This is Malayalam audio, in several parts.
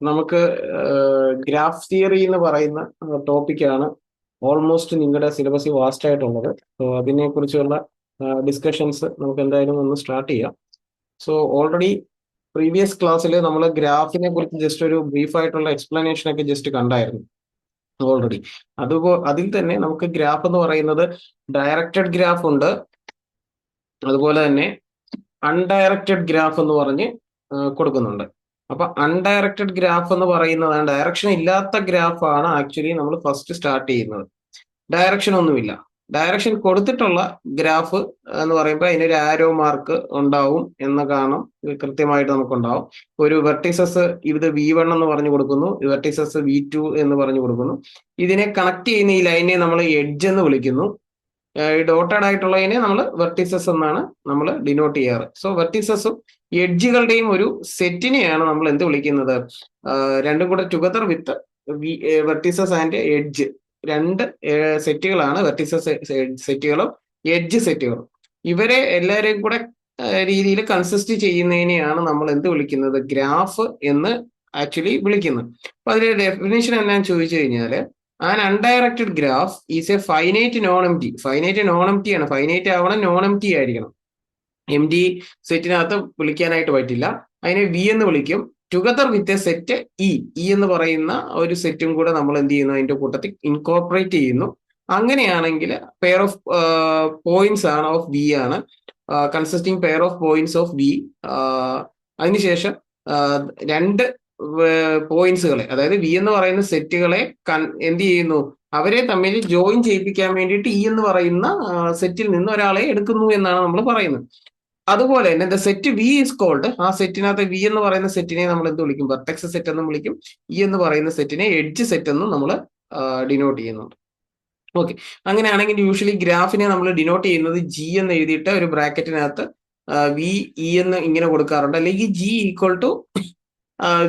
നമുക്ക് ഗ്രാഫ് തിയറി എന്ന് പറയുന്ന ടോപ്പിക്കാണ് ഓൾമോസ്റ്റ് നിങ്ങളുടെ സിലബസിൽ വാസ്റ്റ് ആയിട്ടുള്ളത്. സോ അതിനെക്കുറിച്ചുള്ള ഡിസ്കഷൻസ് നമുക്ക് എന്തായാലും ഒന്ന് സ്റ്റാർട്ട് ചെയ്യാം. സോ ഓൾറെഡി പ്രീവിയസ് ക്ലാസ്സിൽ നമ്മൾ ഗ്രാഫിനെ കുറിച്ച് ജസ്റ്റ് ഒരു ബ്രീഫ് ആയിട്ടുള്ള എക്സ്പ്ലനേഷൻ ഒക്കെ ജസ്റ്റ് കണ്ടായിരുന്നു ഓൾറെഡി. അതിൽ തന്നെ നമുക്ക് ഗ്രാഫ് എന്ന് പറയുന്നത് ഡയറക്റ്റഡ് ഗ്രാഫ് ഉണ്ട്, അതുപോലെ തന്നെ അൺഡയറക്റ്റഡ് ഗ്രാഫ് എന്ന് പറഞ്ഞ് കൊടുക്കുന്നുണ്ട്. അപ്പൊ അൺഡയറക്റ്റഡ് ഗ്രാഫ് എന്ന് പറയുന്നത് ഡയറക്ഷൻ ഇല്ലാത്ത ഗ്രാഫാണ് ആക്ച്വലി നമ്മൾ ഫസ്റ്റ് സ്റ്റാർട്ട് ചെയ്യുന്നത്. ഡയറക്ഷൻ ഒന്നുമില്ല. ഡയറക്ഷൻ കൊടുത്തിട്ടുള്ള ഗ്രാഫ് എന്ന് പറയുമ്പോൾ അതിനൊരു ആരോ മാർക്ക് ഉണ്ടാവും എന്ന് കാണും, കൃത്യമായിട്ട് നമുക്കുണ്ടാവും. ഒരു വെർട്ടിസസ് ഇത് V1 എന്ന് പറഞ്ഞു കൊടുക്കുന്നു, വെർട്ടിസസ് V2 എന്ന് പറഞ്ഞു കൊടുക്കുന്നു. ഇതിനെ കണക്ട് ചെയ്യുന്ന ഈ ലൈനെ നമ്മൾ എഡ്ജ് എന്ന് വിളിക്കുന്നു. ഈ ഡോട്ടഡ് ആയിട്ടുള്ളതിനെ നമ്മൾ വെർട്ടിസസ് എന്നാണ് നമ്മൾ ഡിനോട്ട് ചെയ്യാറ്. സോ വെർട്ടിസസും എഡ്ജുകളുടെയും ഒരു സെറ്റിനെയാണ് നമ്മൾ എന്ത് വിളിക്കുന്നത്, രണ്ടും കൂടെ together with vertices and edge. രണ്ട് സെറ്റുകളാണ് വെർട്ടിസസ് സെറ്റുകളും എഡ്ജ് സെറ്റുകളും. ഇവരെ എല്ലാവരെയും കൂടെ രീതിയിൽ കൺസിസ്റ്റ് ചെയ്യുന്നതിനെയാണ് നമ്മൾ എന്ത് വിളിക്കുന്നത്, ഗ്രാഫ് എന്ന് ആക്ച്വലി വിളിക്കുന്നത്. അപ്പൊ അതിന്റെ ഡെഫിനേഷൻ എന്നാന്ന് ചോദിച്ചു കഴിഞ്ഞാല്, an undirected graph is A finite non M T. Finite non M T ആണ്. ഫൈനൈറ്റ് ആവണം, നോൺ എം ടി ആയിരിക്കണം. എം ടി സെറ്റിനകത്ത് വിളിക്കാനായിട്ട് പറ്റില്ല. അതിനെ വി എന്ന് വിളിക്കും. Together with a set E എന്ന് പറയുന്ന ഒരു സെറ്റും കൂടെ നമ്മൾ എന്ത് ചെയ്യുന്നു, അതിന്റെ കൂട്ടത്തിൽ ഇൻകോർപ്പറേറ്റ് ചെയ്യുന്നു. അങ്ങനെയാണെങ്കിൽ പെയർ ഓഫ് പോയിന്റ്സ് ആണ് ഓഫ് വി ആണ്, consisting pair of points of V. അതിനുശേഷം രണ്ട് പോയിന്റ്സുകളെ, അതായത് വി എന്ന് പറയുന്ന സെറ്റുകളെ എന്ത് ചെയ്യുന്നു, അവരെ തമ്മിൽ ജോയിൻ ചെയ്യിപ്പിക്കാൻ വേണ്ടിയിട്ട് ഇ എന്ന് പറയുന്ന സെറ്റിൽ നിന്ന് ഒരാളെ എടുക്കുന്നു എന്നാണ് നമ്മൾ പറയുന്നത്. അതുപോലെ തന്നെ സെറ്റ് വി ഈസ് കോൾഡ്, ആ സെറ്റിനകത്ത് വി എന്ന് പറയുന്ന സെറ്റിനെ നമ്മൾ എന്ത് വിളിക്കും, വെർട്ടെക്സ് സെറ്റ് എന്നും വിളിക്കും. ഇ എന്ന് പറയുന്ന സെറ്റിനെ എഡ്ജ് സെറ്റ് എന്നും നമ്മൾ ഡിനോട്ട് ചെയ്യുന്നുണ്ട്. ഓക്കെ, അങ്ങനെയാണെങ്കിൽ യൂഷ്വലി ഗ്രാഫിനെ നമ്മൾ ഡിനോട്ട് ചെയ്യുന്നത് ജി എന്ന് എഴുതിയിട്ട് ഒരു ബ്രാക്കറ്റിനകത്ത് വി ഇ എന്ന് ഇങ്ങനെ കൊടുക്കാറുണ്ട്, അല്ലെങ്കിൽ G equal to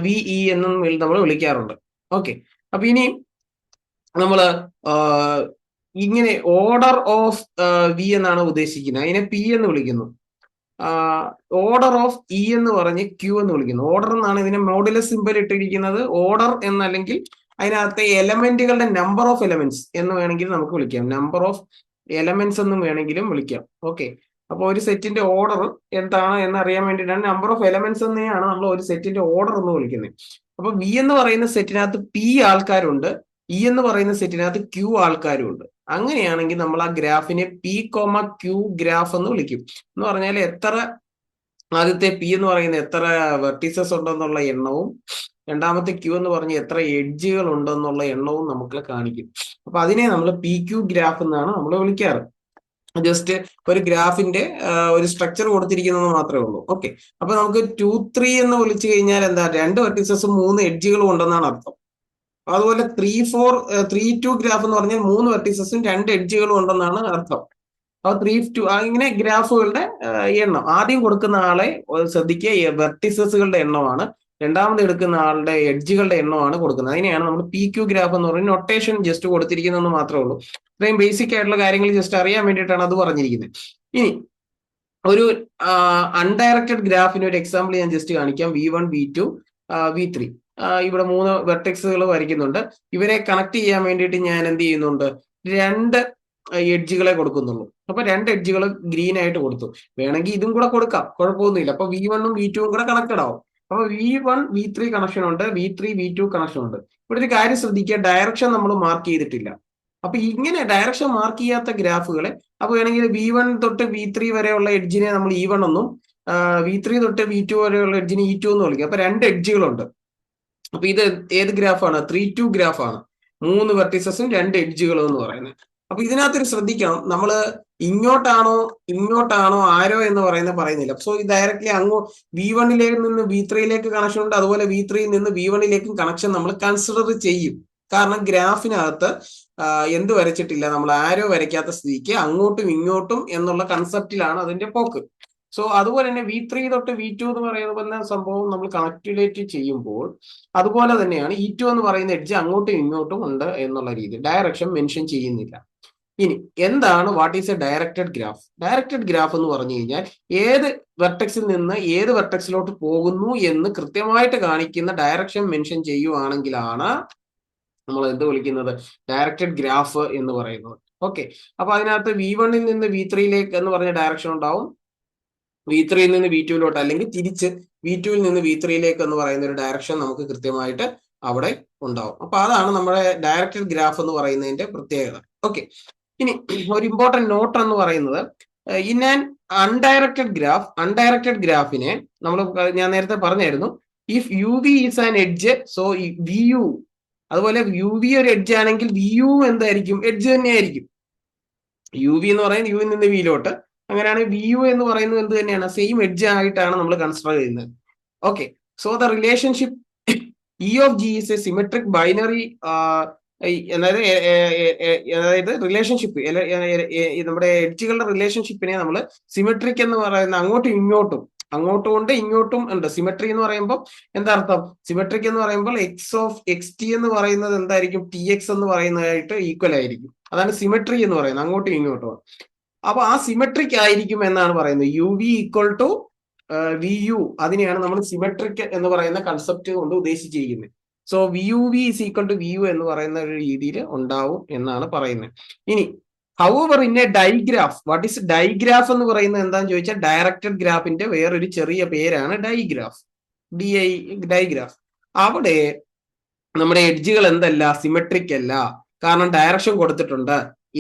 V E എന്നും നമ്മൾ വിളിക്കാറുണ്ട്. ഓക്കെ, അപ്പൊ ഇനി നമ്മൾ ഇങ്ങനെ ഓർഡർ ഓഫ് വി എന്നാണ് ഉദ്ദേശിക്കുന്നത്. അതിനെ പി എന്ന് വിളിക്കുന്നു. ഓർഡർ ഓഫ് ഇ എന്ന് പറഞ്ഞ് ക്യൂ എന്ന് വിളിക്കുന്നു. ഓർഡർ എന്നാണ് ഇതിനെ മോഡുലസ് സിമ്പൽ ഇട്ടിരിക്കുന്നത്. ഓർഡർ എന്നല്ലെങ്കിൽ അതിനകത്തെ എലമെന്റുകളുടെ നമ്പർ ഓഫ് എലമെന്റ്സ് എന്ന് വേണമെങ്കിൽ നമുക്ക് വിളിക്കാം. നമ്പർ ഓഫ് എലമെന്റ്സ് എന്നും വേണമെങ്കിലും വിളിക്കാം. ഓക്കെ, അപ്പൊ ഒരു സെറ്റിന്റെ ഓർഡർ എന്താണ് എന്ന് അറിയാൻ വേണ്ടിയിട്ടാണ് നമ്പർ ഓഫ് എലമെന്റ്സ് എന്നെയാണ് നമ്മൾ ഒരു സെറ്റിന്റെ ഓർഡർ എന്ന് വിളിക്കുന്നത്. അപ്പൊ വി എന്ന് പറയുന്ന സെറ്റിനകത്ത് പി ആൾക്കാരുണ്ട്, ഇ എന്ന് പറയുന്ന സെറ്റിനകത്ത് ക്യൂ ആൾക്കാരും ഉണ്ട്. അങ്ങനെയാണെങ്കിൽ നമ്മൾ ആ ഗ്രാഫിനെ പി കോമ ക്യൂ ഗ്രാഫ് എന്ന് വിളിക്കും. എന്ന് പറഞ്ഞാൽ എത്ര, ആദ്യത്തെ പി എന്ന് പറയുന്ന എത്ര വെർട്ടീസസ് ഉണ്ടെന്നുള്ള എണ്ണവും, രണ്ടാമത്തെ ക്യൂ എന്ന് പറഞ്ഞ എത്ര എഡ്ജുകൾ ഉണ്ടെന്നുള്ള എണ്ണവും നമുക്ക് കാണിക്കും. അപ്പൊ അതിനെ നമ്മൾ പി ക്യൂ ഗ്രാഫ് എന്നാണ് നമ്മൾ വിളിക്കാറ്. ജസ്റ്റ് ഒരു ഗ്രാഫിന്റെ ഒരു സ്ട്രക്ചർ കൊടുത്തിരിക്കുന്നത് മാത്രമേ ഉള്ളൂ. ഓക്കെ, അപ്പൊ നമുക്ക് 2, 3 എന്ന് വിളിച്ചു കഴിഞ്ഞാൽ എന്താ, രണ്ട് വെർട്ടീസസും 3 എഡ്ജുകളും ഉണ്ടെന്നാണ് അർത്ഥം. അതുപോലെ 3, 4, 3, 2 ഗ്രാഫ് എന്ന് പറഞ്ഞാൽ 3 വെർട്ടീസസും 2 എഡ്ജുകളും ഉണ്ടെന്നാണ് അർത്ഥം. അപ്പൊ 3, 2 ഇങ്ങനെ ഗ്രാഫുകളുടെ എണ്ണം. ആദ്യം കൊടുക്കുന്ന ആളെ ശ്രദ്ധിക്കുക, വെർട്ടിസസുകളുടെ എണ്ണമാണ്. രണ്ടാമത് എടുക്കുന്ന ആളുടെ എഡ്ജുകളുടെ എണ്ണമാണ് കൊടുക്കുന്നത്. അതിനെയാണ് നമ്മൾ പി ക്യൂ ഗ്രാഫ് എന്ന് പറയുന്നത്. നൊട്ടേഷൻ ജസ്റ്റ് കൊടുത്തിരിക്കുന്നതെന്ന് മാത്രമേ ഉള്ളൂ. ഇത്രയും ബേസിക് ആയിട്ടുള്ള കാര്യങ്ങൾ ജസ്റ്റ് അറിയാൻ വേണ്ടിയിട്ടാണ് അത് പറഞ്ഞിരിക്കുന്നത്. ഇനി ഒരു അൺഡയറക്റ്റഡ് ഗ്രാഫിന് ഒരു എക്സാമ്പിൾ ഞാൻ ജസ്റ്റ് കാണിക്കാം. V1, V2, V3. ഇവിടെ 3 വെർട്ടെക്സുകൾ വരയ്ക്കുന്നുണ്ട്. ഇവരെ കണക്ട് ചെയ്യാൻ വേണ്ടിയിട്ട് ഞാൻ എന്ത് ചെയ്യുന്നുണ്ട്, രണ്ട് എഡ്ജുകളെ കൊടുക്കുന്നുള്ളൂ. അപ്പൊ രണ്ട് എഡ്ജുകൾ ഗ്രീൻ ആയിട്ട് കൊടുത്തു. വേണമെങ്കിൽ ഇതും കൂടെ കൊടുക്കാം, കുഴപ്പമൊന്നുമില്ല. അപ്പൊ V1ഉം V2ഉം കൂടെ കണക്റ്റഡ് ആവും. അപ്പൊ V1, V3 കണക്ഷൻ ഉണ്ട്, V3, V2 കണക്ഷൻ ഉണ്ട്. ഇവിടെ ഒരു കാര്യം ശ്രദ്ധിക്കുക, ഡയറക്ഷൻ നമ്മൾ മാർക്ക് ചെയ്തിട്ടില്ല. അപ്പൊ ഇങ്ങനെ ഡയറക്ഷൻ മാർക്ക് ചെയ്യാത്ത ഗ്രാഫുകളെ, അപ്പൊ വേണമെങ്കിൽ V1 തൊട്ട് V3 വരെയുള്ള എഡ്ജിനെ നമ്മൾ E1 എന്നും, V3 തൊട്ട് V2 വരെയുള്ള എഡ്ജിനെ E2 എന്ന് വിളിക്കും. അപ്പൊ രണ്ട് എഡ്ജുകളുണ്ട്. അപ്പൊ ഇത് ഏത് ഗ്രാഫാണ്, 3-2 ഗ്രാഫാണ്. 3 വെർട്ടീസസും 2 എഡ്ജുകളും എന്ന് പറയുന്നത്. അപ്പൊ ഇതിനകത്തൊരു ശ്രദ്ധിക്കണം, നമ്മൾ ഇങ്ങോട്ടാണോ ആരോ എന്ന് പറയുന്നില്ല. സോ ഇത് ഡയറക്റ്റ്ലി V1ലേക്ക് നിന്ന് V3യിലേക്ക് കണക്ഷൻ ഉണ്ട്, അതുപോലെ V3യിൽ നിന്ന് V1ലേക്കും കണക്ഷൻ നമ്മൾ കൺസിഡർ ചെയ്യും. കാരണം ഗ്രാഫിനകത്ത് എന്ത് വരച്ചിട്ടില്ല, നമ്മൾ ആരോ വരയ്ക്കാത്ത സ്ഥിതിക്ക് അങ്ങോട്ടും ഇങ്ങോട്ടും എന്നുള്ള കൺസെപ്റ്റിലാണ് അതിന്റെ പോക്ക്. സോ അതുപോലെ തന്നെ V3 തൊട്ട് V2 എന്ന് പറയുന്ന സംഭവം നമ്മൾ കണക്റ്റുലേറ്റ് ചെയ്യുമ്പോൾ അതുപോലെ തന്നെയാണ് E2 എന്ന് പറയുന്ന എഡ്ജ് അങ്ങോട്ടും ഇങ്ങോട്ടും ഉണ്ട് എന്നുള്ള രീതി. ഡയറക്ഷൻ മെൻഷൻ ചെയ്യുന്നില്ല. ഇനി എന്താണ് what is A directed graph? Directed graph എന്ന് പറഞ്ഞു കഴിഞ്ഞാൽ ഏത് വെർട്ടെക്സിൽ നിന്ന് ഏത് വെർട്ടെക്സിലോട്ട് പോകുന്നു എന്ന് കൃത്യമായിട്ട് കാണിക്കുന്ന ഡയറക്ഷൻ മെൻഷൻ ചെയ്യുവാണെങ്കിലാണ് നമ്മൾ എന്ത് വിളിക്കുന്നത്? ഡയറക്റ്റഡ് ഗ്രാഫ് എന്ന് പറയുന്നത്. ഓക്കെ, അപ്പൊ അതിനകത്ത് V1-ൽ നിന്ന് V3-യിലേക്ക് എന്ന് പറഞ്ഞ ഡയറക്ഷൻ ഉണ്ടാവും, V3-യിൽ നിന്ന് V2-ലോട്ട്, അല്ലെങ്കിൽ തിരിച്ച് V2-ൽ നിന്ന് V3-യിലേക്ക് എന്ന് പറയുന്ന ഒരു ഡയറക്ഷൻ നമുക്ക് കൃത്യമായിട്ട് അവിടെ ഉണ്ടാവും. അപ്പൊ അതാണ് നമ്മുടെ ഡയറക്റ്റഡ് ഗ്രാഫ് എന്ന് പറയുന്നതിന്റെ പ്രത്യേകത. ഓക്കെ, ഇനി ഒരു ഇമ്പോർട്ടന്റ് നോട്ട് എന്ന് പറയുന്നത്, ഇൻ ആൻ അൺഡയറക്റ്റഡ് ഗ്രാഫിനെ നമ്മൾ, ഞാൻ നേരത്തെ പറഞ്ഞായിരുന്നു, if UV is an edge, so VU, അതുപോലെ UV ഒരു എഡ്ജ് ആണെങ്കിൽ VU എന്തായിരിക്കും? എഡ്ജ് തന്നെയായിരിക്കും. UV എന്ന് പറയുന്നത് യുവിൽ നിന്ന് വിയിലോട്ട്, അങ്ങനെയാണ് VU എന്ന് പറയുന്നത് എന്ത് തന്നെയാണ്? സെയിം എഡ്ജ് ആയിട്ടാണ് നമ്മൾ കൺസിഡർ ചെയ്യുന്നത്. Okay, so the relationship E of G is a symmetric binary, അതായത് റിലേഷൻഷിപ്പ്, നമ്മുടെ എഡ്ജുകളുടെ റിലേഷൻഷിപ്പിനെ നമ്മൾ സിമെട്രിക് എന്ന് പറയുന്ന അങ്ങോട്ടും ഇങ്ങോട്ടും ഉണ്ട്, ഇങ്ങോട്ടും ഉണ്ട്. സിമെട്രി എന്ന് പറയുമ്പോൾ എന്താ അർത്ഥം? സിമെട്രിക് എന്ന് പറയുമ്പോൾ XT എന്ന് പറയുന്നത് എന്തായിരിക്കും? TX എന്ന് പറയുന്നതായിട്ട് ഈക്വൽ ആയിരിക്കും. അതാണ് സിമെട്രി എന്ന് പറയുന്നത്, അങ്ങോട്ടും ഇങ്ങോട്ടും. അപ്പൊ ആ സിമെട്രിക് ആയിരിക്കും എന്നാണ് പറയുന്നത്. UV ഈക്വൽ ടു VU, അതിനെയാണ് നമ്മൾ സിമെട്രിക് എന്ന് പറയുന്ന കൺസെപ്റ്റ് കൊണ്ട് ഉദ്ദേശിച്ചിരിക്കുന്നത്. So VUV is equal to VU എന്ന് പറയുന്ന ഒരു രീതിയിൽ ഉണ്ടാവും എന്നാണ് പറയുന്നത്. ഇനി however in a digraph, what is digraph എന്ന് പറയുന്നത് എന്താണെന്ന് ചോദിച്ചാൽ, ഡയറക്റ്റഡ് ഗ്രാഫിന്റെ വേറൊരു ചെറിയ പേരാണ് ഡൈഗ്രാഫ്. ഡൈഗ്രാഫ്. അവിടെ നമ്മുടെ എഡ്ജുകൾ എന്തല്ല? സിമെട്രിക് അല്ല. കാരണം ഡയറക്ഷൻ കൊടുത്തിട്ടുണ്ട്.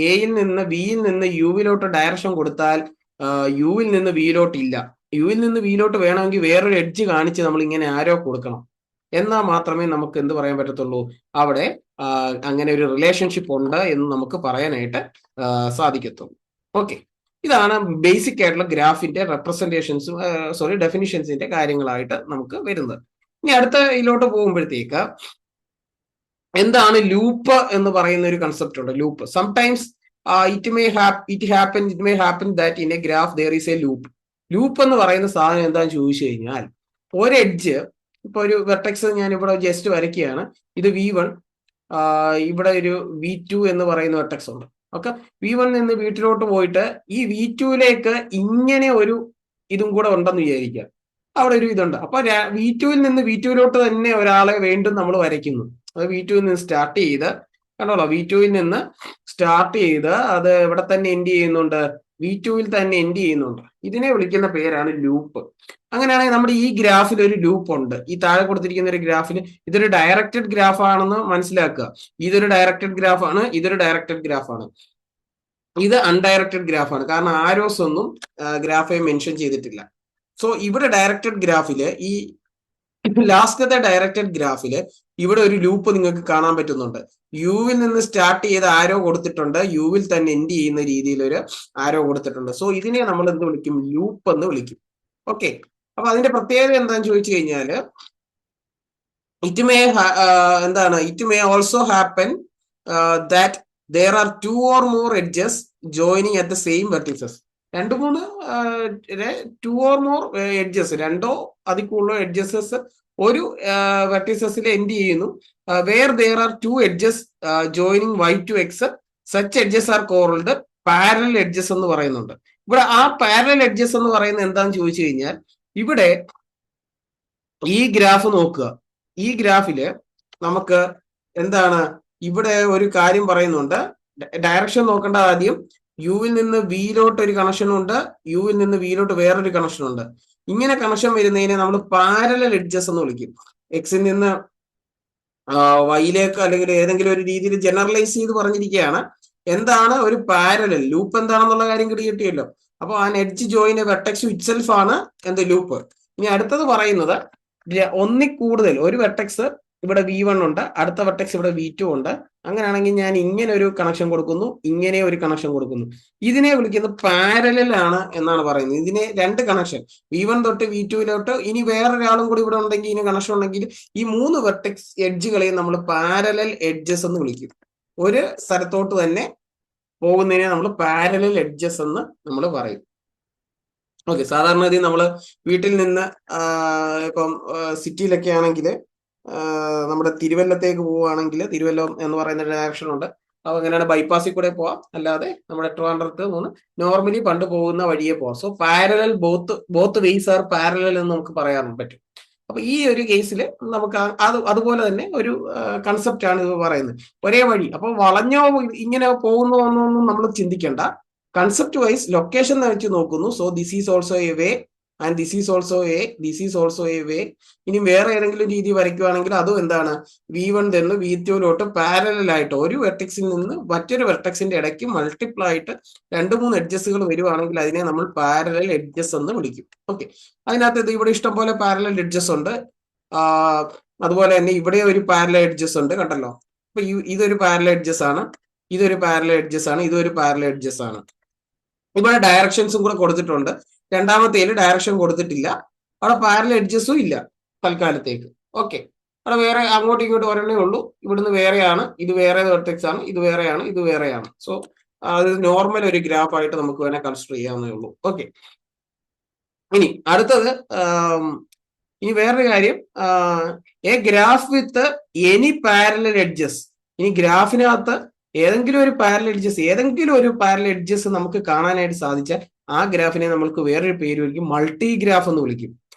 എയിൽ നിന്ന് വിയിൽ നിന്ന് യുവിലോട്ട് ഡയറക്ഷൻ കൊടുത്താൽ യുവിൽ നിന്ന് വിയിലോട്ട് ഇല്ല. യുവിൽ നിന്ന് വിയിലോട്ട് വേണമെങ്കിൽ വേറൊരു എഡ്ജ് കാണിച്ച് നമ്മൾ ഇങ്ങനെ ആരോ കൊടുക്കണം, എന്നാൽ മാത്രമേ നമുക്ക് എന്ത് പറയാൻ പറ്റത്തുള്ളൂ? അവിടെ അങ്ങനെ ഒരു റിലേഷൻഷിപ്പ് ഉണ്ട് എന്ന് നമുക്ക് പറയാനായിട്ട് സാധിക്കത്തുള്ളൂ. ഓക്കെ, ഇതാണ് ബേസിക് ആയിട്ടുള്ള ഗ്രാഫിന്റെ റെപ്രസെന്റേഷൻസും ഡെഫിനിഷൻസിന്റെ കാര്യങ്ങളായിട്ട് നമുക്ക് വരുന്നത്. ഇനി അടുത്ത ഇതിലോട്ട് പോകുമ്പോഴത്തേക്ക് എന്താണ് ലൂപ്പ് എന്ന് പറയുന്ന ഒരു കൺസെപ്റ്റ് ഉണ്ട്. Loop sometimes it may happen that in A graph there is A loop. Loop എന്ന് പറയുന്ന സാധനം എന്താണെന്ന് ചോദിച്ചു കഴിഞ്ഞാൽ, ഒരു എഡ്ജ്, ഇപ്പൊ ഒരു വെർട്ടെക്സ് ഞാൻ ഇവിടെ ജസ്റ്റ് വരയ്ക്കുകയാണ്, ഇത് V1, ഇവിടെ ഒരു V2 എന്ന് പറയുന്ന വെർട്ടെക്സ് ഉണ്ട്. ഓക്കെ, V1 നിന്ന് വീട്ടിലോട്ട് പോയിട്ട് ഈ V2-ലേക്ക് ഇങ്ങനെ ഒരു ഇതും കൂടെ ഉണ്ടെന്ന് വിചാരിക്കുക, അവിടെ ഒരു ഇതുണ്ട്. അപ്പൊ V2-ൽ നിന്ന് V2-ലോട്ട് തന്നെ ഒരാളെ വീണ്ടും നമ്മൾ വരയ്ക്കുന്നു. അത് V2-ൽ നിന്ന് സ്റ്റാർട്ട് ചെയ്ത്, കണ്ടോളൂ, V2-ൽ നിന്ന് സ്റ്റാർട്ട് ചെയ്ത് അത് ഇവിടെ തന്നെ എൻഡ് ചെയ്യുന്നുണ്ട്, V2-ൽ തന്നെ എൻഡ് ചെയ്യുന്നുണ്ട്. ഇതിനെ വിളിക്കുന്ന പേരാണ് ലൂപ്പ്. അങ്ങനെയാണെങ്കിൽ നമ്മുടെ ഈ ഗ്രാഫിൽ ഒരു ലൂപ്പ് ഉണ്ട്. ഈ താഴെ കൊടുത്തിരിക്കുന്ന ഒരു ഗ്രാഫിൽ ഇതൊരു ഡയറക്റ്റഡ് ഗ്രാഫ് ആണെന്ന് മനസ്സിലാക്കുക. ഇതൊരു ഡയറക്റ്റഡ് ഗ്രാഫാണ്, ഇതൊരു ഡയറക്റ്റഡ് ഗ്രാഫാണ്, ഇത് അൺഡയറക്റ്റഡ് ഗ്രാഫാണ്. കാരണം ആരോസ് ഒന്നും ഗ്രാഫെ മെൻഷൻ ചെയ്തിട്ടില്ല. സോ ഇവിടെ ഡയറക്റ്റഡ് ഗ്രാഫില്, ഈ ലാസ്റ്റത്തെ ഡയറക്റ്റഡ് ഗ്രാഫില് ഇവിടെ ഒരു ലൂപ്പ് നിങ്ങൾക്ക് കാണാൻ പറ്റുന്നുണ്ട്. യുവിൽ നിന്ന് സ്റ്റാർട്ട് ചെയ്ത് ആരോ കൊടുത്തിട്ടുണ്ട്, യുവിൽ തന്നെ എൻഡ് ചെയ്യുന്ന രീതിയിൽ ഒരു ആരോ കൊടുത്തിട്ടുണ്ട്. സോ ഇതിനെ നമ്മൾ എന്ത് വിളിക്കും? ലൂപ്പ് എന്ന് വിളിക്കും. ഓക്കെ, അപ്പൊ അതിന്റെ പ്രത്യേകത എന്താണെന്ന് ചോദിച്ചു കഴിഞ്ഞാല്, it may also happen that there are 2 or more edges joining at the same vertices. 2 or more edges, രണ്ടോ അതിൽ കൂടുതലോ എഡ്ജസസ് ഒരു വെർട്ടിസസിൽ എൻഡ് ചെയ്യുന്നു. Where there are 2 edges joining y to x, such edges are called parallel edges എന്ന് പറയുന്നുണ്ട്. ഇവിടെ ആ പാരലൽ എഡ്ജസ് എന്ന് പറയുന്നത് എന്താണെന്ന് ചോദിച്ചു കഴിഞ്ഞാൽ, ഇവിടെ ഈ ഗ്രാഫ് നോക്കുക. ഈ ഗ്രാഫില് നമുക്ക് എന്താണ്, ഇവിടെ ഒരു കാര്യം പറയുന്നുണ്ട്. ഡയറക്ഷൻ നോക്കേണ്ട ആദ്യം. യുവിൽ നിന്ന് വിയിലോട്ട് ഒരു കണക്ഷൻ ഉണ്ട്, യുവിൽ നിന്ന് വിയിലോട്ട് വേറൊരു കണക്ഷൻ ഉണ്ട്. ഇങ്ങനെ കണക്ഷൻ വരുന്നതിനെ നമ്മൾ പാരലൽ എഡ്ജസ് എന്ന് വിളിക്കും. എക്സിൽ നിന്ന് വൈയിലേക്ക് അല്ലെങ്കിൽ ഏതെങ്കിലും ഒരു രീതിയിൽ ജനറലൈസ് ചെയ്ത് പറഞ്ഞിരിക്കുകയാണ്. എന്താണ് ഒരു പാരലൽ? ലൂപ്പ് എന്താണെന്നുള്ള കാര്യം കിട്ടിയല്ലോ. അപ്പൊ ആ എഡ്ജ് ജോയിൻ വെർട്ടെക്സ് ഇറ്റ്സെൽഫ് ആണ് എന്ത്? ലൂപ്പ്. ഇനി അടുത്തത് പറയുന്നത്, ഒന്നിൽ കൂടുതൽ ഒരു വെർട്ടെക്സ്, ഇവിടെ V1 ഉണ്ട്, അടുത്ത വെർട്ടെക്സ് ഇവിടെ V2 ഉണ്ട്. അങ്ങനെയാണെങ്കിൽ ഞാൻ ഇങ്ങനെ ഒരു കണക്ഷൻ കൊടുക്കുന്നു, ഇങ്ങനെ ഒരു കണക്ഷൻ കൊടുക്കുന്നു. ഇതിനെ വിളിക്കുന്നത് പാരലൽ ആണ് എന്നാണ് പറയുന്നത്. ഇതിനെ 2 കണക്ഷൻ, V1 തൊട്ട് V2-ലോട്ട്, ഇനി വേറൊരാളും കൂടി ഇവിടെ ഉണ്ടെങ്കിൽ, ഇനി കണക്ഷൻ ഉണ്ടെങ്കിൽ, ഈ 3 വെർട്ടെക്സ് എഡ്ജുകളെയും നമ്മൾ പാരലൽ എഡ്ജസ് എന്ന് വിളിക്കും. ഒരു സ്ഥലത്തോട്ട് തന്നെ പോകുന്നതിനെ നമ്മൾ പാരലൽ എഡ്ജസ് എന്ന് നമ്മൾ പറയും. ഓക്കെ, സാധാരണ നമ്മൾ വീട്ടിൽ നിന്ന് ഇപ്പം സിറ്റിയിലൊക്കെ ആണെങ്കിൽ, നമ്മുടെ തിരുവല്ലത്തേക്ക് പോവുകയാണെങ്കിൽ, തിരുവല്ലം എന്ന് പറയുന്ന ഡയറക്ഷൻ ഉണ്ട്, അപ്പോൾ അങ്ങനെയാണ് ബൈപ്പാസിൽ കൂടെ പോവാം, അല്ലാതെ നമ്മുടെ ട്രിവാൻഡ്രത്ത് നിന്ന് നോർമലി പണ്ട് പോകുന്ന വഴിയെ പോവാം. So parallel both vase R parallel എന്ന് നമുക്ക് പറയാൻ പറ്റും. അപ്പൊ ഈ ഒരു കേസിൽ നമുക്ക് അതുപോലെ തന്നെ ഒരു കൺസെപ്റ്റ് ആണ് ഇത് പറയുന്നത്, ഒരേ വഴി. അപ്പൊ വളഞ്ഞോ ഇങ്ങനെ പോകുന്നോ എന്നൊന്നും നമ്മൾ ചിന്തിക്കേണ്ട. കൺസെപ്റ്റ് വൈസ് ലൊക്കേഷൻ വെച്ച് നോക്കുന്നു. So this is also a way and this is also a way. ഇനി വേറെ ഏതെങ്കിലും രീതി വരയ്ക്കുകയാണെങ്കിൽ അതും എന്താണ്, V1 നിന്ന് V2 പാരലൽ ആയിട്ട് ഒരു വെർട്ടെക്സിൽ നിന്ന് മറ്റൊരു വെർട്ടെക്സിന്റെ ഇടയ്ക്ക് മൾട്ടിപ്പിൾ ആയിട്ട് 2-3 എഡ്ജസുകൾ വരുവാണെങ്കിൽ അതിനെ നമ്മൾ പാരലൽ എഡ്ജസ് എന്ന് വിളിക്കും. ഓക്കെ, അതിനകത്ത് ഇത് ഇവിടെ ഇഷ്ടംപോലെ പാരലൽ എഡ്ജസ് ഉണ്ട്. അതുപോലെ തന്നെ ഇവിടെ ഒരു പാരലൽ എഡ്ജസ് ഉണ്ട്, കണ്ടല്ലോ. അപ്പൊ ഇതൊരു പാരലൽ എഡ്ജസ് ആണ്, ഇതൊരു പാരലൽ എഡ്ജസ് ആണ്, ഇതൊരു പാരലൽ എഡ്ജസ് ആണ്. ഇവിടെ ഡയറക്ഷൻസും കൂടെ കൊടുത്തിട്ടുണ്ട്. രണ്ടാമത്തേല് ഡയറക്ഷൻ കൊടുത്തിട്ടില്ല, അവിടെ പാരലൽ എഡ്ജസും ഇല്ല തൽക്കാലത്തേക്ക്. ഓക്കെ, അവിടെ വേറെ അങ്ങോട്ടും ഇങ്ങോട്ടും ഒരെണ്ണേ ഉള്ളൂ. ഇവിടുന്ന് വേറെയാണ്, ഇത് വേറെ വെർട്ടെക്സ് ആണ്, ഇത് വേറെയാണ്, ഇത് വേറെയാണ്. സോ അത് നോർമൽ ഒരു ഗ്രാഫ് ആയിട്ട് നമുക്ക് വേണേൽ കൺസിഡർ ചെയ്യാവുന്നേ ഉള്ളൂ. ഓക്കെ, ഇനി അടുത്തത് ഇനി വേറൊരു കാര്യം, A graph with any parallel edges. ഇനി ഗ്രാഫിനകത്ത് ഏതെങ്കിലും ഒരു പാരലൽ എഡ്ജസ് നമുക്ക് കാണാനായിട്ട് സാധിച്ചാൽ ആ ഗ്രാഫിനെ നമ്മൾക്ക് വേറൊരു പേര് വിളിക്കും, മൾട്ടി ഗ്രാഫ് എന്ന് വിളിക്കും.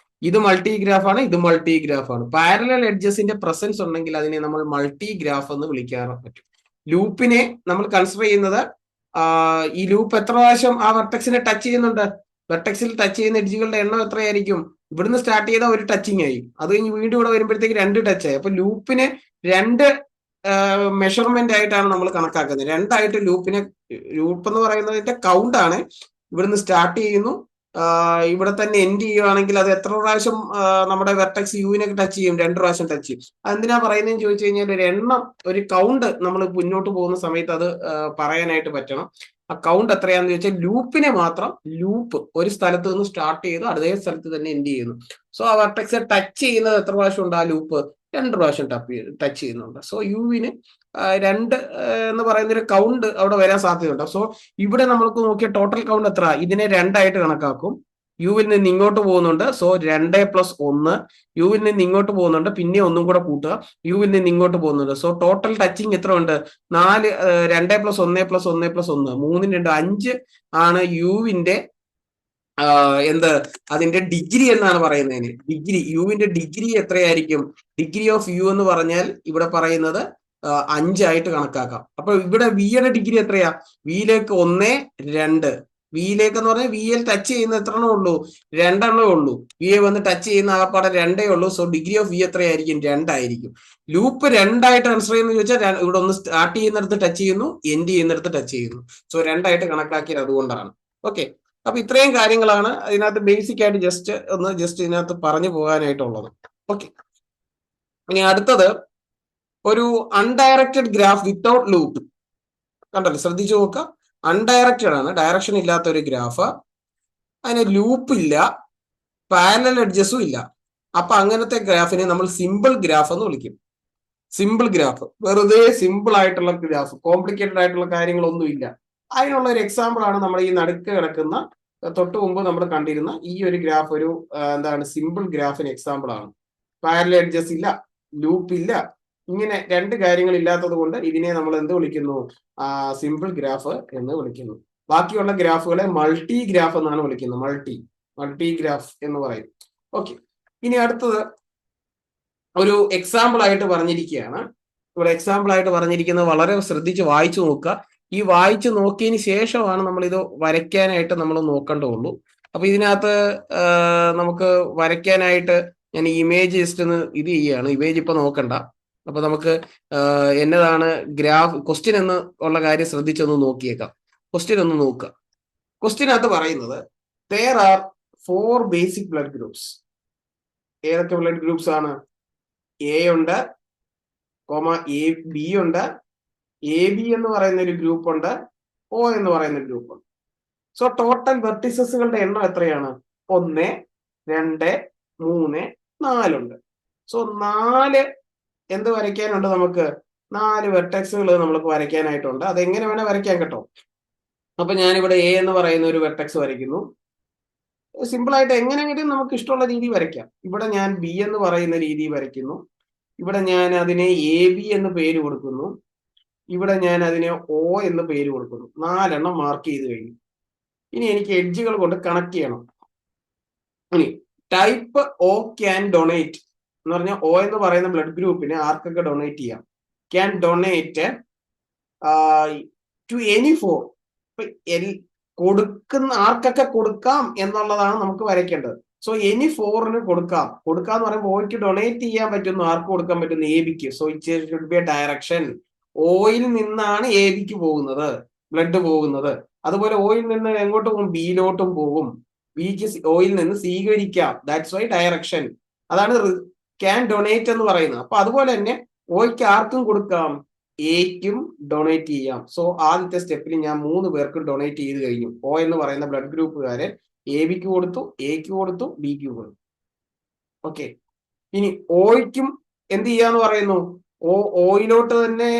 ഇത് മൾട്ടി ഗ്രാഫാണ്, ഇത് മൾട്ടി ഗ്രാഫാണ്. പാരലൽ എഡ്ജസിന്റെ പ്രസൻസ് ഉണ്ടെങ്കിൽ അതിനെ നമ്മൾ മൾട്ടി ഗ്രാഫ് എന്ന് വിളിക്കാൻ പറ്റും. ലൂപ്പിനെ നമ്മൾ കൺസിഡർ ചെയ്യുന്നത്, ഈ ലൂപ്പ് എത്ര പ്രാവശ്യം ആ വെർട്ടെക്സിനെ ടച്ച് ചെയ്യുന്നുണ്ട്, വെർട്ടെക്സിൽ ടച്ച് ചെയ്യുന്ന എഡ്ജുകളുടെ എണ്ണം എത്രയായിരിക്കും? ഇവിടുന്ന് സ്റ്റാർട്ട് ചെയ്ത ഒരു ടച്ചിങ് ആയി, അത് കഴിഞ്ഞ് വീണ്ടും ഇവിടെ വരുമ്പോഴത്തേക്ക് 2 ടച്ച് ആയി. അപ്പൊ ലൂപ്പിനെ 2 മെഷർമെന്റ് ആയിട്ടാണ് നമ്മൾ കണക്കാക്കുന്നത്. 2 ലൂപ്പ് എന്ന് പറയുന്നതിന്റെ കൗണ്ട് ആണ്. ഇവിടുന്ന് സ്റ്റാർട്ട് ചെയ്യുന്നു, ഇവിടെ തന്നെ എൻഡ് ചെയ്യുവാണെങ്കിൽ അത് എത്ര പ്രാവശ്യം നമ്മുടെ വെർട്ടെക്സ് യുവിനെ ടച്ച് ചെയ്യും? 2 പ്രാവശ്യം ടച്ച് ചെയ്യും. അതെന്തിനാ പറയുന്നതെന്ന് ചോദിച്ചു കഴിഞ്ഞാൽ ഒരു എണ്ണം, ഒരു കൗണ്ട് നമ്മൾ മുന്നോട്ട് പോകുന്ന സമയത്ത് അത് പറയാനായിട്ട് പറ്റണം. ആ കൗണ്ട് എത്രയാന്ന് ചോദിച്ചാൽ ലൂപ്പിനെ മാത്രം, ലൂപ്പ് ഒരു സ്ഥലത്ത് നിന്ന് സ്റ്റാർട്ട് ചെയ്തു അതേ സ്ഥലത്ത് തന്നെ എൻഡ് ചെയ്യുന്നു. സോ ആ വെർട്ടെക്സ് ടച്ച് ചെയ്യുന്നത് എത്ര പ്രാവശ്യം ഉണ്ട്? ആ ലൂപ്പ് 2 പ്രാവശ്യം ടച്ച് ചെയ്യുന്നുണ്ട്. സോ യുവിന് 2 എന്ന് പറയുന്ന ഒരു കൗണ്ട് അവിടെ വരാൻ സാധ്യതയുണ്ട്. സോ ഇവിടെ നമുക്ക് നോക്കിയ ടോട്ടൽ കൗണ്ട് എത്ര? ഇതിനെ 2 ആയിട്ട് കണക്കാക്കും. യുവിൽ നിന്ന് ഇങ്ങോട്ട് പോകുന്നുണ്ട്, സോ 2 + 1. യുവിൽ നിന്ന് ഇങ്ങോട്ട് പോകുന്നുണ്ട്, പിന്നെ ഒന്നും കൂടെ കൂട്ടുക. യുവിൽ നിന്ന് ഇങ്ങോട്ട് പോകുന്നുണ്ട്, സോ ടോട്ടൽ ടച്ചിങ് എത്ര ഉണ്ട്? 4, 2 + 1 + 1 + 1, 3 2 5 ആണ് യുവിന്റെ അതിന്റെ ഡിഗ്രി എന്നാണ് പറയുന്നതിന്. ഡിഗ്രി, യുവിന്റെ ഡിഗ്രി എത്രയായിരിക്കും? ഡിഗ്രി ഓഫ് യു എന്ന് പറഞ്ഞാൽ ഇവിടെ പറയുന്നത് 5 ആയിട്ട് കണക്കാക്കാം. അപ്പൊ ഇവിടെ വിയുടെ ഡിഗ്രി എത്രയാ? വിയിലേക്ക് 1, 2. വിയിലേക്ക് എന്ന് പറഞ്ഞാൽ വിയിൽ ടച്ച് ചെയ്യുന്ന എത്രണ്ണേ ഉള്ളൂ? 2 എണ്ണേ ഉള്ളൂ. വിയെ വന്ന് ടച്ച് ചെയ്യുന്ന ആകപ്പാടെ 2 ഉള്ളൂ. സോ ഡിഗ്രി ഓഫ് വി എത്രയായിരിക്കും? 2 ആയിരിക്കും. ലൂപ്പ് 2 ആയിട്ട് കൺസിഡർ ചെയ്യുന്ന ചോദിച്ചാൽ ഇവിടെ ഒന്ന് സ്റ്റാർട്ട് ചെയ്യുന്നിടത്ത് ടച്ച് ചെയ്യുന്നു, എൻഡ് ചെയ്യുന്നിടത്ത് ടച്ച് ചെയ്യുന്നു. സോ 2 ആയിട്ട് കണക്കാക്കിയത് അതുകൊണ്ടാണ്. ഓക്കെ, അപ്പൊ ഇത്രയും കാര്യങ്ങളാണ് അതിനകത്ത് ബേസിക് ആയിട്ട് ജസ്റ്റ് ഇതിനകത്ത് പറഞ്ഞു പോകാനായിട്ടുള്ളത്. ഓക്കെ, ഇനി അടുത്തത് ഒരു അൺഡയറക്റ്റഡ് ഗ്രാഫ് വിത്തൗട്ട് ലൂപ്പ്. കണ്ടല്ലോ, ശ്രദ്ധിച്ചു നോക്കുക. അൺഡയറക്റ്റഡ് ആണ്, ഡയറക്ഷൻ ഇല്ലാത്ത ഒരു ഗ്രാഫ്, അതിന് ലൂപ്പ് ഇല്ല, പാരലൽ എഡ്ജസും ഇല്ല. അപ്പൊ അങ്ങനത്തെ ഗ്രാഫിനെ നമ്മൾ സിമ്പിൾ ഗ്രാഫ് എന്ന് വിളിക്കും. സിമ്പിൾ ഗ്രാഫ്, വെറുതെ സിമ്പിൾ ആയിട്ടുള്ള ഗ്രാഫ്, കോംപ്ലിക്കേറ്റഡ് ആയിട്ടുള്ള കാര്യങ്ങളൊന്നും ഇല്ല. അതിനുള്ള ഒരു എക്സാമ്പിൾ ആണ് നമ്മൾ ഈ നടുക്ക് കിടക്കുന്ന, തൊട്ട് മുമ്പ് നമ്മൾ കണ്ടിരുന്ന ഈ ഒരു ഗ്രാഫ്. ഒരു സിമ്പിൾ ഗ്രാഫിന് എക്സാമ്പിൾ ആണ്. പാരലൽ എഡ്ജസ് ഇല്ല, ലൂപ്പ് ഇല്ല, ഇങ്ങനെ 2 കാര്യങ്ങൾ ഇല്ലാത്തത് കൊണ്ട് ഇതിനെ നമ്മൾ എന്ത് വിളിക്കുന്നു? സിമ്പിൾ ഗ്രാഫ് എന്ന് വിളിക്കുന്നു. ബാക്കിയുള്ള ഗ്രാഫുകളെ മൾട്ടി ഗ്രാഫ് എന്നാണ് വിളിക്കുന്നത്. മൾട്ടി ഗ്രാഫ് എന്ന് പറയും. ഓക്കെ, ഇനി അടുത്തത് ഒരു എക്സാമ്പിൾ ആയിട്ട് പറഞ്ഞിരിക്കുകയാണ്. ഇവിടെ എക്സാമ്പിൾ ആയിട്ട് പറഞ്ഞിരിക്കുന്നത് വളരെ ശ്രദ്ധിച്ച് വായിച്ചു നോക്കുക. ഈ വായിച്ചു നോക്കിയതിന് ശേഷമാണ് നമ്മൾ ഇത് വരയ്ക്കാനായിട്ട് നമ്മൾ നോക്കേണ്ടതുള്ളൂ. അപ്പൊ ഇതിനകത്ത് നമുക്ക് വരയ്ക്കാനായിട്ട് ഞാൻ ഇമേജ് ജസ്റ്റ് ഒന്ന് ഇത് ചെയ്യുകയാണ്. ഇമേജ് ഇപ്പൊ നോക്കണ്ട. അപ്പൊ നമുക്ക് എന്നതാണ് ഗ്രാഫ്, ക്വസ്റ്റ്യൻ എന്ന് ഉള്ള കാര്യം ശ്രദ്ധിച്ചൊന്ന് നോക്കിയേക്കാം. ക്വസ്റ്റ്യൻ ഒന്ന് നോക്കുക. ക്വസ്റ്റ്യനകത്ത് പറയുന്നത് there are 4 basic blood groups. ഏതൊക്കെ ബ്ലഡ് ഗ്രൂപ്പ്സ് ആണ്? എ ഉണ്ട്, എ ബി ഉണ്ട്, എ ബി എന്ന് പറയുന്ന ഒരു ഗ്രൂപ്പ് ഉണ്ട്, ഒ എന്ന് പറയുന്ന ഒരു ഗ്രൂപ്പ് ഉണ്ട്. സോ ടോട്ടൽ വെർട്ടിസസുകളുടെ എണ്ണം എത്രയാണ്? 1, 2, 3, 4 ഉണ്ട്. സോ 4 എന്ത് വരയ്ക്കാനുണ്ട്? നമുക്ക് 4 വെർട്ടെക്സുകൾ നമുക്ക് വരയ്ക്കാനായിട്ടുണ്ട്. അതെങ്ങനെ വേണേൽ വരയ്ക്കാൻ കേട്ടോ. അപ്പൊ ഞാനിവിടെ എ എന്ന് പറയുന്ന ഒരു വെർട്ടെക്സ് വരയ്ക്കുന്നു. സിമ്പിൾ ആയിട്ട് എങ്ങനെയെങ്കിലും നമുക്ക് ഇഷ്ടമുള്ള രീതി വരയ്ക്കാം. ഇവിടെ ഞാൻ ബി എന്ന് പറയുന്ന രീതി വരയ്ക്കുന്നു. ഇവിടെ ഞാൻ അതിനെ എ ബി എന്ന് പേര് കൊടുക്കുന്നു. ഇവിടെ ഞാൻ അതിനെ O എന്ന് പേര് കൊടുക്കുന്നു. 4 എണ്ണം മാർക്ക് ചെയ്ത് കഴിഞ്ഞു. ഇനി എനിക്ക് എഡ്ജുകൾ കൊണ്ട് കണക്ട് ചെയ്യണം. ഇനി ടൈപ്പ് O ക്യാൻ ഡൊണേറ്റ് എന്ന് പറഞ്ഞാൽ O എന്ന് പറയുന്ന ബ്ലഡ് ഗ്രൂപ്പിന് ആർക്കൊക്കെ ഡൊണേറ്റ് ചെയ്യാം? Can donate to any four. കൊടുക്കുന്ന ആർക്കൊക്കെ കൊടുക്കാം എന്നുള്ളതാണ് നമുക്ക് വരയ്ക്കേണ്ടത്. സോ എനി ഫോറിന് കൊടുക്കാം. കൊടുക്കാന്ന് പറയുമ്പോൾ ഓയ്ക്ക് ഡൊണേറ്റ് ചെയ്യാൻ പറ്റുന്നു. ആർക്ക് കൊടുക്കാൻ പറ്റുന്നു? എ ബിക്ക്. So it should B A direction. Oil നിന്നാണ് എ ബിക്ക് പോകുന്നത്, ബ്ലഡ് പോകുന്നത്. അതുപോലെ ഓയിൽ നിന്ന് എങ്ങോട്ട് പോകും? ബിയിലോട്ടും പോകും. ബിക്ക് ഓയിൽ നിന്ന് സ്വീകരിക്കാം. That's why direction. അതാണ് ക്യാൻ ഡൊണേറ്റ് എന്ന് പറയുന്നത്. അപ്പൊ അതുപോലെ തന്നെ ഓയ്ക്ക് ആർക്കും കൊടുക്കാം, എക്കും ഡൊണേറ്റ് ചെയ്യാം. സോ ആദ്യത്തെ സ്റ്റെപ്പിൽ ഞാൻ 3 പേർക്കും ഡൊണേറ്റ് ചെയ്ത് കഴിഞ്ഞു. O എന്ന് പറയുന്ന ബ്ലഡ് ഗ്രൂപ്പുകാരെ എ ബിക്ക് കൊടുത്തു, എക്ക് കൊടുത്തു, ബിക്ക് കൊടുത്തു. ഓക്കെ. ഇനി ഓയ്ക്കും എന്ത് ചെയ്യാന്ന് പറയുന്നു? ഓയിലോട്ട് തന്നെ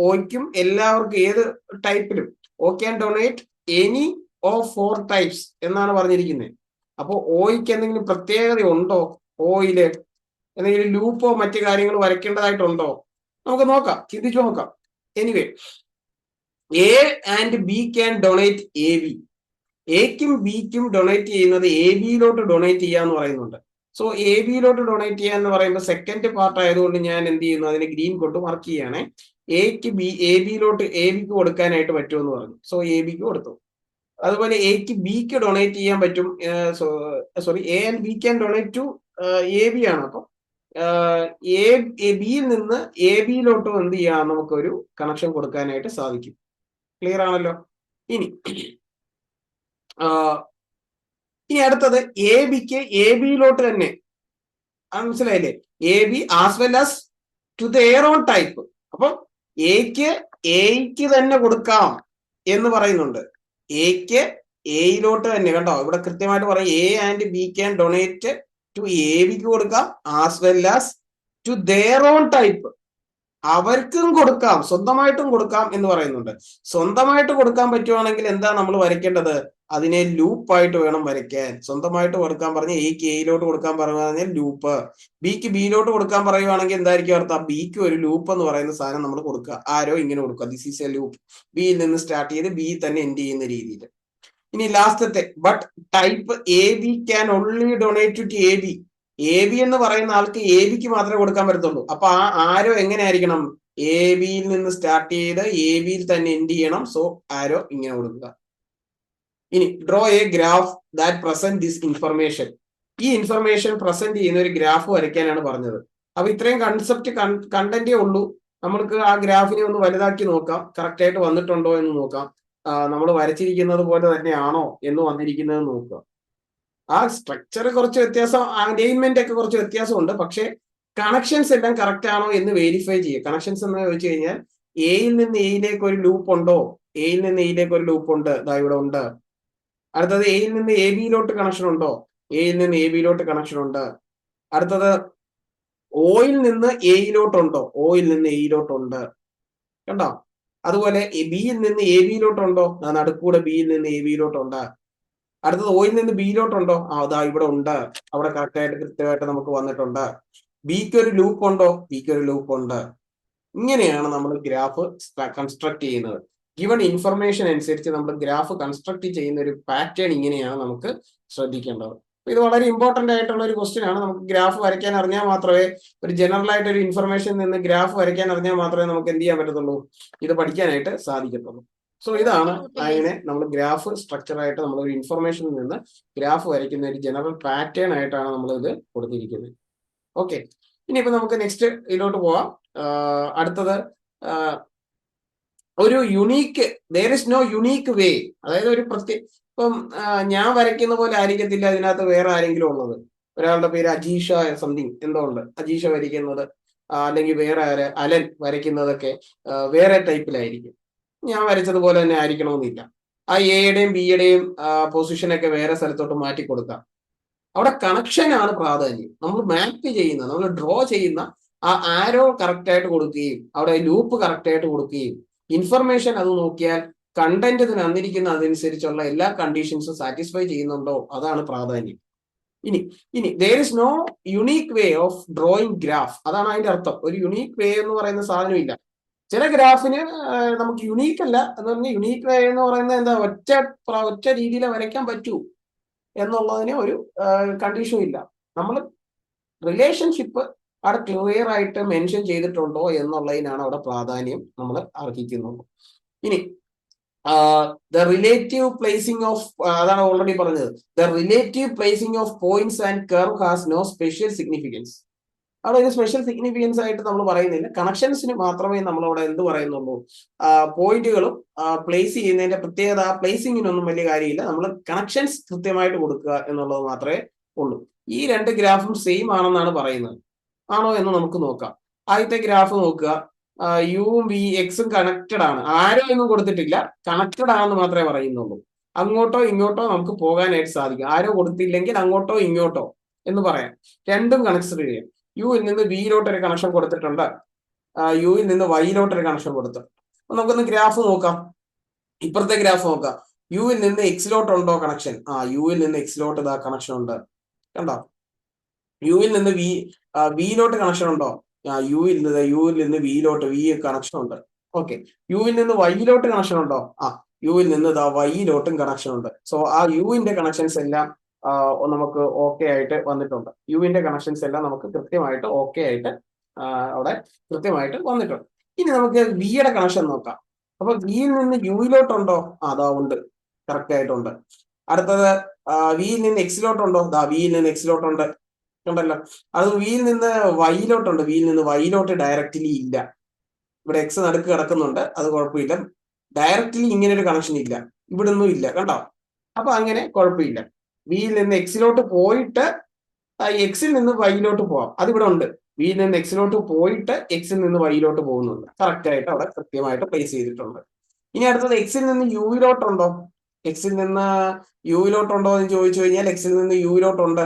ഓയ്ക്കും എല്ലാവർക്കും ഏത് ടൈപ്പിലും O can donate any of 4 types എന്നാണ് പറഞ്ഞിരിക്കുന്നത്. അപ്പോൾ ഓയ്ക്ക് എന്തെങ്കിലും പ്രത്യേകത ഉണ്ടോ? ഓയില് എന്തെങ്കിലും ലൂപ്പോ മറ്റു കാര്യങ്ങൾ വരയ്ക്കേണ്ടതായിട്ടുണ്ടോ? നമുക്ക് നോക്കാം, ചിന്തിച്ചു നോക്കാം. Anyway, A and B can donate A B. എക്കും ബിക്കും ഡൊണേറ്റ് ചെയ്യുന്നത് എ ബിയിലോട്ട് ഡൊണേറ്റ് ചെയ്യാന്ന് പറയുന്നുണ്ട്. സോ എ ബിയിലോട്ട് ഡൊണേറ്റ് ചെയ്യാൻ എന്ന് പറയുമ്പോൾ സെക്കൻഡ് പാർട്ട് ആയതുകൊണ്ട് ഞാൻ എന്ത് ചെയ്യുന്നു? അതിന് ഗ്രീൻ കൊണ്ട് മാർക്ക് ചെയ്യണേ. എക്ക് എ ബിയിലോട്ട് എ ബിക്ക് കൊടുക്കാനായിട്ട് പറ്റുമെന്ന് പറഞ്ഞു. സോ എ ബിക്ക് കൊടുത്തു. അതുപോലെ എക്ക് ബിക്ക് ഡൊണേറ്റ് ചെയ്യാൻ പറ്റും. Sorry, A and B can donate to A B ആണ്. അപ്പം ബിയിൽ നിന്ന് എ ബിയിലോട്ടും എന്ത് ചെയ്യാം? നമുക്കൊരു കണക്ഷൻ കൊടുക്കാനായിട്ട് സാധിക്കും. ക്ലിയർ ആണല്ലോ? ഇനി അടുത്തത് എ ബിക്ക് എ ബിയിലോട്ട് തന്നെ, മനസ്സിലായില്ലേ? A B as well as to their own type. അപ്പം എക്ക് തന്നെ കൊടുക്കാം എന്ന് പറയുന്നുണ്ട്. എക്ക് എയിലോട്ട് തന്നെ, കണ്ടോ ഇവിടെ കൃത്യമായിട്ട് പറയും, A and B can donate to A ബിക്ക് കൊടുക്കാം as well as to their own type. അവർക്കും കൊടുക്കാം, സ്വന്തമായിട്ടും കൊടുക്കാം എന്ന് പറയുന്നുണ്ട്. സ്വന്തമായിട്ട് കൊടുക്കാൻ പറ്റുവാണെങ്കിൽ എന്താ നമ്മൾ വരയ്ക്കേണ്ടത്? അതിനെ ലൂപ്പായിട്ട് വേണം വരയ്ക്കാൻ. സ്വന്തമായിട്ട് കൊടുക്കാൻ പറഞ്ഞ് എക്ക് എയിലോട്ട് കൊടുക്കാൻ പറഞ്ഞാൽ ലൂപ്പ്, ബിക്ക് ബിയിലോട്ട് കൊടുക്കാൻ പറയുവാണെങ്കിൽ എന്തായിരിക്കും അർത്ഥം? ബിക്ക് ഒരു ലൂപ്പ് എന്ന് പറയുന്ന സാധനം നമ്മൾ കൊടുക്കുക. ആരോ ഇങ്ങനെ കൊടുക്കുക, ദിസ് ഈസ് എ ലൂപ്പ്. ബിയിൽ നിന്ന് സ്റ്റാർട്ട് ചെയ്ത് ബി തന്നെ എൻഡ് ചെയ്യുന്ന രീതിയിൽ. ഇനി ലാസ്റ്റത്തെ, but type A B can only donate to A B. A B എന്ന് പറയുന്ന ആൾക്ക് എ ബിക്ക് മാത്രമേ കൊടുക്കാൻ പറ്റത്തുള്ളൂ. അപ്പൊ ആരോ എങ്ങനെ ആയിരിക്കണം? എ ബിയിൽ നിന്ന് സ്റ്റാർട്ട് ചെയ്ത് എ ബിയിൽ തന്നെ എൻഡ് ചെയ്യണം. സോ ആരോ ഇങ്ങനെ കൊടുക്കുക. ഇനി draw A graph that present this information. ഈ ഇൻഫർമേഷൻ പ്രസന്റ് ചെയ്യുന്ന ഒരു ഗ്രാഫ് വരയ്ക്കാനാണ് പറഞ്ഞത്. അപ്പൊ ഇത്രയും കൺസെപ്റ്റ് കണ്ടന്റേ ഉള്ളൂ. നമ്മൾക്ക് ആ ഗ്രാഫിനെ ഒന്ന് വലുതാക്കി നോക്കാം, കറക്റ്റ് ആയിട്ട് വന്നിട്ടുണ്ടോ എന്ന് നോക്കാം. നമ്മൾ വരച്ചിരിക്കുന്നത് പോലെ തന്നെയാണോ എന്ന് വന്നിരിക്കുന്നത് നോക്കുക. ആ സ്ട്രക്ചർ കുറച്ച് വ്യത്യാസം, അലൈൻമെന്റ് ഒക്കെ കുറച്ച് വ്യത്യാസമുണ്ട്. പക്ഷെ കണക്ഷൻസ് എല്ലാം കറക്റ്റ് ആണോ എന്ന് വെരിഫൈ ചെയ്യുക. കണക്ഷൻസ് എന്ന് ചോദിച്ചു കഴിഞ്ഞാൽ എയിൽ നിന്ന് എയിലേക്ക് ഒരു ലൂപ്പ് ഉണ്ടോ? എയിൽ നിന്ന് എയിലേക്ക് ഒരു ലൂപ്പ് ഉണ്ട്, ഇതാ ഇവിടെ ഉണ്ട്. അടുത്തത് എയിൽ നിന്ന് എ ബിയിലോട്ട് കണക്ഷൻ ഉണ്ടോ? എയിൽ നിന്ന് എ ബിയിലോട്ട് കണക്ഷൻ ഉണ്ട്. അടുത്തത് ഓയിൽ നിന്ന് എയിലോട്ടുണ്ടോ? ഓയിൽ നിന്ന് എയിലോട്ടുണ്ട്, കണ്ടോ? അതുപോലെ ബിയിൽ നിന്ന് എ ബിയിലോട്ടുണ്ടോ? നടുക്കൂടെ ബിയിൽ നിന്ന് എ ബിയിലോട്ടുണ്ട്. അടുത്തത് ഓയിൽ നിന്ന് ബിയിലോട്ടുണ്ടോ? അതാ ഇവിടെ ഉണ്ട്, അവിടെ കറക്റ്റായിട്ട് കൃത്യമായിട്ട് നമുക്ക് വന്നിട്ടുണ്ട്. ബിക്ക് ഒരു ലൂപ്പ് ഉണ്ടോ? ബിക്ക് ഒരു ലൂപ്പ് ഉണ്ട്. ഇങ്ങനെയാണ് നമ്മൾ ഗ്രാഫ് കൺസ്ട്രക്ട് ചെയ്യുന്നത്. ഗിവൺ ഇൻഫർമേഷൻ അനുസരിച്ച് നമ്മൾ ഗ്രാഫ് കൺസ്ട്രക്ട് ചെയ്യുന്ന ഒരു പാറ്റേൺ ഇങ്ങനെയാണ് നമുക്ക് ശ്രദ്ധിക്കേണ്ടത്. ഇത് വളരെ ഇമ്പോർട്ടന്റ് ആയിട്ടുള്ള ഒരു ക്വസ്റ്റ്യൻ ആണ്. നമുക്ക് ഗ്രാഫ് വരയ്ക്കാൻ അറിഞ്ഞാൽ മാത്രമേ, ഒരു ജനറൽ ആയിട്ട് ഒരു ഇൻഫർമേഷൻ നിന്ന് ഗ്രാഫ് വരയ്ക്കാൻ അറിഞ്ഞാൽ മാത്രമേ നമുക്ക് എന്ത് ചെയ്യാൻ പറ്റത്തുള്ളൂ? ഇത് പഠിക്കാനായിട്ട് സാധിക്കത്തുള്ളൂ. സോ ഇതാണ് അങ്ങനെ നമ്മൾ ഗ്രാഫ് സ്ട്രക്ചർ ആയിട്ട് നമ്മൾ ഒരു ഇൻഫർമേഷനിൽ നിന്ന് ഗ്രാഫ് വരയ്ക്കുന്ന ഒരു ജനറൽ പാറ്റേൺ ആയിട്ടാണ് നമ്മൾ ഇത് കൊടുത്തിരിക്കുന്നത്. ഓക്കെ, ഇനിയിപ്പോ നമുക്ക് നെക്സ്റ്റ് ഇതിലോട്ട് പോവാം. അടുത്തത് ഒരു unique, there is no unique way. അതായത് ഒരു ഇപ്പം ഞാൻ വരയ്ക്കുന്ന പോലെ ആയിരിക്കത്തില്ല അതിനകത്ത് വേറെ ആരെങ്കിലും ഉള്ളത്. ഒരാളുടെ പേര് അജീഷ സംതിങ് എന്തോ ഉണ്ട്, അജീഷ വരയ്ക്കുന്നത്, അല്ലെങ്കിൽ വേറെ ആര് അലൻ വരയ്ക്കുന്നതൊക്കെ വേറെ ടൈപ്പിലായിരിക്കും. ഞാൻ വരച്ചതുപോലെ തന്നെ ആയിരിക്കണമെന്നില്ല. ആ എയുടെയും ബിയുടെയും പൊസിഷനൊക്കെ വേറെ സ്ഥലത്തോട്ട് മാറ്റി കൊടുക്കാം. അവിടെ കണക്ഷനാണ് പ്രാധാന്യം. നമ്മൾ മാപ്പ് ചെയ്യുന്ന, നമ്മൾ ഡ്രോ ചെയ്യുന്ന ആ ആരോ കറക്റ്റ് ആയിട്ട് കൊടുക്കുകയും അവിടെ ലൂപ്പ് കറക്റ്റ് ആയിട്ട് കൊടുക്കുകയും ഇൻഫർമേഷൻ അത് നോക്കിയാൽ കണ്ടന്റ് തന്നിരിക്കുന്ന അതനുസരിച്ചുള്ള എല്ലാ കണ്ടീഷൻസും സാറ്റിസ്ഫൈ ചെയ്യുന്നുണ്ടോ, അതാണ് പ്രാധാന്യം. ഇനി there is no unique way of drawing graph. അതാണ് അതിന്റെ അർത്ഥം. ഒരു യുണീക്ക് വേ എന്ന് പറയുന്ന സാധനമില്ല. ചില ഗ്രാഫിന് നമുക്ക് യുണീക്ക് അല്ല എന്ന് പറഞ്ഞാൽ യുണീക്ക് എന്ന് പറയുന്നത് എന്താ ഒറ്റ രീതിയിൽ വരയ്ക്കാൻ പറ്റൂ എന്നുള്ളതിന് ഒരു കണ്ടീഷനും ഇല്ല. നമ്മൾ റിലേഷൻഷിപ്പ് അവിടെ ക്ലിയർ ആയിട്ട് മെൻഷൻ ചെയ്തിട്ടുണ്ടോ എന്നുള്ളതിനാണ് അവിടെ പ്രാധാന്യം നമ്മൾ അർഹിക്കുന്നുള്ളൂ. ഇനി ദ റിലേറ്റീവ് പ്ലേസിംഗ് ഓഫ്, അതാണ് ഓൾറെഡി പറഞ്ഞത്, the relative placing of points and curve has no special significance. അവിടെ ഒരു സ്പെഷ്യൽ സിഗ്നിഫിക്കൻസ് ആയിട്ട് നമ്മൾ പറയുന്നില്ല. കണക്ഷൻസിന് മാത്രമേ നമ്മൾ അവിടെ എന്ത് പറയുന്നുള്ളൂ, പോയിന്റുകളും പ്ലേസ് ചെയ്യുന്നതിന്റെ പ്രത്യേകത. പ്ലേസിങ്ങിനൊന്നും വലിയ കാര്യമില്ല, നമ്മൾ കണക്ഷൻസ് കൃത്യമായിട്ട് കൊടുക്കുക എന്നുള്ളത് മാത്രമേ ഉള്ളൂ. ഈ രണ്ട് ഗ്രാഫും സെയിം ആണെന്നാണ് പറയുന്നത്. ആണോ എന്ന് നമുക്ക് നോക്കാം. ആദ്യത്തെ ഗ്രാഫ് നോക്കുക, യുവും വി എക്സും കണക്റ്റഡ് ആണ്. ആരോ ഒന്നും കൊടുത്തിട്ടില്ല, കണക്റ്റഡ് ആണെന്ന് മാത്രമേ പറയുന്നുള്ളൂ. അങ്ങോട്ടോ ഇങ്ങോട്ടോ നമുക്ക് പോകാനായിട്ട് സാധിക്കും. ആരോ കൊടുത്തില്ലെങ്കിൽ അങ്ങോട്ടോ ഇങ്ങോട്ടോ എന്ന് പറയാം. രണ്ടും കണക്ട് ചെയ്യാം. യുവിൽ നിന്ന് വിയിലോട്ട് ഒരു കണക്ഷൻ കൊടുത്തിട്ടുണ്ട്, യുവിൽ നിന്ന് വൈയിലോട്ട് ഒരു കണക്ഷൻ കൊടുത്തു. അപ്പൊ നമുക്കൊന്ന് ഗ്രാഫ് നോക്കാം. ഇപ്പുറത്തെ ഗ്രാഫ് നോക്കാം. യുവിൽ നിന്ന് എക്സിലോട്ട് ഉണ്ടോ കണക്ഷൻ? യുവിൽ നിന്ന് എക്സിലോട്ട് ഇതാ കണക്ഷൻ ഉണ്ട്, കണ്ടോ? യുവിൽ നിന്ന് വിയിലോട്ട് കണക്ഷൻ ഉണ്ടോ? യുവിൽ നിന്ന് വിയിലോട്ട് വി കണക്ഷൻ ഉണ്ട്. ഓക്കെ. യുവിൽ നിന്ന് വൈയിലോട്ട് കണക്ഷൻ ഉണ്ടോ? യുവിൽ നിന്ന് വൈയിലോട്ടും കണക്ഷൻ ഉണ്ട്. സോ ആ യുവിന്റെ കണക്ഷൻസ് എല്ലാം നമുക്ക് ഓക്കെ ആയിട്ട് വന്നിട്ടുണ്ട്. യുവിന്റെ കണക്ഷൻസ് എല്ലാം നമുക്ക് കൃത്യമായിട്ട് ഓക്കെ ആയിട്ട് അവിടെ കൃത്യമായിട്ട് വന്നിട്ടുണ്ട്. ഇനി നമുക്ക് വിയുടെ കണക്ഷൻ നോക്കാം. അപ്പൊ വിയിൽ നിന്ന് യുയിലോട്ടുണ്ടോ? അതാ ഉണ്ട്, കറക്റ്റ് ആയിട്ടുണ്ട്. അടുത്തത് വിയിൽ നിന്ന് എക്സിലോട്ടുണ്ടോ? വിയിൽ നിന്ന് എക്സിലോട്ടുണ്ട്, ഉണ്ടല്ലോ. അത് വിയിൽ നിന്ന് വൈയിലോട്ടുണ്ട്. വിയിൽ നിന്ന് വൈയിലോട്ട് ഡയറക്റ്റ്ലി ഇല്ല. ഇവിടെ എക്സ് നടുക്ക് കിടക്കുന്നുണ്ട്, അത് കുഴപ്പമില്ല. ഡയറക്റ്റ്ലി ഇങ്ങനെ ഒരു കണക്ഷൻ ഇല്ല, ഇവിടെ ഒന്നും ഇല്ല, കണ്ടോ? അപ്പൊ അങ്ങനെ കുഴപ്പമില്ല. വിയിൽ നിന്ന് എക്സിലോട്ട് പോയിട്ട് എക്സിൽ നിന്ന് വൈയിലോട്ട് പോവാം, അതിവിടെ ഉണ്ട്. വിയിൽ നിന്ന് എക്സിലോട്ട് പോയിട്ട് എക്സിൽ നിന്ന് വൈയിലോട്ട് പോകുന്നുണ്ട്. കറക്റ്റ് ആയിട്ട് അവിടെ കൃത്യമായിട്ട് പ്ലേസ് ചെയ്തിട്ടുണ്ട്. ഇനി അടുത്തത് എക്സിൽ നിന്ന് യുയിലോട്ടുണ്ടോ? എക്സിൽ നിന്ന് യുയിലോട്ടുണ്ടോ എന്ന് ചോദിച്ചു കഴിഞ്ഞാൽ എക്സിൽ നിന്ന് യുയിലോട്ടുണ്ട്.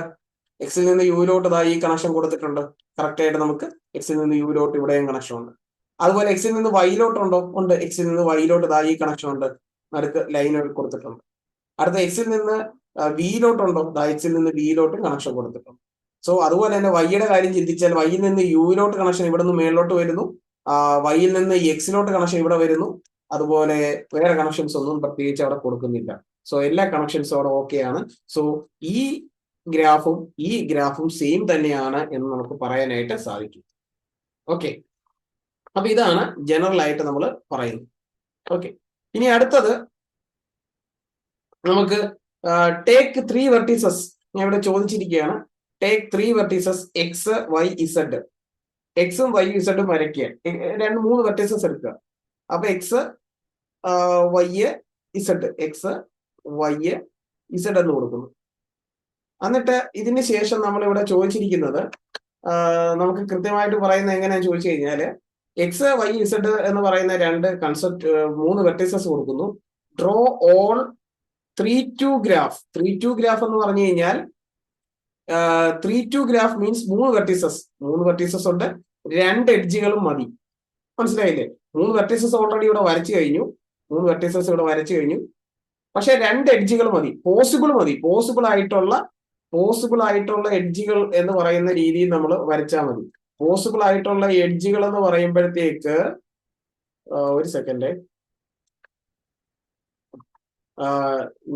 എക്സിൽ നിന്ന് യുയിലോട്ട് ഈ കണക്ഷൻ കൊടുത്തിട്ടുണ്ട്. കറക്റ്റ് ആയിട്ട് നമുക്ക് എക്സിൽ നിന്ന് യുയിലോട്ട് ഇവിടെയും കണക്ഷൻ ഉണ്ട്. അതുപോലെ എക്സിൽ നിന്ന് വൈയിലോട്ടുണ്ടോ? ഉണ്ട്. എക്സിൽ നിന്ന് വൈയിലോട്ട് ഈ കണക്ഷൻ ഉണ്ട്, നടുക്ക് ലൈൻ കൊടുത്തിട്ടുണ്ട്. അടുത്ത എക്സിൽ നിന്ന് വിയിലോട്ടുണ്ടോ? എക്സിൽ നിന്ന് വിയിലോട്ടും കണക്ഷൻ കൊടുത്തിട്ടുണ്ട്. സോ അതുപോലെ തന്നെ വൈയുടെ കാര്യം ചിന്തിച്ചാൽ വൈയിൽ നിന്ന് യുയിലോട്ട് കണക്ഷൻ ഇവിടെ നിന്ന് മേളിലോട്ട് വരുന്നു, വൈയിൽ നിന്ന് എക്സിലോട്ട് കണക്ഷൻ ഇവിടെ വരുന്നു. അതുപോലെ വേറെ കണക്ഷൻസ് ഒന്നും പ്രത്യേകിച്ച് അവിടെ കൊടുക്കുന്നില്ല. സോ എല്ലാ കണക്ഷൻസും അവിടെ ഓക്കെയാണ്. സോ ഈ ഗ്രാഫും സെയിം തന്നെയാണ് എന്ന് നമുക്ക് പറയാനായിട്ട് സാധിക്കും. ഓക്കെ. അപ്പൊ ഇതാണ് ജനറൽ ആയിട്ട് നമ്മൾ പറയുന്നത്. ഓക്കെ. ഇനി അടുത്തത് നമുക്ക് ടേക്ക് 3 വെർട്ടീസസ്. ഞാൻ ഇവിടെ ചോദിച്ചിരിക്കുകയാണ്, take 3 vertices X Y Z. എക്സും വൈ ഇസഡും വരയ്ക്കുക. 2-3 വെർട്ടീസസ് എടുക്കുക. അപ്പൊ X Y Z, X Y Z എന്ന് കൊടുക്കുന്നു. എന്നിട്ട് ഇതിന് ശേഷം നമ്മൾ ഇവിടെ ചോദിച്ചിരിക്കുന്നത്, നമുക്ക് കൃത്യമായിട്ട് പറയുന്നത് എങ്ങനെയാന്ന് ചോദിച്ചു കഴിഞ്ഞാല്, എക്സ് വൈ ഇസഡ് എന്ന് പറയുന്ന 3 വെർട്ടീസസ് കൊടുക്കുന്നു. Draw all 3-2 graph. 3-2 ഗ്രാഫ് എന്ന് പറഞ്ഞു കഴിഞ്ഞാൽ 3-2 ഗ്രാഫ് മീൻസ് 3 വെർട്ടീസസ് ഉണ്ട്, 2 എഡ്ജുകളും മതി. മനസ്സിലായില്ലേ? 3 വെർട്ടീസസ് ഓൾറെഡി ഇവിടെ വരച്ചു കഴിഞ്ഞു. പക്ഷെ 2 എഡ്ജുകൾ മതി. പോസിബിൾ ആയിട്ടുള്ള എഡ്ജുകൾ എന്ന് പറയുന്ന രീതിയിൽ നമ്മൾ വരച്ചാൽ മതി. പോസിബിൾ ആയിട്ടുള്ള എഡ്ജുകൾ എന്ന് പറയുമ്പോഴത്തേക്ക്, ഒരു സെക്കൻഡ്,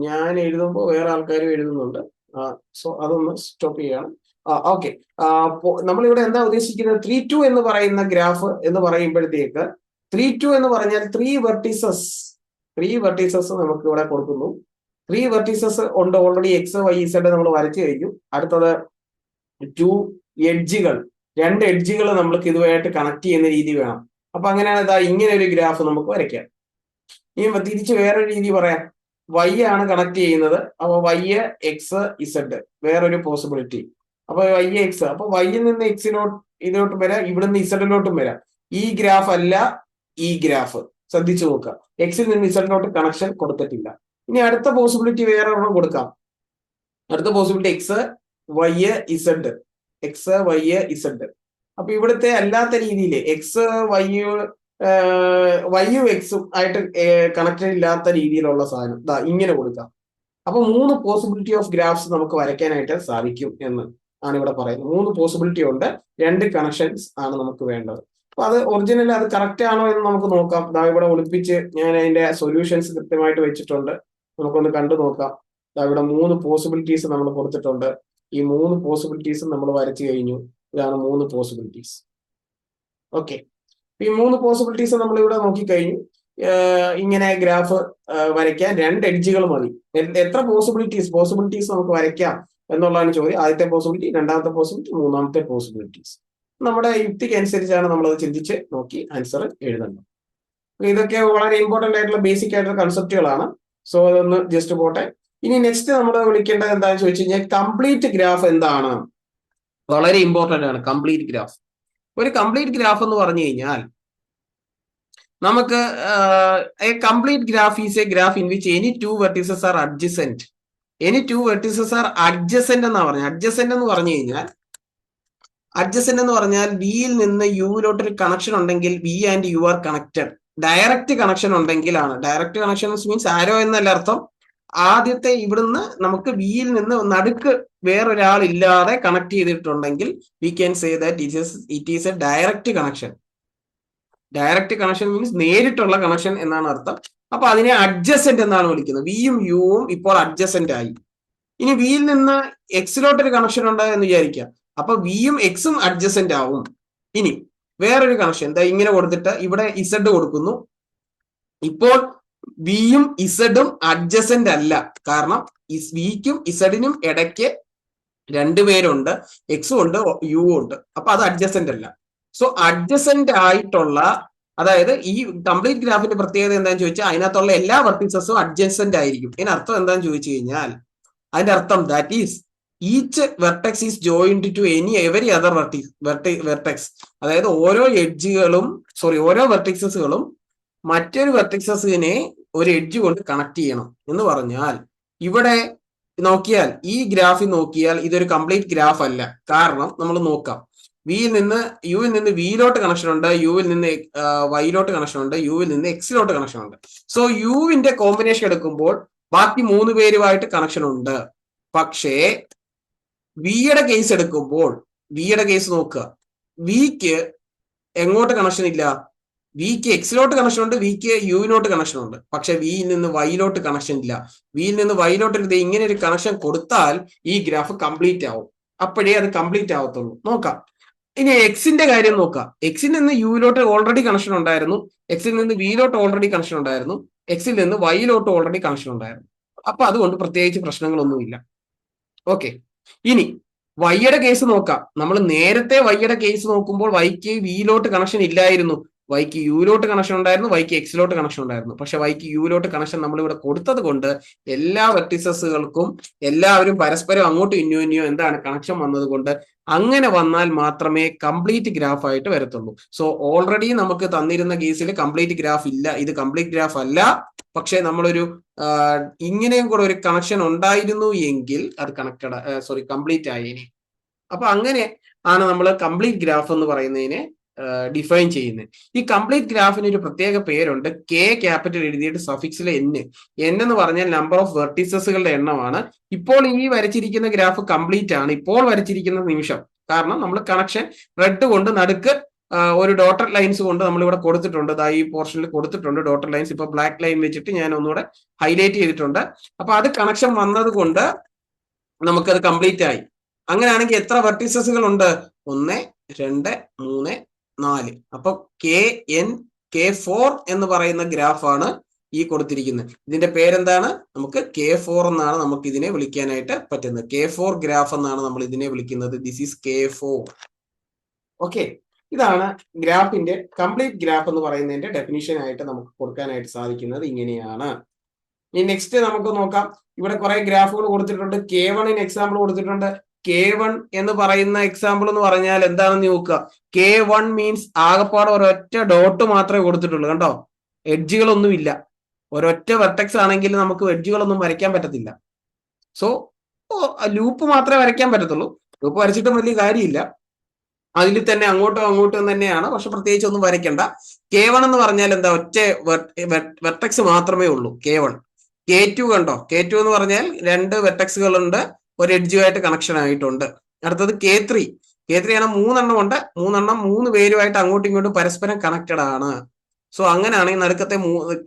ഞാൻ എഴുതുമ്പോൾ വേറെ ആൾക്കാരും എഴുതുന്നുണ്ട്. സോ അതൊന്ന് സ്റ്റോപ്പ് ചെയ്യണം. ഓക്കെ. നമ്മളിവിടെ എന്താ ഉദ്ദേശിക്കുന്നത്? 3-2 എന്ന് പറയുന്ന ഗ്രാഫ് എന്ന് പറയുമ്പോഴത്തേക്ക്, 3-2 എന്ന് പറഞ്ഞാൽ 3 വെർട്ടീസസ് നമുക്ക് ഇവിടെ കൊടുക്കുന്നു. 3 വെർട്ടീസസ് ഉണ്ട് ഓൾറെഡി. എക്സ് വൈ ഇസഡ് നമ്മൾ വരച്ചു കഴിഞ്ഞു. അടുത്തത് 2 എഡ്ജുകൾ, 2 എഡ്ജുകൾ നമ്മൾക്ക് ഇതുമായിട്ട് കണക്ട് ചെയ്യുന്ന രീതി വേണം. അപ്പൊ അങ്ങനെയാണ് ഇങ്ങനെ ഒരു ഗ്രാഫ് നമുക്ക് വരയ്ക്കാം. ഇനി തിരിച്ച് വേറൊരു രീതി പറയാം. വൈ ആണ് കണക്ട് ചെയ്യുന്നത്. അപ്പൊ വൈ എക്സ് ഇസഡ് വേറൊരു പോസിബിലിറ്റി. അപ്പൊ വൈ എക്സ്, അപ്പൊ വൈയിൽ നിന്ന് ഇതിലോട്ടും വരാം, ഇവിടുന്ന് ഇസഡിലോട്ടും വരാം. ഈ ഗ്രാഫ് അല്ല ഈ ഗ്രാഫ്, ശ്രദ്ധിച്ചു നോക്കുക. എക്സിൽ നിന്ന് ഇസഡിലോട്ട് കണക്ഷൻ കൊടുത്തിട്ടില്ല. ഇനി അടുത്ത പോസിബിലിറ്റി വേറെ ഒരെണ്ണം കൊടുക്കാം. അടുത്ത പോസിബിലിറ്റി എക്സ് വൈ ഇസഡ്. അപ്പൊ ഇവിടുത്തെ അല്ലാത്ത രീതിയിൽ എക്സ് വൈയും എക്സും ആയിട്ട് കണക്റ്റഡ് ഇല്ലാത്ത രീതിയിലുള്ള സാധനം ഇങ്ങനെ കൊടുക്കാം. അപ്പൊ 3 പോസിബിലിറ്റി ഓഫ് ഗ്രാഫ്സ് നമുക്ക് വരയ്ക്കാനായിട്ട് സാധിക്കും എന്ന് ആണ് ഇവിടെ പറയുന്നത്. 3 പോസിബിലിറ്റി ഉണ്ട്, 2 കണക്ഷൻസ് ആണ് നമുക്ക് വേണ്ടത്. അപ്പൊ അത് ഒറിജിനൽ അത് കറക്റ്റ് ആണോ എന്ന് നമുക്ക് നോക്കാം. ദാ ഇവിടെ ഒളിപ്പിച്ച് ഞാൻ അതിന്റെ സൊല്യൂഷൻസ് കൃത്യമായിട്ട് വെച്ചിട്ടുണ്ട്. നമുക്കൊന്ന് കണ്ടു നോക്കാം. ദാ ഇവിടെ 3 പോസിബിലിറ്റീസ് നമ്മൾ കൊടുത്തിട്ടുണ്ട്. ഈ 3 പോസിബിലിറ്റീസ് നമ്മൾ വരച്ചു കഴിഞ്ഞു. ഇതാണ് 3 പോസിബിലിറ്റീസ്. ഓക്കെ, ഈ 3 പോസിബിലിറ്റീസ് നമ്മൾ ഇവിടെ നോക്കിക്കഴിഞ്ഞു. ഇങ്ങനെ ഗ്രാഫ് വരയ്ക്കാൻ 2 എഡ്ജുകൾ മതി. എത്ര പോസിബിലിറ്റീസ് നമുക്ക് വരയ്ക്കാം എന്നുള്ളതാണ് ചോദ്യം. ആദ്യത്തെ പോസിബിലിറ്റി, രണ്ടാമത്തെ പോസിബിലിറ്റി, മൂന്നാമത്തെ പോസിബിലിറ്റീസ്. നമ്മുടെ യുക്തിക്ക് അനുസരിച്ചാണ് നമ്മളത് ചിന്തിച്ച് നോക്കി ആൻസർ എഴുതേണ്ടത്. ഇതൊക്കെ വളരെ ഇമ്പോർട്ടന്റ് ആയിട്ടുള്ള ബേസിക് ആയിട്ടുള്ള കൺസെപ്റ്റുകളാണ്. സോ അതൊന്ന് ജസ്റ്റ് പോട്ടെ. ഇനി നെക്സ്റ്റ് നമ്മൾ വിളിക്കേണ്ടത് എന്താണെന്ന് ചോദിച്ചു കഴിഞ്ഞാൽ കംപ്ലീറ്റ് ഗ്രാഫ് എന്താണ്? വളരെ ഇമ്പോർട്ടന്റ് ആണ് കംപ്ലീറ്റ് ഗ്രാഫ്. ഒരു കംപ്ലീറ്റ് ഗ്രാഫ് എന്ന് പറഞ്ഞു കഴിഞ്ഞാൽ നമുക്ക് a complete graph is a graph in which any 2 vertices are adjacent. Any 2 vertices are adjacent എന്നാ പറഞ്ഞത്. അഡ്ജസെന്റ് എന്ന് പറഞ്ഞാൽ വിയിൽ നിന്ന് യുവിലോട്ട് ഒരു കണക്ഷൻ ഉണ്ടെങ്കിൽ V and U are connected. Direct connection ഉണ്ടെങ്കിലാണ്. ഡയറക്റ്റ് കണക്ഷൻ മീൻസ് ആരോ എന്നല്ല അർത്ഥം. ആദ്യത്തെ ഇവിടുന്ന് നമുക്ക് വിയിൽ നിന്ന് നടുക്ക് വേറൊരാൾ ഇല്ലാതെ കണക്ട് ചെയ്തിട്ടുണ്ടെങ്കിൽ V can say that it is A direct connection. Direct connection means നേരിട്ടുള്ള കണക്ഷൻ എന്നാണ് അർത്ഥം. അപ്പൊ അതിനെ അഡ്ജസെന്റ് എന്നാണ് വിളിക്കുന്നത്. വിയും യുവും ഇപ്പോൾ അഡ്ജസെന്റ് ആയി. ഇനി വിയിൽ നിന്ന് എക്സിലോട്ടൊരു കണക്ഷൻ ഉണ്ട് എന്ന് വിചാരിക്കുക. അപ്പൊ വിയും എക്സും അഡ്ജസെന്റ് ആവും. ഇനി വേറൊരു കണക്ഷൻ എന്താ ഇങ്ങനെ കൊടുത്തിട്ട് ഇവിടെ ഇസഡ് കൊടുക്കുന്നു. ഇപ്പോൾ വിയും ഇസഡും അഡ്ജസെന്റ് അല്ല. കാരണം വിക്കും ഇസഡിനും ഇടയ്ക്ക് 2 പേരുണ്ട്, എക്സും ഉണ്ട് യുവും ഉണ്ട്. അപ്പൊ അത് അഡ്ജസെന്റ് അല്ല. സോ അഡ്ജസെന്റ് ആയിട്ടുള്ള, അതായത് ഈ കംപ്ലീറ്റ് ഗ്രാഫിന്റെ പ്രത്യേകത എന്താണെന്ന് ചോദിച്ചാൽ അതിനകത്തുള്ള എല്ലാ വെർട്ടീസസും അഡ്ജസെന്റ് ആയിരിക്കും. ഇതിനർത്ഥം എന്താണെന്ന് ചോദിച്ചു കഴിഞ്ഞാൽ അതിന്റെ അർത്ഥം that is each vertex is joined to every other vertex. അതായത് ഓരോ വെർട്ടിക്സസുകളും മറ്റൊരു വെർട്ടിക്സസിനെ ഒരു എഡ്ജ് കൊണ്ട് കണക്ട് ചെയ്യണം എന്ന് പറഞ്ഞാൽ ഇവിടെ നോക്കിയാൽ, ഈ ഗ്രാഫിൽ നോക്കിയാൽ ഇതൊരു കംപ്ലീറ്റ് ഗ്രാഫ് അല്ല. കാരണം നമ്മൾ നോക്കാം, യുവിൽ നിന്ന് വിയിലോട്ട് കണക്ഷൻ ഉണ്ട്, യുവിൽ നിന്ന് വൈയിലോട്ട് കണക്ഷൻ ഉണ്ട്, യുവിൽ നിന്ന് എക്സിലോട്ട് കണക്ഷൻ ഉണ്ട്. സോ യുവിന്റെ കോമ്പിനേഷൻ എടുക്കുമ്പോൾ ബാക്കി 3 പേരുമായിട്ട് കണക്ഷൻ ഉണ്ട്. പക്ഷേ വിയുടെ കേസ് എടുക്കുമ്പോൾ, വിയുടെ കേസ് നോക്കുക, വിക്ക് എങ്ങോട്ട് കണക്ഷൻ ഇല്ല? വിക്ക് എക്സിലോട്ട് കണക്ഷൻ ഉണ്ട്, വിക്ക് യുവിനോട്ട് കണക്ഷൻ ഉണ്ട്. പക്ഷെ വിയിൽ നിന്ന് വൈയിലോട്ട് കണക്ഷൻ ഇല്ല. വിയിൽ നിന്ന് വൈയിലോട്ട് ഇങ്ങനെ ഒരു കണക്ഷൻ കൊടുത്താൽ ഈ ഗ്രാഫ് കംപ്ലീറ്റ് ആവും. അപ്പോഴേ അത് കംപ്ലീറ്റ് ആവത്തുള്ളൂ. നോക്കാം. ഇനി എക്സിന്റെ കാര്യം നോക്കാം. എക്സിൽ നിന്ന് യുവിലോട്ട് ഓൾറെഡി കണക്ഷൻ ഉണ്ടായിരുന്നു, എക്സിൽ നിന്ന് വിയിലോട്ട് ഓൾറെഡി കണക്ഷൻ ഉണ്ടായിരുന്നു, എക്സിൽ നിന്ന് വൈയിലോട്ട് ഓൾറെഡി കണക്ഷൻ ഉണ്ടായിരുന്നു. അപ്പൊ അതുകൊണ്ട് പ്രത്യേകിച്ച് പ്രശ്നങ്ങളൊന്നുമില്ല. ഓക്കെ, ഇനി വൈയുടെ കേസ് നോക്കാം. നമ്മൾ നേരത്തെ വൈയുടെ കേസ് നോക്കുമ്പോൾ വൈക്ക് വിയിലോട്ട് കണക്ഷൻ ഇല്ലായിരുന്നു, വൈക്ക് യുവിലോട്ട് കണക്ഷൻ ഉണ്ടായിരുന്നു, വൈക്ക് എക്സിലോട്ട് കണക്ഷൻ ഉണ്ടായിരുന്നു. പക്ഷെ വൈക്ക് യുവിലോട്ട് കണക്ഷൻ നമ്മൾ ഇവിടെ കൊടുത്തത് കൊണ്ട് എല്ലാ വെർട്ടിസസുകൾക്കും എല്ലാവരും പരസ്പരം അങ്ങോട്ടും ഇന്നോ എന്താണ് കണക്ഷൻ വന്നത് കൊണ്ട് അങ്ങനെ വന്നാൽ മാത്രമേ കംപ്ലീറ്റ് ഗ്രാഫ് ആയിട്ട് വരത്തുള്ളൂ. സോ ഓൾറെഡി നമുക്ക് തന്നിരുന്ന കേസിൽ കംപ്ലീറ്റ് ഗ്രാഫ് ഇല്ല, ഇത് കംപ്ലീറ്റ് ഗ്രാഫ് അല്ല. പക്ഷെ നമ്മളൊരു ഇങ്ങനെയും കൂടെ ഒരു കണക്ഷൻ ഉണ്ടായിരുന്നു എങ്കിൽ അത് കംപ്ലീറ്റ് ആയേനെ. അപ്പൊ അങ്ങനെ ആണ് നമ്മൾ കംപ്ലീറ്റ് ഗ്രാഫ് എന്ന് പറയുന്നതിനെ ഡിഫൈൻ ചെയ്യുന്നത്. ഈ കംപ്ലീറ്റ് ഗ്രാഫിന് ഒരു പ്രത്യേക പേരുണ്ട്, കെ ക്യാപിറ്റൽ എഴുതിയിട്ട് സഫിക്സിലെ എൻ എന്ന് പറഞ്ഞാൽ നമ്പർ ഓഫ് വെർട്ടിസസുകളുടെ എണ്ണമാണ്. ഇപ്പോൾ ഈ വരച്ചിരിക്കുന്ന ഗ്രാഫ് കംപ്ലീറ്റ് ആണ് ഇപ്പോൾ വരച്ചിരിക്കുന്ന നിമിഷം. കാരണം നമ്മൾ കണക്ഷൻ റെഡ് കൊണ്ട് നടുക്ക് ഒരു ഡോട്ടഡ് ലൈൻസ് കൊണ്ട് നമ്മൾ ഇവിടെ കൊടുത്തിട്ടുണ്ട്. ഈ പോർഷനിൽ കൊടുത്തിട്ടുണ്ട് ഡോട്ടഡ് ലൈൻസ്. ഇപ്പൊ ബ്ലാക്ക് ലൈൻ വെച്ചിട്ട് ഞാൻ ഒന്നുകൂടെ ഹൈലൈറ്റ് ചെയ്തിട്ടുണ്ട്. അപ്പൊ അത് കണക്ഷൻ വന്നത് കൊണ്ട് നമുക്കത് കംപ്ലീറ്റ് ആയി. അങ്ങനെയാണെങ്കിൽ എത്ര വെർട്ടിസസുകൾ ഉണ്ട്? 1, 2, 3, 4. അപ്പൊ K4 എന്ന് പറയുന്ന ഗ്രാഫാണ് ഈ കൊടുത്തിരിക്കുന്നത്. ഇതിന്റെ പേരെന്താണ്? നമുക്ക് K4 എന്നാണ് നമുക്ക് ഇതിനെ വിളിക്കാനായിട്ട് പറ്റുന്നത്. K4 ഗ്രാഫ് എന്നാണ് നമ്മൾ ഇതിനെ വിളിക്കുന്നത്. This is K4. ഓക്കെ, ഇതാണ് ഗ്രാഫിന്റെ കംപ്ലീറ്റ് ഗ്രാഫ് എന്ന് പറയുന്നതിന്റെ ഡെഫിനിഷൻ ആയിട്ട് നമുക്ക് കൊടുക്കാനായിട്ട് സാധിക്കുന്നത് ഇങ്ങനെയാണ്. ഇനി നെക്സ്റ്റ് നമുക്ക് നോക്കാം. ഇവിടെ കുറെ ഗ്രാഫുകൾ കൊടുത്തിട്ടുണ്ട്. K1 എക്സാമ്പിൾ കൊടുത്തിട്ടുണ്ട്. K1 എന്ന് പറയുന്ന എക്സാമ്പിൾ എന്ന് പറഞ്ഞാൽ എന്താണെന്ന് നോക്കുക. K1 മീൻസ് ആകപ്പാടെ ഒരൊറ്റ ഡോട്ട് മാത്രമേ കൊടുത്തിട്ടുള്ളൂ. കണ്ടോ, എഡ്ജുകളൊന്നും ഇല്ല. ഒരൊറ്റ വെർട്ടെക്സ് ആണെങ്കിൽ നമുക്ക് എഡ്ജുകളൊന്നും വരയ്ക്കാൻ പറ്റത്തില്ല. സോ ലൂപ്പ് മാത്രമേ വരയ്ക്കാൻ പറ്റത്തുള്ളൂ. ലൂപ്പ് വരച്ചിട്ടും വലിയ കാര്യമില്ല, അതിൽ തന്നെ അങ്ങോട്ടും തന്നെയാണ്. പക്ഷെ പ്രത്യേകിച്ച് ഒന്നും വരയ്ക്കണ്ട. K1 എന്ന് പറഞ്ഞാൽ എന്താ? ഒറ്റ വെർട്ടെക്സ് മാത്രമേ ഉള്ളൂ K1. K2 കണ്ടോ, K2 എന്ന് പറഞ്ഞാൽ 2 വെർട്ടെക്സുകളുണ്ട്, ഒരു എഡ്ജുമായിട്ട് കണക്ഷൻ ആയിട്ടുണ്ട്. അടുത്തത് K3. K3 ആണ് 3 ഉണ്ട്. 3 പേരുമായിട്ട് അങ്ങോട്ടും ഇങ്ങോട്ടും പരസ്പരം കണക്റ്റഡ് ആണ്. സോ അങ്ങനെയാണെങ്കിൽ നടുക്കത്തെ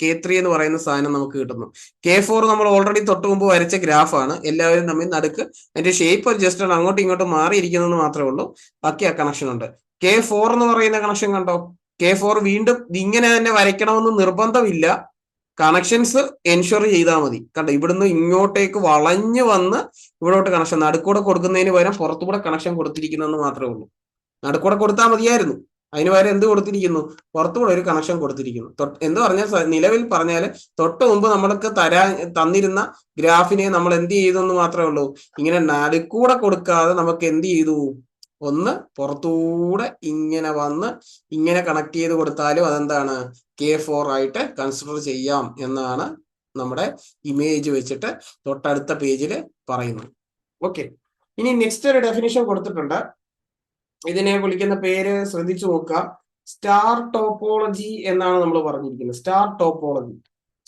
K3 എന്ന് പറയുന്ന സാധനം നമുക്ക് കിട്ടുന്നു. K4 നമ്മൾ ഓൾറെഡി തൊട്ട് മുമ്പ് വരച്ച ഗ്രാഫാണ്. എല്ലാവരും തമ്മിൽ നടുക്ക് അതിന്റെ ഷേപ്പ് ജസ്റ്റ് അങ്ങോട്ടും ഇങ്ങോട്ടും മാറിയിരിക്കുന്നതെന്ന് മാത്രമേ ഉള്ളൂ. ബാക്കി ആ കണക്ഷൻ ഉണ്ട്. K4 എന്ന് പറയുന്ന കണക്ഷൻ കണ്ടോ? K4 വീണ്ടും ഇങ്ങനെ തന്നെ വരയ്ക്കണമെന്ന് നിർബന്ധമില്ല. കണക്ഷൻസ് എൻഷുർ ചെയ്താൽ മതി. കണ്ടോ, ഇവിടുന്ന് ഇങ്ങോട്ടേക്ക് വളഞ്ഞു വന്ന് ഇവിടോട്ട് കണക്ഷൻ നടുക്കൂടെ കൊടുക്കുന്നതിന് പകരം പുറത്തുകൂടെ കണക്ഷൻ കൊടുത്തിരിക്കുന്നതെന്ന് മാത്രമേ ഉള്ളൂ. നടുക്കൂടെ കൊടുത്താൽ മതിയായിരുന്നു. അതിന് പകരം എന്ത് കൊടുത്തിരിക്കുന്നു? പുറത്തുകൂടെ ഒരു കണക്ഷൻ കൊടുത്തിരിക്കുന്നു. എന്ന് പറഞ്ഞാൽ നിലവിൽ പറഞ്ഞാൽ തൊട്ട് മുമ്പ് നമ്മൾക്ക് തന്നിരുന്ന ഗ്രാഫിനെ നമ്മൾ എന്ത് ചെയ്തെന്ന് മാത്രമേ ഉള്ളൂ. ഇങ്ങനെ നടുക്കൂടെ കൊടുക്കാതെ നമുക്ക് എന്ത് ചെയ്തു? ഒന്ന് പുറത്തൂടെ ഇങ്ങനെ വന്ന് ഇങ്ങനെ കണക്ട് ചെയ്ത് കൊടുത്താലും അതെന്താണ്? K4 ആയിട്ട് കൺസിഡർ ചെയ്യാം എന്നാണ് നമ്മുടെ ഇമേജ് വെച്ചിട്ട് തൊട്ടടുത്ത പേജിൽ പറയുന്നത്. ഓക്കെ, ഇനി നെക്സ്റ്റ് ഒരു ഡെഫിനിഷൻ കൊടുത്തിട്ടുണ്ട്. ഇതിനെ വിളിക്കുന്ന പേര് ശ്രദ്ധിച്ചു നോക്കുക. സ്റ്റാർ ടോപ്പോളജി എന്നാണ് നമ്മൾ പറഞ്ഞിരിക്കുന്നത്. Star topology.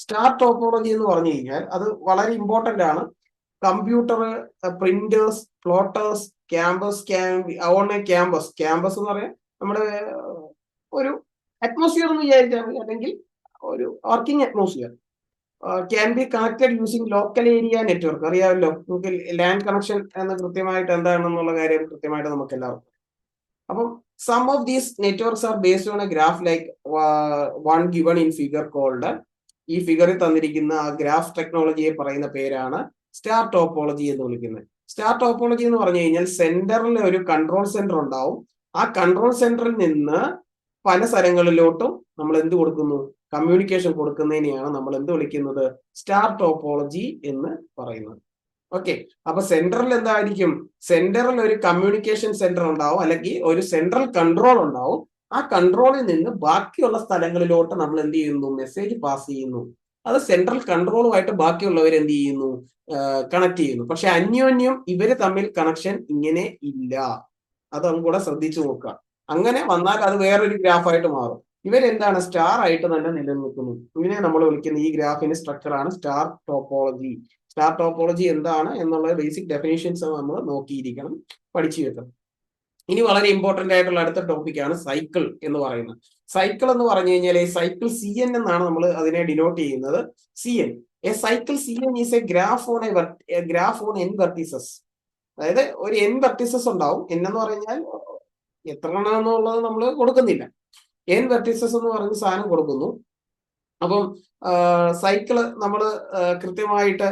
സ്റ്റാർ ടോപ്പോളജി എന്ന് പറഞ്ഞു കഴിഞ്ഞാൽ അത് വളരെ ഇമ്പോർട്ടന്റ് ആണ്. കമ്പ്യൂട്ടർ, പ്രിന്റേഴ്സ്, പ്ലോട്ടേഴ്സ്, ക്യാമ്പസ് എന്ന് പറയാൻ നമ്മുടെ ഒരു അറ്റ്മോസ്ഫിയർ എന്ന് വിചാരിച്ചാൽ മതി, അല്ലെങ്കിൽ ഒരു working atmosphere can be connected using local area network. അറിയാമല്ലോ നമുക്ക് ലാൻഡ് കണക്ഷൻ എന്ന് കൃത്യമായിട്ട് എന്താണെന്നുള്ള കാര്യം കൃത്യമായിട്ട് നമുക്ക് എല്ലാവർക്കും. അപ്പം some of these networks are based on a graph like one given in figure called. ഈ ഫിഗറിൽ തന്നിരിക്കുന്ന ആ ഗ്രാഫ് ടെക്നോളജിയെ പറയുന്ന പേരാണ് സ്റ്റാർ ടോപ്പോളജി എന്ന് വിളിക്കുന്നത്. സ്റ്റാർ ടോപ്പോളജി എന്ന് പറഞ്ഞു കഴിഞ്ഞാൽ സെന്ററിൽ ഒരു കൺട്രോൾ സെന്റർ ഉണ്ടാവും. ആ കൺട്രോൾ സെന്ററിൽ നിന്ന് പല സ്ഥലങ്ങളിലോട്ടും നമ്മൾ എന്ത് കൊടുക്കുന്നു? കമ്മ്യൂണിക്കേഷൻ കൊടുക്കുന്നതിനെയാണ് നമ്മൾ എന്ത് വിളിക്കുന്നത്? സ്റ്റാർ ടോപ്പോളജി എന്ന് പറയുന്നത്. ഓക്കെ, അപ്പൊ സെന്ററിൽ എന്തായിരിക്കും? സെന്ററിൽ ഒരു കമ്മ്യൂണിക്കേഷൻ സെന്റർ ഉണ്ടാവും, അല്ലെങ്കിൽ ഒരു സെൻട്രൽ കൺട്രോൾ ഉണ്ടാവും. ആ കൺട്രോളിൽ നിന്ന് ബാക്കിയുള്ള സ്ഥലങ്ങളിലോട്ട് നമ്മൾ എന്ത് ചെയ്യുന്നു? മെസ്സേജ് പാസ് ചെയ്യുന്നു. അത് സെൻട്രൽ കൺട്രോളുമായിട്ട് ബാക്കിയുള്ളവർ എന്ത് ചെയ്യുന്നു? കണക്ട് ചെയ്യുന്നു. പക്ഷെ അന്യോന്യം ഇവര് തമ്മിൽ കണക്ഷൻ ഇങ്ങനെ ഇല്ല. അതും കൂടെ ശ്രദ്ധിച്ചു നോക്കുക. അങ്ങനെ വന്നാൽ അത് വേറൊരു ഗ്രാഫായിട്ട് മാറും. ഇവരെന്താണ്? സ്റ്റാർ ആയിട്ട് തന്നെ നിലനിൽക്കുന്നു. ഇതിനെ നമ്മൾ വിളിക്കുന്ന ഈ ഗ്രാഫിന്റെ സ്ട്രക്ചറാണ് സ്റ്റാർ ടോപ്പോളജി. സ്റ്റാർ ടോപ്പോളജി എന്താണ് എന്നുള്ള ബേസിക് ഡെഫിനേഷൻസ് നമ്മൾ നോക്കിയിരിക്കണം, പഠിച്ചു വെക്കണം. ഇനി വളരെ ഇമ്പോർട്ടന്റ് ആയിട്ടുള്ള അടുത്ത ടോപ്പിക്കാണ് സൈക്കിൾ എന്ന് പറയുന്നത്. സൈക്കിൾ എന്ന് പറഞ്ഞു കഴിഞ്ഞാൽ സൈക്കിൾ CN എന്നാണ് നമ്മൾ അതിനെ ഡിനോട്ട് ചെയ്യുന്നത്. CN, A cycle CN is a graph on N vertices. അതായത് ഒരു N വെർട്ടീസസ് ഉണ്ടാവും. N എന്ന് പറഞ്ഞാൽ എത്ര എന്നുള്ളത് നമ്മൾ കൊടുക്കുന്നില്ല. N വെർട്ടീസസ് എന്ന് പറഞ്ഞ സാധനം കൊടുക്കുന്നു. അപ്പം സൈക്കിള് നമ്മൾ കൃത്യമായിട്ട്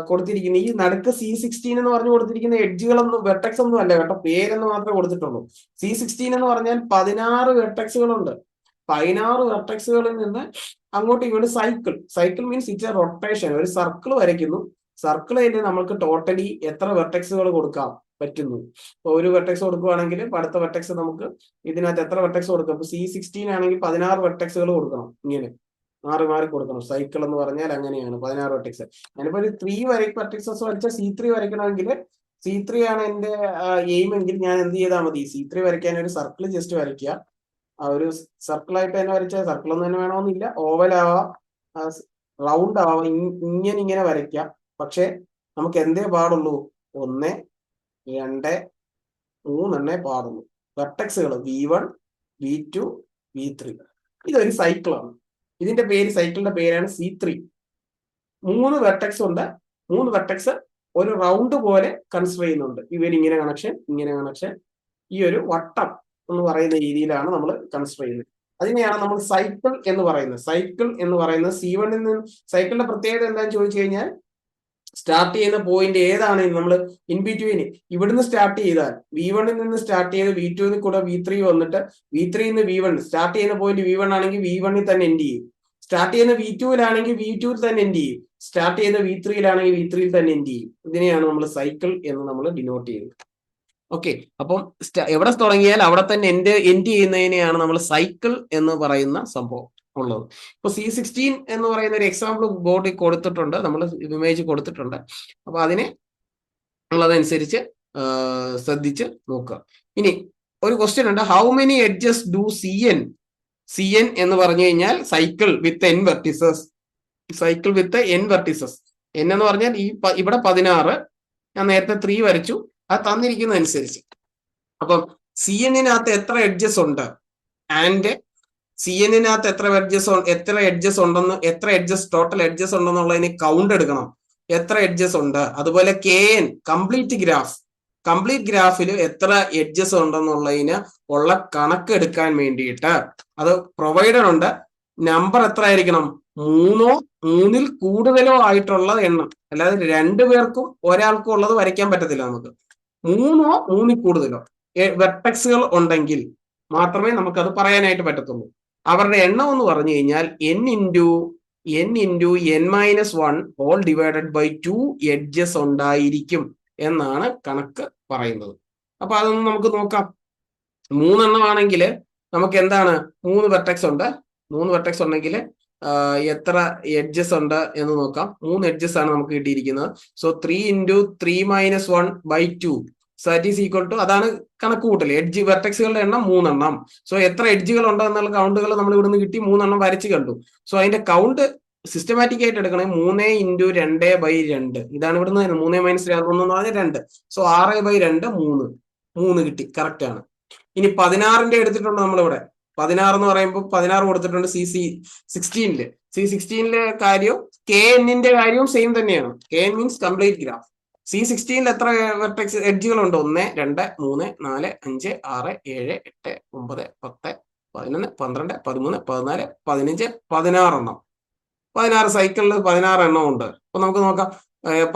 കൊടുത്തിരിക്കുന്ന ഈ നടുക്ക് C16 എന്ന് പറഞ്ഞു കൊടുത്തിരിക്കുന്ന എഡ്ജുകളൊന്നും വെർട്ടെക്സ് ഒന്നും അല്ല കേട്ടോ, പേരെന്ന് മാത്രമേ കൊടുത്തിട്ടുള്ളൂ. C16 എന്ന് പറഞ്ഞാൽ 16 വെർട്ടെക്സുകളുണ്ട്. 16 വെർട്ടെക്സുകളിൽ നിന്ന് അങ്ങോട്ടും ഇങ്ങോട്ട് cycle means it's A rotation. ഒരു സർക്കിൾ വരയ്ക്കുന്നു. സർക്കിളിൽ നമുക്ക് ടോട്ടലി എത്ര വെർട്ടെക്സുകൾ കൊടുക്കാം പറ്റുന്നു. ഇപ്പൊ ഒരു വെർട്ടെക്സ് കൊടുക്കുകയാണെങ്കിൽ അടുത്ത വെർട്ടെക്സ് നമുക്ക് ഇതിനകത്ത് എത്ര വെർട്ടെക്സ് കൊടുക്കാം? ഇപ്പൊ C16 ആണെങ്കിൽ 16 വെർട്ടെക്സുകൾ കൊടുക്കണം. ഇങ്ങനെ മാറി കൊടുക്കണം. സൈക്കിൾ എന്ന് പറഞ്ഞാൽ അങ്ങനെയാണ്, 16 വെർട്ടെക്സ്. ഞാനിപ്പോ ഒരു 3 വെർട്ടെക്സസ് വരച്ച C3 വരയ്ക്കണമെങ്കിൽ, C3 ആണ് എന്റെ എയിം എങ്കിൽ ഞാൻ എന്ത് ചെയ്താൽ മതി? C3 വരയ്ക്കാൻ ഒരു സർക്കിൾ ജസ്റ്റ് വരയ്ക്കുക. ആ ഒരു സർക്കിളായിട്ട് തന്നെ വരച്ച, സർക്കിൾ ഒന്നും തന്നെ വേണമെന്നില്ല, ഓവൽ ആവാം, റൗണ്ട് ആവാം, ഇങ്ങനെ വരയ്ക്കാം. പക്ഷെ നമുക്ക് എന്തേ പാടുള്ളൂ? 1, 2, 3 പാടുള്ളൂ വെർട്ടെക്സുകൾ. V1, V2, V3. ഇതൊരു സൈക്കിളാണ്. ഇതിന്റെ പേര്, സൈക്കിളിന്റെ പേരാണ് C3. 3 വെർട്ടെക്സ് ഉണ്ട്. 3 വെർട്ടെക്സ് ഒരു റൗണ്ട് പോലെ കൺസിഡർ ചെയ്യുന്നുണ്ട്. ഇങ്ങനെ കണക്ഷൻ, ഈ ഒരു വട്ടം എന്ന് പറയുന്ന രീതിയിലാണ് നമ്മൾ കൺസിഡർ ചെയ്യുന്നത്. അതിനെയാണ് നമ്മൾ സൈക്കിൾ എന്ന് പറയുന്നത്. C1 നിന്ന് സൈക്കിളിന്റെ പ്രത്യേകത എന്താണെന്ന് ചോദിച്ചു കഴിഞ്ഞാൽ, സ്റ്റാർട്ട് ചെയ്യുന്ന പോയിന്റ് ഏതാണ്? നമ്മൾ ഇൻ ബിറ്റ്വീൻ ഇവിടുന്ന് സ്റ്റാർട്ട് ചെയ്താൽ V1 നിന്ന് സ്റ്റാർട്ട് ചെയ്ത് V2 കൂടെ V3 വന്നിട്ട് V3 നിന്ന് V1 സ്റ്റാർട്ട് ചെയ്യുന്ന പോയിന്റ് V1 ആണെങ്കിൽ V1 തന്നെ എൻഡ് ചെയ്യും. സ്റ്റാർട്ട് ചെയ്യുന്ന V2 V2 തന്നെ എൻഡ് ചെയ്യും. സ്റ്റാർട്ട് ചെയ്യുന്ന V3 V3 തന്നെ എൻഡ് ചെയ്യും. ഇതിനെയാണ് നമ്മൾ സൈക്കിൾ എന്ന് നമ്മൾ ഡിനോട്ട് ചെയ്യുന്നത്. ഓക്കെ, അപ്പം എവിടെ തുടങ്ങിയാൽ അവിടെ തന്നെ എൻഡ് ചെയ്യുന്നതിനെയാണ് നമ്മൾ സൈക്കിൾ എന്ന് പറയുന്ന സംഭവം ഉള്ളത്. ഇപ്പൊ C16 എന്ന് പറയുന്ന ഒരു എക്സാമ്പിൾ ബോർഡിൽ കൊടുത്തിട്ടുണ്ട്, നമ്മൾ ഇമേജ് കൊടുത്തിട്ടുണ്ട്. അപ്പൊ അതിനെ ഉള്ളതനുസരിച്ച് ശ്രദ്ധിച്ച് നോക്കുക. ഇനി ഒരു ക്വസ്റ്റ്യൻ ഉണ്ട്, how many edges do CN എന്ന് പറഞ്ഞു കഴിഞ്ഞാൽ cycle with N vertices. N എന്ന് പറഞ്ഞാൽ ഇവിടെ 16, ഞാൻ നേരത്തെ 3 വരച്ചു. അത് തന്നിരിക്കുന്നതനുസരിച്ച് അപ്പം സി എന്നിനകത്ത് എത്ര എഡ്ജസ് ഉണ്ട് ആൻഡ് സി എന്നിനകത്ത് എത്ര എഡ്ജസ് ടോട്ടൽ എഡ്ജസ് ഉണ്ടെന്നുള്ളതിന് കൗണ്ട് എടുക്കണം, എത്ര എഡ്ജസ് ഉണ്ട്. അതുപോലെ കെ എൻ കംപ്ലീറ്റ് ഗ്രാഫിൽ എത്ര എഡ്ജസ് ഉണ്ടെന്നുള്ളതിന് ഉള്ള കണക്ക് എടുക്കാൻ വേണ്ടിയിട്ട് അത് പ്രൊവൈഡഡ് ഉണ്ട്. നമ്പർ എത്ര ആയിരിക്കണം, മൂന്നിൽ കൂടുതലോ ആയിട്ടുള്ള എണ്ണം. അല്ലാതെ രണ്ടുപേർക്കും ഒരാൾക്കും ഉള്ളത് വരയ്ക്കാൻ പറ്റത്തില്ല നമുക്ക്. മൂന്നിൽ കൂടുതലോ വെർട്ടെക്സുകൾ ഉണ്ടെങ്കിൽ മാത്രമേ നമുക്കത് പറയാനായിട്ട് പറ്റത്തുള്ളൂ. അവരുടെ എണ്ണം എന്ന് പറഞ്ഞു കഴിഞ്ഞാൽ n into n-1 whole divided by 2 edges ഉണ്ടായിരിക്കും എന്നാണ് കണക്ക് പറയുന്നത്. അപ്പൊ അതൊന്ന് നമുക്ക് നോക്കാം. 3 എണ്ണം ആണെങ്കിൽ നമുക്ക് എന്താണ്, 3 വെർട്ടെക്സ് ഉണ്ടെങ്കിൽ എത്ര എഡ്ജസ് ഉണ്ട് എന്ന് നോക്കാം. 3 എഡ്ജസ് ആണ് നമുക്ക് കിട്ടിയിരിക്കുന്നത്. So 3 into 3-1 by 2 that is equal to, അതാണ് കണക്ക് കൂട്ടൽ. വെർട്ടെക്സുകളുടെ എണ്ണം 3 എണ്ണം. സോ എത്ര എഡ്ജുകൾ ഉണ്ട് എന്നുള്ള കൗണ്ടുകൾ നമ്മൾ ഇവിടുന്ന് കിട്ടി, 3 എണ്ണം വരച്ച് കണ്ടു. സോ അതിന്റെ കൗണ്ട് സിസ്റ്റമാറ്റിക് ആയിട്ട് എടുക്കണേ 3 ഇൻറ്റു 2/2. ഇതാണ് ഇവിടുന്ന് 3 മൈനസ് 1 എന്ന് പറഞ്ഞാൽ 2. സോ 6/2 3 കിട്ടി, കറക്റ്റ് ആണ്. ഇനി 16ന്റെ എടുത്തിട്ടുണ്ട് നമ്മളിവിടെ. 16 എന്ന് പറയുമ്പോൾ 16 കൊടുത്തിട്ടുണ്ട് C16 കാര്യവും കെ എന്നിന്റെ കാര്യവും സെയിം തന്നെയാണ്. K N means complete graph. C16 എത്ര വെർട്ടെക്സ് എഡ്ജുകൾ ഉണ്ട്? 1, 2, 3, 4, 5, 6, 7, 8, 9, 10, 11, 12, 13, 14, 15, 16 എണ്ണം. 16 സൈക്കിളിൽ 16 എണ്ണം ഉണ്ട്. അപ്പൊ നമുക്ക് നോക്കാം.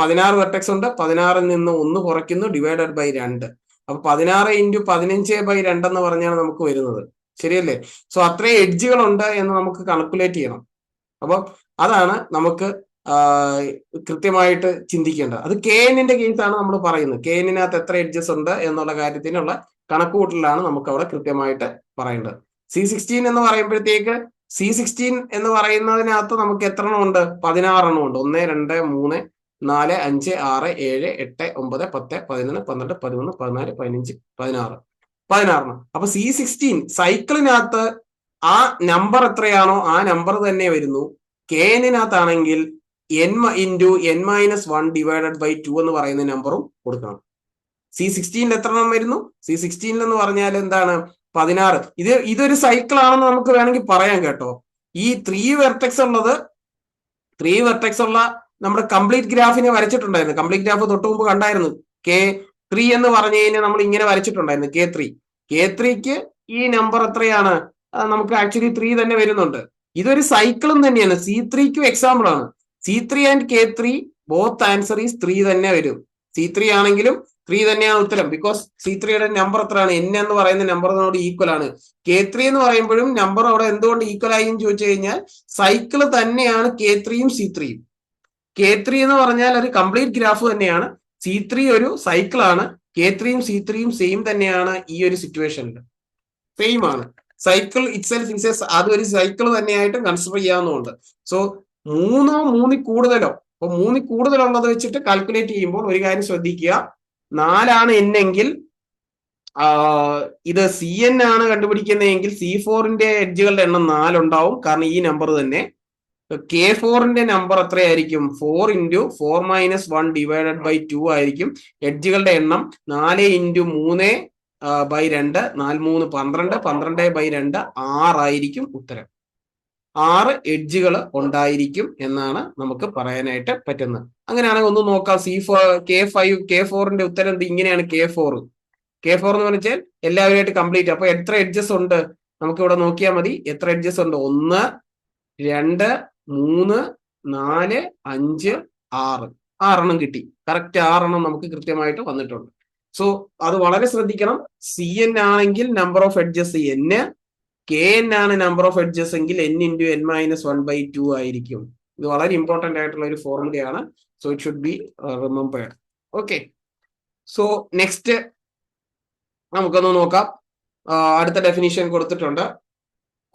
16 വെർട്ടെക്സ് ഉണ്ട്. 16ൽ നിന്ന് 1 കുറയ്ക്കുന്നു, ഡിവൈഡഡ് ബൈ 2. അപ്പൊ 16 ഇൻറ്റു 15/2 എന്ന് പറഞ്ഞാണ് നമുക്ക് വരുന്നത്. ശരിയല്ലേ? സോ അത്രയും എഡ്ജുകൾ ഉണ്ട് എന്ന് നമുക്ക് കാൽക്കുലേറ്റ് ചെയ്യണം. അപ്പൊ അതാണ് നമുക്ക് കൃത്യമായിട്ട് ചിന്തിക്കേണ്ടത്. അത് കെ എന്നിന്റെ കേസാണ് നമ്മൾ പറയുന്നത്. കെ എന്നിനകത്ത് എത്ര എഡ്ജസ് ഉണ്ട് എന്നുള്ള കാര്യത്തിനുള്ള കണക്കുകൂട്ടലാണ് നമുക്ക് അവിടെ കൃത്യമായിട്ട് പറയേണ്ടത്. C16 എന്ന് പറയുമ്പോഴത്തേക്ക് C16 എന്ന് പറയുന്നതിനകത്ത് നമുക്ക് എത്ര എണ്ണം ഉണ്ട്? 16 എണ്ണം ഉണ്ട്. 1, 2, 3, 4, 5, 6, 7, 8, 9, 10, 11, 12, 13, 14, 15, 16 16. അപ്പൊ C16 സൈക്കിളിനകത്ത് ആ നമ്പർ എത്രയാണോ ആ നമ്പർ തന്നെ വരുന്നു. കെ എന്നിനകത്താണെങ്കിൽ n into n-1 divided by 2 എന്ന് പറയുന്ന നമ്പറും കൊടുക്കണം. C16 എത്ര എണ്ണം വരുന്നു? C16 എന്ന് പറഞ്ഞാൽ എന്താണ്? 16. ഇതൊരു സൈക്കിൾ ആണെന്ന് നമുക്ക് വേണമെങ്കിൽ പറയാം കേട്ടോ. ഈ 3 വെർട്ടെക്സ് ഉള്ള നമ്മുടെ കംപ്ലീറ്റ് ഗ്രാഫിനെ വരച്ചിട്ടുണ്ടായിരുന്നു. കംപ്ലീറ്റ് ഗ്രാഫ് തൊട്ട് മുമ്പ് കണ്ടായിരുന്നു. K3 എന്ന് പറഞ്ഞു കഴിഞ്ഞാൽ നമ്മൾ ഇങ്ങനെ വരച്ചിട്ടുണ്ടായിരുന്നു. K3ക്ക് ഈ നമ്പർ എത്രയാണ്? നമുക്ക് ആക്ച്വലി 3 തന്നെ വരുന്നുണ്ട്. ഇതൊരു സൈക്കിളും തന്നെയാണ്. C3ക്കും എക്സാമ്പിൾ ആണ്. C3 and K3 both answer is 3 തന്നെ വരും. C3 ആണെങ്കിലും 3 തന്നെയാണ് ഉത്തരം. ബിക്കോസ് C3യുടെ നമ്പർ എത്രയാണ്? n എന്ന് പറയുന്ന നമ്പറിനോട് ഈക്വൽ ആണ്. K3 എന്ന് പറയുമ്പോഴും നമ്പർ അവിടെ എന്തുകൊണ്ട് ഈക്വൽ ആയി എന്ന് ചോദിച്ചു കഴിഞ്ഞാൽ സൈക്കിൾ തന്നെയാണ് K3യും C3യും. K3 എന്ന് പറഞ്ഞാൽ ഒരു കംപ്ലീറ്റ് ഗ്രാഫ് തന്നെയാണ്. C3 ഒരു സൈക്കിൾ ആണ്. K3യും C3യും സെയിം തന്നെയാണ്. ഈ ഒരു സിറ്റുവേഷനിൽ സെയിം ആണ്. സൈക്കിൾ ഇറ്റ്സെൽഫ് ഇസ് അതൊരു സൈക്കിൾ തന്നെയായിട്ട് കൺസിഡർ ചെയ്യാവുന്നതുണ്ട്. സോ 3 കൂടുതലോ, അപ്പൊ 3 കൂടുതലുള്ളത് വെച്ചിട്ട് കാൽക്കുലേറ്റ് ചെയ്യുമ്പോൾ ഒരു കാര്യം ശ്രദ്ധിക്കുക. 4 n എങ്കിൽ ഇത് CN ആണ് കണ്ടുപിടിക്കുന്നതെങ്കിൽ C4ന്റെ എഡ്ജുകളുടെ എണ്ണം 4 ഉണ്ടാവും. കാരണം ഈ നമ്പർ തന്നെ. K4ന്റെ നമ്പർ എത്രയായിരിക്കും? 4 ഇൻറ്റു 4-1 ഡിവൈഡഡ് ബൈ 2 ആയിരിക്കും. എഡ്ജുകളുടെ എണ്ണം 4 ഇൻറ്റു 3/2 4 3 12 12/2 6 ആയിരിക്കും ഉത്തരം. 6 എഡ്ജുകൾ ഉണ്ടായിരിക്കും എന്നാണ് നമുക്ക് പറയാനായിട്ട് പറ്റുന്നത്. അങ്ങനെയാണെങ്കിൽ ഒന്ന് നോക്കാം. K4ന്റെ ഉത്തരം ഇങ്ങനെയാണ്. K4 എന്ന് പറഞ്ഞാൽ എല്ലാവരുമായിട്ട് കംപ്ലീറ്റ്. അപ്പൊ എത്ര എഡ്ജസ് ഉണ്ട് നമുക്ക് ഇവിടെ നോക്കിയാൽ മതി. എത്ര എഡ്ജസ് ഉണ്ട്? 1, 2, 3, 4, 5, 6. 6 എണ്ണം കിട്ടി. കറക്റ്റ് 6 എണ്ണം നമുക്ക് കൃത്യമായിട്ട് വന്നിട്ടുണ്ട്. സോ അത് വളരെ ശ്രദ്ധിക്കണം. CN ആണെങ്കിൽ number of edges n, KN ആണ് നമ്പർ ഓഫ് എഡ്ജസ് എങ്കിൽ n ഇൻറ്റു n-1/2 ആയിരിക്കും. ഇത് വളരെ ഇമ്പോർട്ടന്റ് ആയിട്ടുള്ള ഒരു ഫോർമുലയാണ്. So it should be remembered. Okay. So next നമുക്കൊന്ന് നോക്കാം. അടുത്ത ഡെഫിനിഷൻ കൊടുത്തിട്ടുണ്ട്.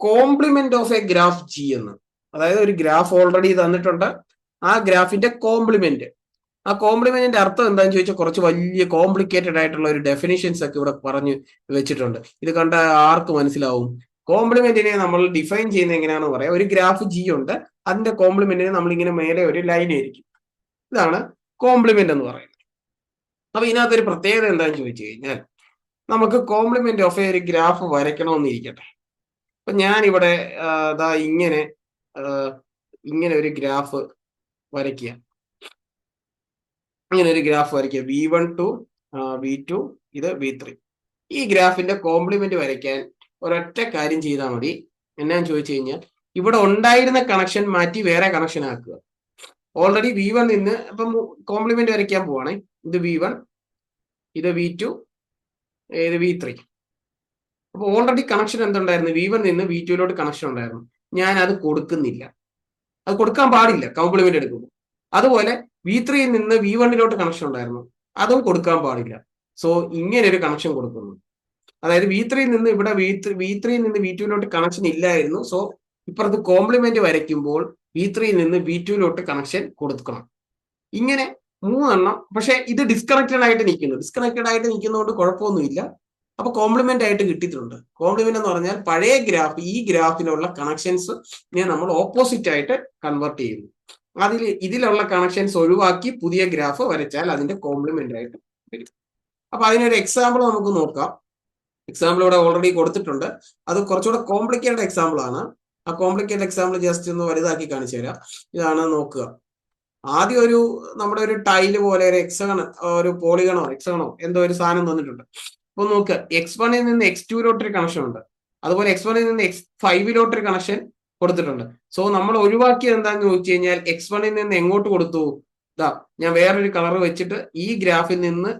Complement of a graph G എന്ന്. അതായത് ഒരു ഗ്രാഫ് ഓൾറെഡി തന്നിട്ടുണ്ട്. ആ ഗ്രാഫിന്റെ കോംപ്ലിമെന്റ്. ആ കോംപ്ലിമെന്റിന്റെ അർത്ഥം എന്താണെന്ന് ചോദിച്ചാൽ കുറച്ച് വലിയ കോംപ്ലിക്കേറ്റഡ് ആയിട്ടുള്ള ഒരു ഡെഫിനിഷൻസ് ഒക്കെ ഇവിടെ പറഞ്ഞു വെച്ചിട്ടുണ്ട്. ഇത് കണ്ട ആർക്ക് മനസ്സിലാവും? കോംപ്ലിമെന്റിനെ നമ്മൾ ഡിഫൈൻ ചെയ്യുന്നത് എങ്ങനെയാണെന്ന് പറയാം. ഒരു ഗ്രാഫ് G ഉണ്ട്. അതിന്റെ കോംപ്ലിമെന്റിന് നമ്മൾ ഇങ്ങനെ മേലെ ഒരു ലൈൻ ആയിരിക്കും. ഇതാണ് കോംപ്ലിമെന്റ് എന്ന് പറയുന്നത്. അപ്പൊ ഇതിനകത്തൊരു പ്രത്യേകത എന്താണെന്ന് ചോദിച്ചു കഴിഞ്ഞാൽ നമുക്ക് കോംപ്ലിമെന്റ് ഓഫ് ഒരു ഗ്രാഫ് വരയ്ക്കണമെന്നിരിക്കട്ടെ. അപ്പൊ ഞാനിവിടെ ഇങ്ങനെ ഇങ്ങനെ ഒരു ഗ്രാഫ് വരയ്ക്കുക. ഇങ്ങനെ ഒരു ഗ്രാഫ് വരയ്ക്കുക. V1 to V2, ഇത് V3. ഈ ഗ്രാഫിന്റെ കോംപ്ലിമെന്റ് വരയ്ക്കാൻ ഒരൊറ്റ കാര്യം ചെയ്താൽ മതി. എന്നാന്ന് ചോദിച്ചു കഴിഞ്ഞാൽ, ഇവിടെ ഉണ്ടായിരുന്ന കണക്ഷൻ മാറ്റി വേറെ കണക്ഷൻ ആക്കുക. ഓൾറെഡി V1 നിന്ന് ഇപ്പം കോംപ്ലിമെന്റ് വരയ്ക്കാൻ പോവാണേ. ഇത് V1, ഇത് V2, ഇത് V3. അപ്പൊ ഓൾറെഡി കണക്ഷൻ എന്തുണ്ടായിരുന്നു? V1 നിന്ന് V2 കണക്ഷൻ ഉണ്ടായിരുന്നു. ഞാൻ അത് കൊടുക്കുന്നില്ല. അത് കൊടുക്കാൻ പാടില്ല കോംപ്ലിമെന്റ് എടുക്കുമ്പോൾ. അതുപോലെ V3 നിന്ന് V1 കണക്ഷൻ ഉണ്ടായിരുന്നു. അതും കൊടുക്കാൻ പാടില്ല. സോ ഇങ്ങനെ ഒരു കണക്ഷൻ കൊടുക്കുന്നു. അതായത് V3 നിന്ന് ഇവിടെ V3 നിന്ന് V2 കണക്ഷൻ ഇല്ലായിരുന്നു. സോ ഇപ്പുറത്ത് കോംപ്ലിമെന്റ് വരയ്ക്കുമ്പോൾ V3 നിന്ന് V2 കണക്ഷൻ കൊടുക്കണം. ഇങ്ങനെ 3 എണ്ണം. പക്ഷെ ഇത് ഡിസ്കണക്റ്റഡ് ആയിട്ട് നിൽക്കുന്നു. ഡിസ്കണക്റ്റഡ് ആയിട്ട് നിൽക്കുന്നതുകൊണ്ട് കുഴപ്പമൊന്നുമില്ല. അപ്പൊ കോംപ്ലിമെന്റ് ആയിട്ട് കിട്ടിയിട്ടുണ്ട്. കോംപ്ലിമെന്റ് എന്ന് പറഞ്ഞാൽ പഴയ ഗ്രാഫ്, ഈ ഗ്രാഫിലുള്ള കണക്ഷൻസ് നമ്മൾ ഓപ്പോസിറ്റ് ആയിട്ട് കൺവേർട്ട് ചെയ്യുന്നു. ഇതിലുള്ള കണക്ഷൻസ് ഒഴിവാക്കി പുതിയ ഗ്രാഫ് വരച്ചാൽ അതിന്റെ കോംപ്ലിമെന്റ് ആയിട്ട് വരും. അപ്പൊ അതിനൊരു എക്സാമ്പിൾ നമുക്ക് നോക്കാം. എക്സാമ്പിൾ ഇവിടെ ഓൾറെഡി കൊടുത്തിട്ടുണ്ട്. അത് കുറച്ചുകൂടെ കോംപ്ലിക്കേറ്റഡ് എക്സാമ്പിൾ ആണ്. ആ കോംപ്ലിക്കേറ്റഡ് എക്സാമ്പിൾ ജസ്റ്റ് ഒന്ന് വലുതാക്കി കാണിച്ചു തരാം. ഇതാണ് നോക്കുക. ആദ്യം നമ്മുടെ ഒരു ടൈല് പോലെ ഒരു എക്സഗൺ, ഒരു പോളിഗണോ എക്സഗണോ എന്തോ ഒരു സാധനം തന്നിട്ടുണ്ട്. അപ്പൊ നോക്കുക, X1 നിന്ന് X2 ഒരു കണക്ഷൻ ഉണ്ട്. അതുപോലെ X1 നിന്ന് X5 ഒരു കണക്ഷൻ കൊടുത്തിട്ടുണ്ട്. സോ നമ്മൾ ഒഴിവാക്കിയത് എന്താന്ന് ചോദിച്ചു കഴിഞ്ഞാൽ, X1 നിന്ന് എങ്ങോട്ട് കൊടുത്തു? ഞാൻ വേറൊരു കളർ വെച്ചിട്ട് ഈ ഗ്രാഫിൽ നിന്ന്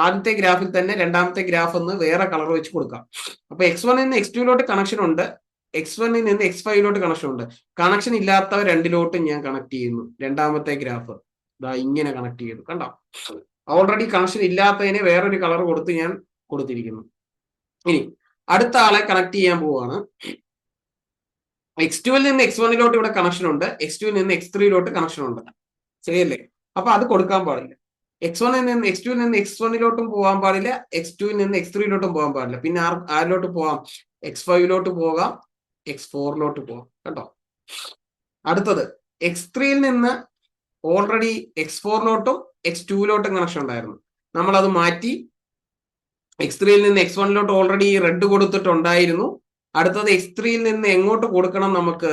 ആദ്യത്തെ ഗ്രാഫിൽ തന്നെ രണ്ടാമത്തെ ഗ്രാഫ് ഒന്ന് വേറെ കളർ വെച്ച് കൊടുക്കാം. അപ്പൊ X1 നിന്ന് X2 കണക്ഷൻ ഉണ്ട്, X1 നിന്ന് X5 കണക്ഷൻ ഉണ്ട്. കണക്ഷൻ ഇല്ലാത്ത രണ്ടിലോട്ടും ഞാൻ കണക്ട് ചെയ്യുന്നു. രണ്ടാമത്തെ ഗ്രാഫ് ഇങ്ങനെ കണക്ട് ചെയ്തു. കണ്ടോ? ഓൾറെഡി കണക്ഷൻ ഇല്ലാത്തതിനെ വേറൊരു കളർ കൊടുത്ത് ഞാൻ കൊടുത്തിരിക്കുന്നു. ഇനി അടുത്ത ആളെ കണക്ട് ചെയ്യാൻ പോവാണ്. X2 നിന്ന് X1 ഇവിടെ കണക്ഷൻ ഉണ്ട്, X2 നിന്ന് X3 കണക്ഷൻ ഉണ്ട്. ശരിയല്ലേ? അപ്പൊ അത് കൊടുക്കാൻ പാടില്ല. X1 നിന്ന് X2 നിന്ന് X1 പോകാൻ പാടില്ല, X2 നിന്ന് X3 പോകാൻ പാടില്ല. പിന്നെ ആരിലോട്ട് പോവാം? X5 പോകാം, X4 പോകാം. കേട്ടോ? അടുത്തത് X3 നിന്ന് ഓൾറെഡി X4 X2 കണക്ഷൻ ഉണ്ടായിരുന്നു. നമ്മളത് മാറ്റി X3 നിന്ന് X1 ഓൾറെഡി റെഡ് കൊടുത്തിട്ടുണ്ടായിരുന്നു. അടുത്തത് X3 നിന്ന് എങ്ങോട്ട് കൊടുക്കണം? നമുക്ക്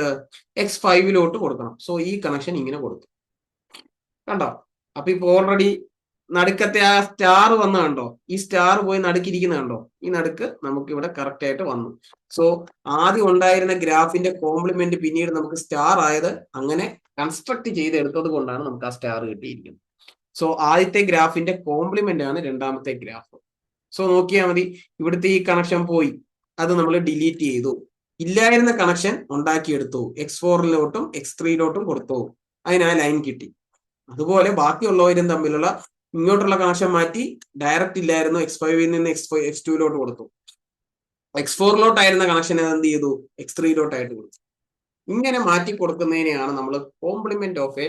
X5 കൊടുക്കണം. സോ ഈ കണക്ഷൻ ഇങ്ങനെ കൊടുത്തു. കണ്ടോ? അപ്പൊ ഇപ്പൊ ഓൾറെഡി നടുക്കത്തെ ആ സ്റ്റാർ വന്ന കണ്ടോ? ഈ സ്റ്റാർ പോയി നടുക്കിരിക്കുന്ന കണ്ടോ? ഈ നടുക്ക് നമുക്ക് ഇവിടെ കറക്റ്റ് ആയിട്ട് വന്നു. സോ ആദ്യം ഉണ്ടായിരുന്ന ഗ്രാഫിന്റെ കോംപ്ലിമെന്റ് പിന്നീട് നമുക്ക് സ്റ്റാർ ആയത് അങ്ങനെ കൺസ്ട്രക്ട് ചെയ്തെടുത്തത് കൊണ്ടാണ് നമുക്ക് ആ സ്റ്റാർ കിട്ടിയിരിക്കുന്നത്. സോ ആദ്യത്തെ ഗ്രാഫിന്റെ കോംപ്ലിമെന്റ് ആണ് രണ്ടാമത്തെ ഗ്രാഫ്. സോ നോക്കിയാൽ മതി, ഇവിടുത്തെ ഈ കണക്ഷൻ പോയി, അത് നമ്മൾ ഡിലീറ്റ് ചെയ്തു. ഇല്ലായിരുന്ന കണക്ഷൻ ഉണ്ടാക്കിയെടുത്തു. X4 X3 കൊടുത്തു. അതിന് ആ ലൈൻ കിട്ടി. അതുപോലെ ബാക്കിയുള്ളവരും തമ്മിലുള്ള ഇങ്ങോട്ടുള്ള കണക്ഷൻ മാറ്റി ഡയറക്റ്റ് ഇല്ലായിരുന്നു, X5 നിന്ന് X2 കൊടുത്തു. X4 ആയിരുന്ന കണക്ഷൻ എന്ത് ചെയ്തു? X3 ആയിട്ട് കൊടുത്തു. ഇങ്ങനെ മാറ്റി കൊടുക്കുന്നതിനെയാണ് നമ്മൾ കോംപ്ലിമെന്റ് ഓഫ് എ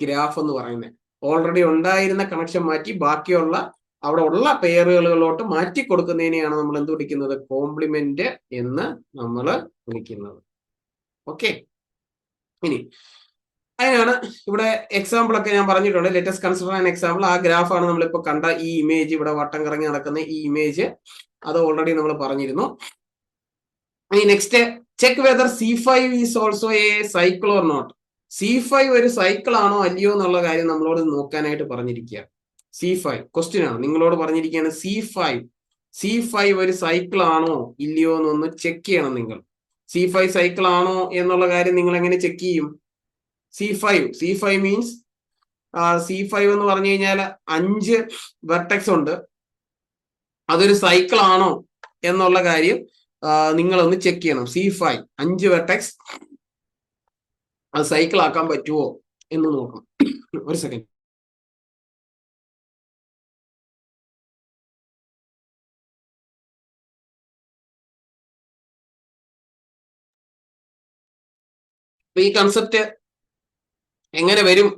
ഗ്രാഫ് എന്ന് പറയുന്നത്. ഓൾറെഡി ഉണ്ടായിരുന്ന കണക്ഷൻ മാറ്റി ബാക്കിയുള്ള അവിടെ ഉള്ള പെയറുകളിലോട്ട് മാറ്റി കൊടുക്കുന്നതിനെയാണ് നമ്മൾ എന്ത് വിളിക്കുന്നത്? കോംപ്ലിമെന്റ് എന്ന് നമ്മൾ വിളിക്കുന്നത്. ഓക്കെ, ഇനി അതിനാണ് ഇവിടെ എക്സാമ്പിൾ ഒക്കെ ഞാൻ പറഞ്ഞിട്ടുണ്ട്. Let's consider an example. ആ ഗ്രാഫാണ് നമ്മളിപ്പോൾ കണ്ട ഈ ഇമേജ്, ഇവിടെ വട്ടം കറങ്ങി നടക്കുന്ന ഈ ഇമേജ്. അത് ഓൾറെഡി നമ്മൾ പറഞ്ഞിരുന്നു. ഇനി next, check whether C5 is also a cycle or not. C5 ഒരു സൈക്കിൾ ആണോ അല്ലയോ എന്നുള്ള കാര്യം നമ്മളോട് നോക്കാനായിട്ട് പറഞ്ഞിരിക്കുക. C5 ക്വസ്റ്റ്യൻ ആണ്, നിങ്ങളോട് പറഞ്ഞിരിക്കുകയാണ് C5 ഒരു സൈക്കിൾ ആണോ ഇല്ലയോ എന്നൊന്ന് ചെക്ക് ചെയ്യണം നിങ്ങൾ. C5 സൈക്കിൾ ആണോ എന്നുള്ള കാര്യം നിങ്ങൾ എങ്ങനെ ചെക്ക് ചെയ്യും? C5 മീൻസ് C5 എന്ന് പറഞ്ഞു കഴിഞ്ഞാൽ 5 വെർട്ടെക്സ് ഉണ്ട്. അതൊരു സൈക്കിൾ ആണോ എന്നുള്ള കാര്യം നിങ്ങളൊന്ന് ചെക്ക് ചെയ്യണം. C5 5 വെർട്ടെക്സ്, അത് സൈക്കിൾ ആക്കാൻ പറ്റുമോ എന്ന് നോക്കണം. ഒരു സെക്കൻഡ്. ഈ കൺസെപ്റ്റ് എങ്ങനെ വരും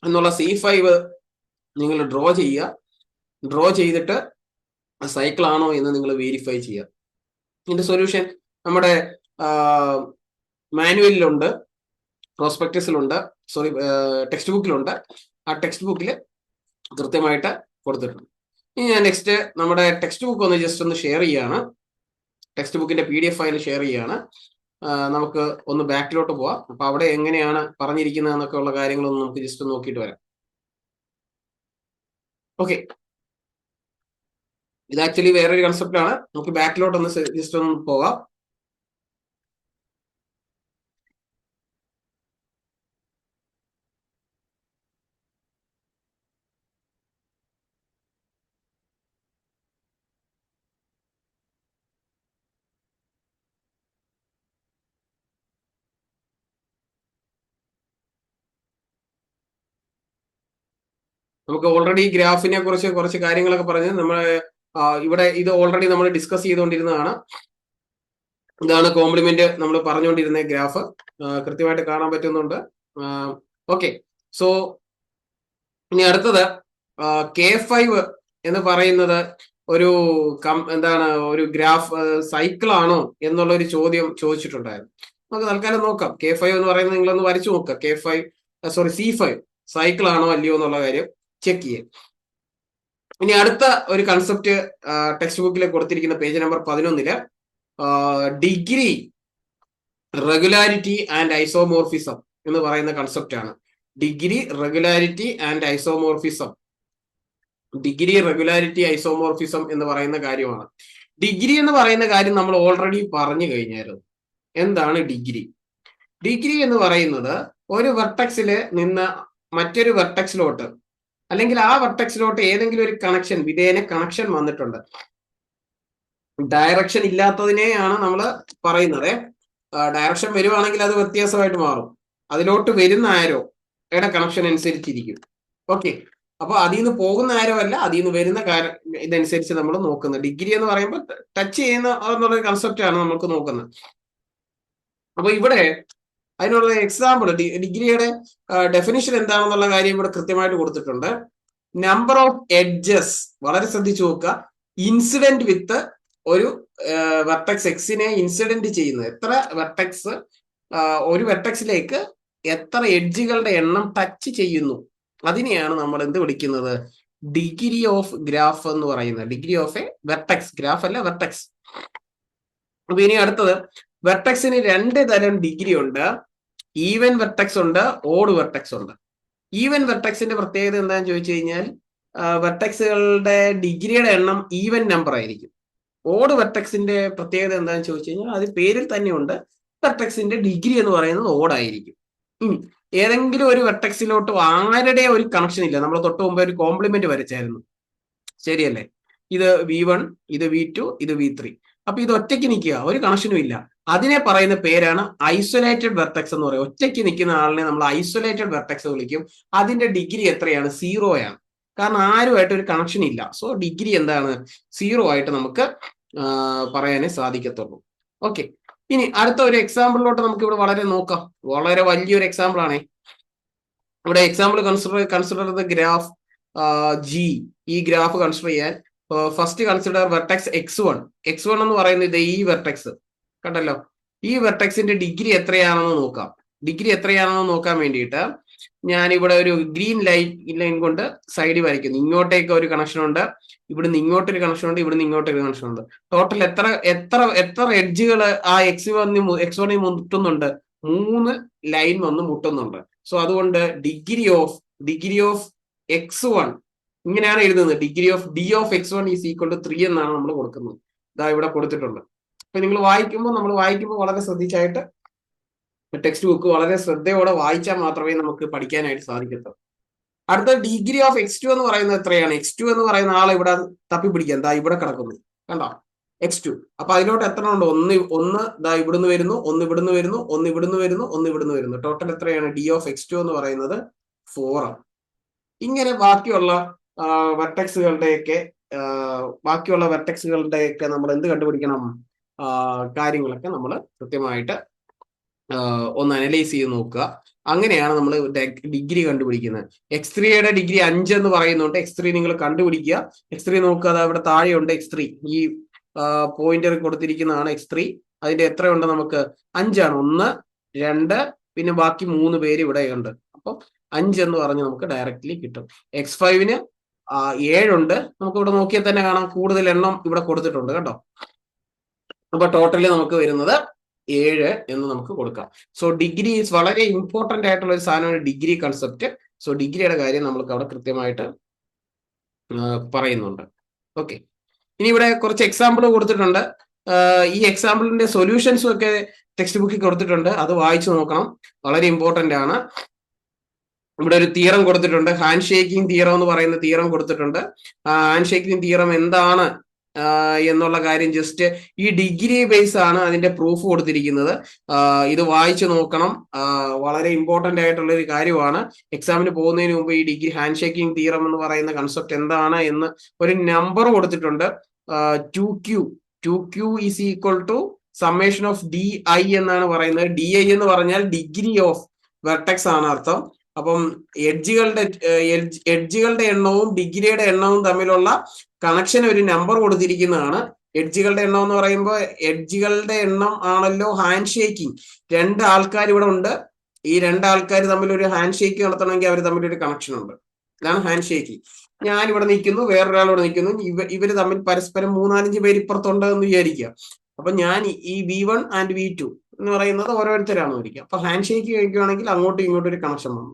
എന്നുള്ള C5 നിങ്ങൾ ഡ്രോ ചെയ്യുക. ഡ്രോ ചെയ്തിട്ട് സൈക്കിൾ ആണോ എന്ന് നിങ്ങൾ വെരിഫൈ ചെയ്യുക. ഇതിന്റെ സൊല്യൂഷൻ നമ്മുടെ മാനുവലിലുണ്ട്, പ്രോസ്പെക്ടസിലുണ്ട്, ടെക്സ്റ്റ് ബുക്കിലുണ്ട്. ആ ടെക്സ്റ്റ് ബുക്കിൽ കൃത്യമായിട്ട് കൊടുത്തിട്ടുണ്ട്. ഇനി ഞാൻ നെക്സ്റ്റ് നമ്മുടെ ടെക്സ്റ്റ് ബുക്ക് ഒന്ന് ജസ്റ്റ് ഒന്ന് ഷെയർ ചെയ്യാണ്. ടെക്സ്റ്റ് ബുക്കിന്റെ PDF ഫയൽ ഷെയർ ചെയ്യാണ്. നമുക്ക് ഒന്ന് ബാക്കിലോട്ട് പോവാം. അപ്പൊ അവിടെ എങ്ങനെയാണ് പറഞ്ഞിരിക്കുന്നത് എന്നൊക്കെ ഉള്ള കാര്യങ്ങളൊന്നും നമുക്ക് ജസ്റ്റ് നോക്കിയിട്ട് വരാം. ഓക്കെ, ഇത് ആക്ച്വലി വേറൊരു കൺസെപ്റ്റാണ്. നമുക്ക് ബാക്കിലോട്ട് ഒന്ന് ജസ്റ്റ് ഒന്ന് പോകാം. നമുക്ക് ഓൾറെഡി ഗ്രാഫിനെ കുറിച്ച് കുറച്ച് കാര്യങ്ങളൊക്കെ പറഞ്ഞ് നമ്മൾ ഇവിടെ ഇത് ഓൾറെഡി നമ്മൾ ഡിസ്കസ് ചെയ്തുകൊണ്ടിരുന്നതാണ്. ഇതാണ് കോംപ്ലിമെന്റ് നമ്മൾ പറഞ്ഞുകൊണ്ടിരുന്ന ഗ്രാഫ്, കൃത്യമായിട്ട് കാണാൻ പറ്റുന്നുണ്ട്. ഓക്കെ, സോ ഇനി അടുത്തത് K5 എന്ന് പറയുന്നത് ഒരു എന്താണ്, ഒരു ഗ്രാഫ് സൈക്കിൾ ആണോ എന്നുള്ള ഒരു ചോദ്യം ചോദിച്ചിട്ടുണ്ടായിരുന്നു. നമുക്ക് തൽക്കാലം നോക്കാം. K5 എന്ന് പറയുന്നത് നിങ്ങളൊന്ന് വരച്ചു നോക്കുക. C5 സൈക്കിൾ ആണോ അല്ലയോ എന്നുള്ള കാര്യം ചെക്ക് ചെയ്യാം. ഇനി അടുത്ത ഒരു കൺസെപ്റ്റ് ടെക്സ്റ്റ് ബുക്കിൽ കൊടുത്തിരിക്കുന്ന page number 11 degree, regularity and isomorphism എന്ന് പറയുന്ന കൺസെപ്റ്റ് ആണ്. Degree, regularity and isomorphism. Degree, regularity, isomorphism എന്ന് പറയുന്ന കാര്യമാണ്. ഡിഗ്രി എന്ന് പറയുന്ന കാര്യം നമ്മൾ ഓൾറെഡി പറഞ്ഞു കഴിഞ്ഞായിരുന്നു. എന്താണ് ഡിഗ്രി? ഡിഗ്രി എന്ന് പറയുന്നത് ഒരു വെർട്ടെക്സിൽ നിന്ന് മറ്റൊരു വെർട്ടെക്സിലോട്ട്, അല്ലെങ്കിൽ ആ വെർട്ടെക്സിലോട്ട് ഏതെങ്കിലും ഒരു കണക്ഷൻ, വിധേയന കണക്ഷൻ വന്നിട്ടുണ്ട്. ഡയറക്ഷൻ ഇല്ലാത്തതിനെയാണ് നമ്മൾ പറയുന്നത്. ഡയറക്ഷൻ വരുവാണെങ്കിൽ അത് വ്യത്യാസമായിട്ട് മാറും. അതിലോട്ട് വരുന്ന ആരോയുടെ കണക്ഷൻ അനുസരിച്ചിരിക്കും. ഓക്കെ, അപ്പൊ അതിൽ നിന്ന് പോകുന്ന ആരോ അല്ല, അതിൽ നിന്ന് വരുന്ന ഇതനുസരിച്ച് നമ്മൾ നോക്കുന്നത്. ഡിഗ്രി എന്ന് പറയുമ്പോൾ ടച്ച് ചെയ്യുന്ന എന്നുള്ളൊരു കൺസെപ്റ്റ് ആണ് നമുക്ക് നോക്കുന്നത്. അപ്പൊ ഇവിടെ അതിനുള്ള എക്സാമ്പിൾ, ഡിഗ്രിയുടെ ഡെഫിനിഷൻ എന്താണെന്നുള്ള കാര്യം ഇവിടെ കൃത്യമായിട്ട് കൊടുത്തിട്ടുണ്ട്. നമ്പർ ഓഫ് എഡ്ജസ്, വളരെ ശ്രദ്ധിച്ചു നോക്കുക, ഇൻസിഡന്റ് വിത്ത് ഒരു വെർട്ടെക്സ് എക്സിനെ ഇൻസിഡന്റ് ചെയ്യുന്നത്. എത്ര വെർട്ടെക്സ്, ഒരു വെർട്ടെക്സിലേക്ക് എത്ര എഡ്ജുകളുടെ എണ്ണം ടച്ച് ചെയ്യുന്നു, അതിനെയാണ് നമ്മൾ എന്ത് വിളിക്കുന്നത്? ഡിഗ്രി ഓഫ് ഗ്രാഫ് എന്ന് പറയുന്നത്. Degree of A vertex, graph അല്ല വെർട്ടെക്സ്. അപ്പൊ ഇനി അടുത്തത്, വെർട്ടെക്സിന് 2 തരം ഡിഗ്രി ഉണ്ട്. ഈവൻ വെർട്ടെക്സ് ഉണ്ട്, ഓഡ് വെർട്ടെക്സ് ഉണ്ട്. ഈവൻ വെർട്ടെക്സിന്റെ പ്രത്യേകത എന്താണെന്ന് ചോദിച്ചു കഴിഞ്ഞാൽ വെർട്ടെക്സുകളുടെ ഡിഗ്രിയുടെ എണ്ണം ഈവൻ നമ്പർ ആയിരിക്കും. ഓഡ് വെർട്ടെക്സിന്റെ പ്രത്യേകത എന്താണെന്ന് ചോദിച്ചു കഴിഞ്ഞാൽ അത് പേരിൽ തന്നെ ഉണ്ട്, വെർട്ടെക്സിന്റെ ഡിഗ്രി എന്ന് പറയുന്നത് ഓഡ് ആയിരിക്കും. ഏതെങ്കിലും ഒരു വെർട്ടെക്സിലോട്ട് ആരുടെ ഒരു കണക്ഷൻ ഇല്ല. നമ്മൾ തൊട്ട് മുമ്പ് ഒരു കോംപ്ലിമെന്റ് വരച്ചായിരുന്നു, ശരിയല്ലേ? ഇത് V1, ഇത് V2, ഇത് V3. അപ്പൊ ഇത് ഒറ്റയ്ക്ക് നിൽക്കുക, ഒരു കണക്ഷനും ഇല്ല. അതിനെ പറയുന്ന പേരാണ് ഐസൊലേറ്റഡ് വെർട്ടെക്സ് എന്ന് പറയും. ഒറ്റയ്ക്ക് നിൽക്കുന്ന ആളിനെ നമ്മൾ ഐസൊലേറ്റഡ് വെർട്ടെക്സ് വിളിക്കും. അതിന്റെ ഡിഗ്രി എത്രയാണ്? 0 ആണ്. കാരണം ആരുമായിട്ട് ഒരു കണക്ഷൻ ഇല്ല. സോ ഡിഗ്രി എന്താണ്? 0 ആയിട്ട് നമുക്ക് പറയാനേ സാധിക്കത്തുള്ളൂ. ഓക്കെ, ഇനി അടുത്ത ഒരു എക്സാമ്പിളിലോട്ട് നമുക്ക് ഇവിടെ വളരെ നോക്കാം. വളരെ വലിയൊരു എക്സാമ്പിൾ ആണേ. ഇവിടെ example consider the graph G. ഈ ഗ്രാഫ് കൺസിഡർ ചെയ്യാൻ first consider vertex x1. x1 എന്ന് പറയുന്നത് ഈ വെർട്ടെക്സ് കണ്ടല്ലോ. ഈ വെർട്ടെക്സിന്റെ ഡിഗ്രി എത്രയാണെന്ന് നോക്കാം. ഡിഗ്രി എത്രയാണെന്ന് നോക്കാൻ വേണ്ടിയിട്ട് ഞാൻ ഇവിടെ ഒരു ഗ്രീൻ ലൈൻ കൊണ്ട് സൈഡിൽ വരയ്ക്കുന്നു. ഇങ്ങോട്ടേക്ക് ഒരു കണക്ഷൻ ഉണ്ട്, ഇവിടുന്ന് ഇങ്ങോട്ടൊരു കണക്ഷൻ ഉണ്ട്, ഇവിടുന്ന് ഇങ്ങോട്ടൊരു കണക്ഷൻ ഉണ്ട്. ടോട്ടൽ എത്ര എഡ്ജുകൾ ആ x1 മുട്ടുന്നുണ്ട്? 3 ലൈൻ വന്ന് മുട്ടുന്നുണ്ട്. സോ അതുകൊണ്ട് ഡിഗ്രി ഓഫ് x1 ഇങ്ങനെയാണ് എഴുതുന്നത്. Degree of D of x1 is equal to 3 എന്നാണ് നമ്മൾ കൊടുക്കുന്നത്. ഇതാ ഇവിടെ കൊടുത്തിട്ടുണ്ട്. അപ്പൊ നിങ്ങൾ വായിക്കുമ്പോൾ വളരെ ശ്രദ്ധിച്ചായിട്ട് ടെക്സ്റ്റ് ബുക്ക് വളരെ ശ്രദ്ധയോടെ വായിച്ചാൽ മാത്രമേ നമുക്ക് പഠിക്കാനായിട്ട് സാധിക്കത്തുള്ളൂ. അടുത്ത ഡിഗ്രി ഓഫ് x2 എന്ന് പറയുന്നത് എത്രയാണ്? x2 എന്ന് പറയുന്ന ആളെ ഇവിടെ തപ്പിപ്പിടിക്കുക. എന്താ ഇവിടെ കിടക്കുന്നു, കണ്ടോ? x2. അപ്പൊ അതിലോട്ട് എത്ര ഉണ്ട്? ഒന്ന് ദാ ഇവിടുന്ന് വരുന്നു, ഒന്ന് ഇവിടുന്ന് വരുന്നു, ഒന്ന് ഇവിടുന്ന് വരുന്നു, ഒന്ന് ഇവിടുന്ന് വരുന്നു. ടോട്ടൽ എത്രയാണ്? D ഓഫ് x2 എന്ന് പറയുന്നത് 4 ആണ്. ഇങ്ങനെ ബാക്കിയുള്ള വെർട്ടെക്സുകളുടെയൊക്കെ നമ്മൾ എന്ത് കണ്ടുപിടിക്കണം? കാര്യങ്ങളൊക്കെ നമ്മൾ കൃത്യമായിട്ട് ഒന്ന് അനലൈസ് ചെയ്ത് നോക്കുക. അങ്ങനെയാണ് നമ്മൾ ഡിഗ്രി കണ്ടുപിടിക്കുന്നത്. x3യുടെ ഡിഗ്രി 5 എന്ന് പറയുന്നുണ്ട്. x3 നിങ്ങൾ കണ്ടുപിടിക്കുക. x3 നോക്കുക, അത് അവിടെ താഴെയുണ്ട്. x3 ഈ പോയിന്റർ കൊടുത്തിരിക്കുന്നതാണ് x3. അതിന്റെ എത്രയുണ്ട്? നമുക്ക് 5 ആണ്. 1, 2, പിന്നെ ബാക്കി 3 പേര് ഇവിടെ ഉണ്ട്. അപ്പം 5 എന്ന് പറഞ്ഞ് നമുക്ക് ഡയറക്റ്റ്ലി കിട്ടും. x5ന് 7 നമുക്ക് ഇവിടെ നോക്കിയാൽ തന്നെ കാണാം, കൂടുതൽ എണ്ണം ഇവിടെ കൊടുത്തിട്ടുണ്ട് കേട്ടോ. അപ്പൊ ടോട്ടലി നമുക്ക് വരുന്നത് 7 എന്ന് നമുക്ക് കൊടുക്കാം. സോ ഡിഗ്രി ഈസ് വളരെ ഇമ്പോർട്ടന്റ് ആയിട്ടുള്ള ഒരു സാധനമാണ് ഡിഗ്രി കൺസെപ്റ്റ്. സോ ഡിഗ്രിയുടെ കാര്യം നമുക്ക് അവിടെ കൃത്യമായിട്ട് പറയുന്നുണ്ട്. ഓക്കെ, ഇനി ഇവിടെ കുറച്ച് എക്സാമ്പിൾ കൊടുത്തിട്ടുണ്ട്. ഈ എക്സാമ്പിളിന്റെ സൊല്യൂഷൻസും ഒക്കെ ടെക്സ്റ്റ് ബുക്കിൽ കൊടുത്തിട്ടുണ്ട്, അത് വായിച്ചു നോക്കണം, വളരെ ഇമ്പോർട്ടന്റ് ആണ്. ഇവിടെ ഒരു തിയറം കൊടുത്തിട്ടുണ്ട്, ഹാൻഡ് ഷേക്കിംഗ് തിയറം എന്ന് പറയുന്ന തിയറം കൊടുത്തിട്ടുണ്ട്. ഹാൻഡ് ഷേക്കിംഗ് തിയറം എന്താണ് എന്നുള്ള കാര്യം ജസ്റ്റ് ഈ ഡിഗ്രി ബേസ് ആണ് അതിന്റെ പ്രൂഫ് കൊടുത്തിരിക്കുന്നത്. ഇത് വായിച്ചു നോക്കണം, വളരെ ഇമ്പോർട്ടന്റ് ആയിട്ടുള്ള ഒരു കാര്യമാണ്. എക്സാമിന് പോകുന്നതിന് മുമ്പ് ഈ ഡിഗ്രി ഹാൻഡ് ഷേക്കിംഗ് തിയറം എന്ന് പറയുന്ന കൺസെപ്റ്റ് എന്താണ് എന്ന് ഒരു നമ്പർ കൊടുത്തിട്ടുണ്ട്. 2Q is equal to summation of DI എന്നാണ് പറയുന്നത്. DI എന്ന് പറഞ്ഞാൽ ഡിഗ്രി ഓഫ് വെർട്ടെക്സ് ആണ് അർത്ഥം. അപ്പം എഡ്ജുകളുടെ എണ്ണവും ഡിഗ്രിയുടെ എണ്ണവും തമ്മിലുള്ള കണക്ഷൻ ഒരു നമ്പർ കൊടുത്തിരിക്കുന്നതാണ്. എഡ്ജുകളുടെ എണ്ണം എന്ന് പറയുമ്പോൾ എഡ്ജുകളുടെ എണ്ണം ആണല്ലോ ഹാൻഡ് ഷേക്കിംഗ്. 2 ആൾക്കാർ ഇവിടെ ഉണ്ട്, ഈ 2 ആൾക്കാർ തമ്മിൽ ഒരു ഹാൻഡ് ഷേക്ക് നടത്തണമെങ്കിൽ അവർ തമ്മിൽ ഒരു കണക്ഷൻ ഉണ്ട്, ഇതാണ് ഹാൻഡ് ഷേക്കിംഗ്. ഞാൻ ഇവിടെ നിൽക്കുന്നു, വേറൊരാൾ ഇവിടെ നിൽക്കുന്നു, ഇവര് തമ്മിൽ പരസ്പരം 3-4 പേര് ഇപ്പുറത്തുണ്ട് എന്ന് വിചാരിക്കുക. അപ്പൊ ഞാൻ ഈ V1 ആൻഡ് V2 എന്ന് പറയുന്നത് ഓരോരുത്തരാണ് വിളിക്കുക. അപ്പൊ ഹാൻഡ് ഷേക്ക് കഴിക്കുകയാണെങ്കിൽ അങ്ങോട്ടും ഇങ്ങോട്ടും ഒരു കണക്ഷൻ വന്നു.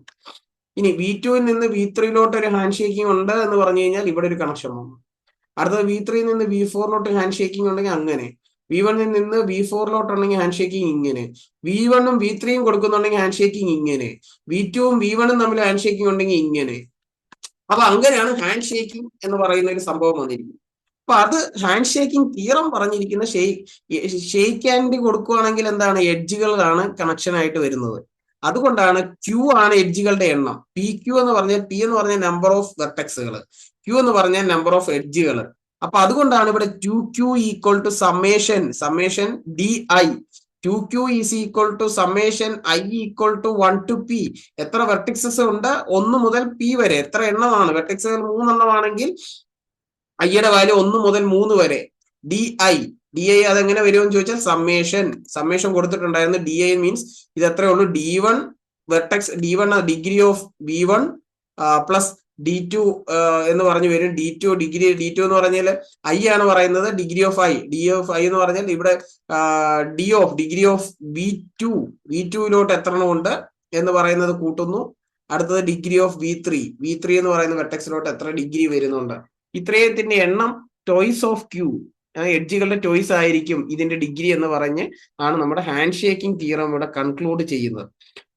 ഇനി V2 നിന്ന് V3 ഒരു ഹാൻഡ് ഷേക്കിംഗ് ഉണ്ട് എന്ന് പറഞ്ഞു കഴിഞ്ഞാൽ ഇവിടെ ഒരു കണക്ഷൻ വന്നു. അടുത്തത് V3 നിന്ന് V4 ഹാൻഡ് ഷേക്കിംഗ് ഉണ്ടെങ്കിൽ അങ്ങനെ, V1 നിന്ന് V4 ഉണ്ടെങ്കിൽ ഹാൻഡ് ഷേക്കിംഗ് ഇങ്ങനെ, V1 V3 കൊടുക്കുന്നുണ്ടെങ്കിൽ ഹാൻഡ് ഷേക്കിംഗ് ഇങ്ങനെ, V2 V1 തമ്മിൽ ഹാൻഡ് ഷേക്കിംഗ് ഉണ്ടെങ്കിൽ ഇങ്ങനെ. അപ്പൊ അങ്ങനെയാണ് ഹാൻഡ് ഷേക്കിംഗ് എന്ന് പറയുന്ന ഒരു സംഭവം വന്നിരിക്കുന്നത്. അപ്പൊ അത് ഹാൻഡ് ഷേക്കിംഗ് തിയറം പറഞ്ഞിരിക്കുന്ന ഷെയ്ക്ക് ഹാൻഡ് കൊടുക്കുകയാണെങ്കിൽ എന്താണ്, എഡ്ജുകളാണ് കണക്ഷൻ ആയിട്ട് വരുന്നത്. അതുകൊണ്ടാണ് Q ആണ് എഡ്ജുകളുടെ എണ്ണം. PQ എന്ന് പറഞ്ഞാൽ P എന്ന് പറഞ്ഞാൽ നമ്പർ ഓഫ് വെർട്ടെക്സുകൾ, Q എന്ന് പറഞ്ഞാൽ നമ്പർ ഓഫ് എഡ്ജുകൾ. അപ്പൊ അതുകൊണ്ടാണ് ഇവിടെ 2Q equal to summation DI. 2Q is equal to summation I equal to 1 to P. എത്ര വെർട്ടിക്സസ് ഉണ്ട്, 1 മുതൽ P വരെ എത്ര എണ്ണമാണ്, വെർട്ടിക്സുകൾ 3 എണ്ണമാണെങ്കിൽ ഐയുടെ വാല്യൂ 1 മുതൽ 3 വരെ. DI അതെങ്ങനെ വരുമെന്ന് ചോദിച്ചാൽ സമ്മേഷൻ കൊടുത്തിട്ടുണ്ടായിരുന്നു. DI മീൻസ് ഇത് എത്രയേ ഉള്ളൂ, D1 vertex, D1 degree of V1 plus D2 എന്ന് പറഞ്ഞു വരും. D2 എന്ന് പറഞ്ഞാൽ I ആണ് പറയുന്നത്, ഡിഗ്രി ഓഫ് I എന്ന് പറഞ്ഞാൽ ഇവിടെ ഡിഗ്രി ഓഫ് V2 എത്ര എണ്ണം ഉണ്ട് എന്ന് പറയുന്നത് കൂട്ടുന്നു. അടുത്തത് ഡിഗ്രി ഓഫ് V3 എന്ന് പറയുന്ന വെർട്ടെക്സിലോട്ട് എത്ര ഡിഗ്രി വരുന്നുണ്ട്. ഇത്രയത്തിന്റെ എണ്ണം ടോയ്സ് ഓഫ് Q, എഡ്ജുകളുടെ ടോയ്സ് ആയിരിക്കും ഇതിന്റെ ഡിഗ്രി എന്ന് പറഞ്ഞ് ആണ് നമ്മുടെ ഹാൻഡ് ഷേക്കിംഗ് തിയറം ഇവിടെ കൺക്ലൂഡ് ചെയ്യുന്നത്.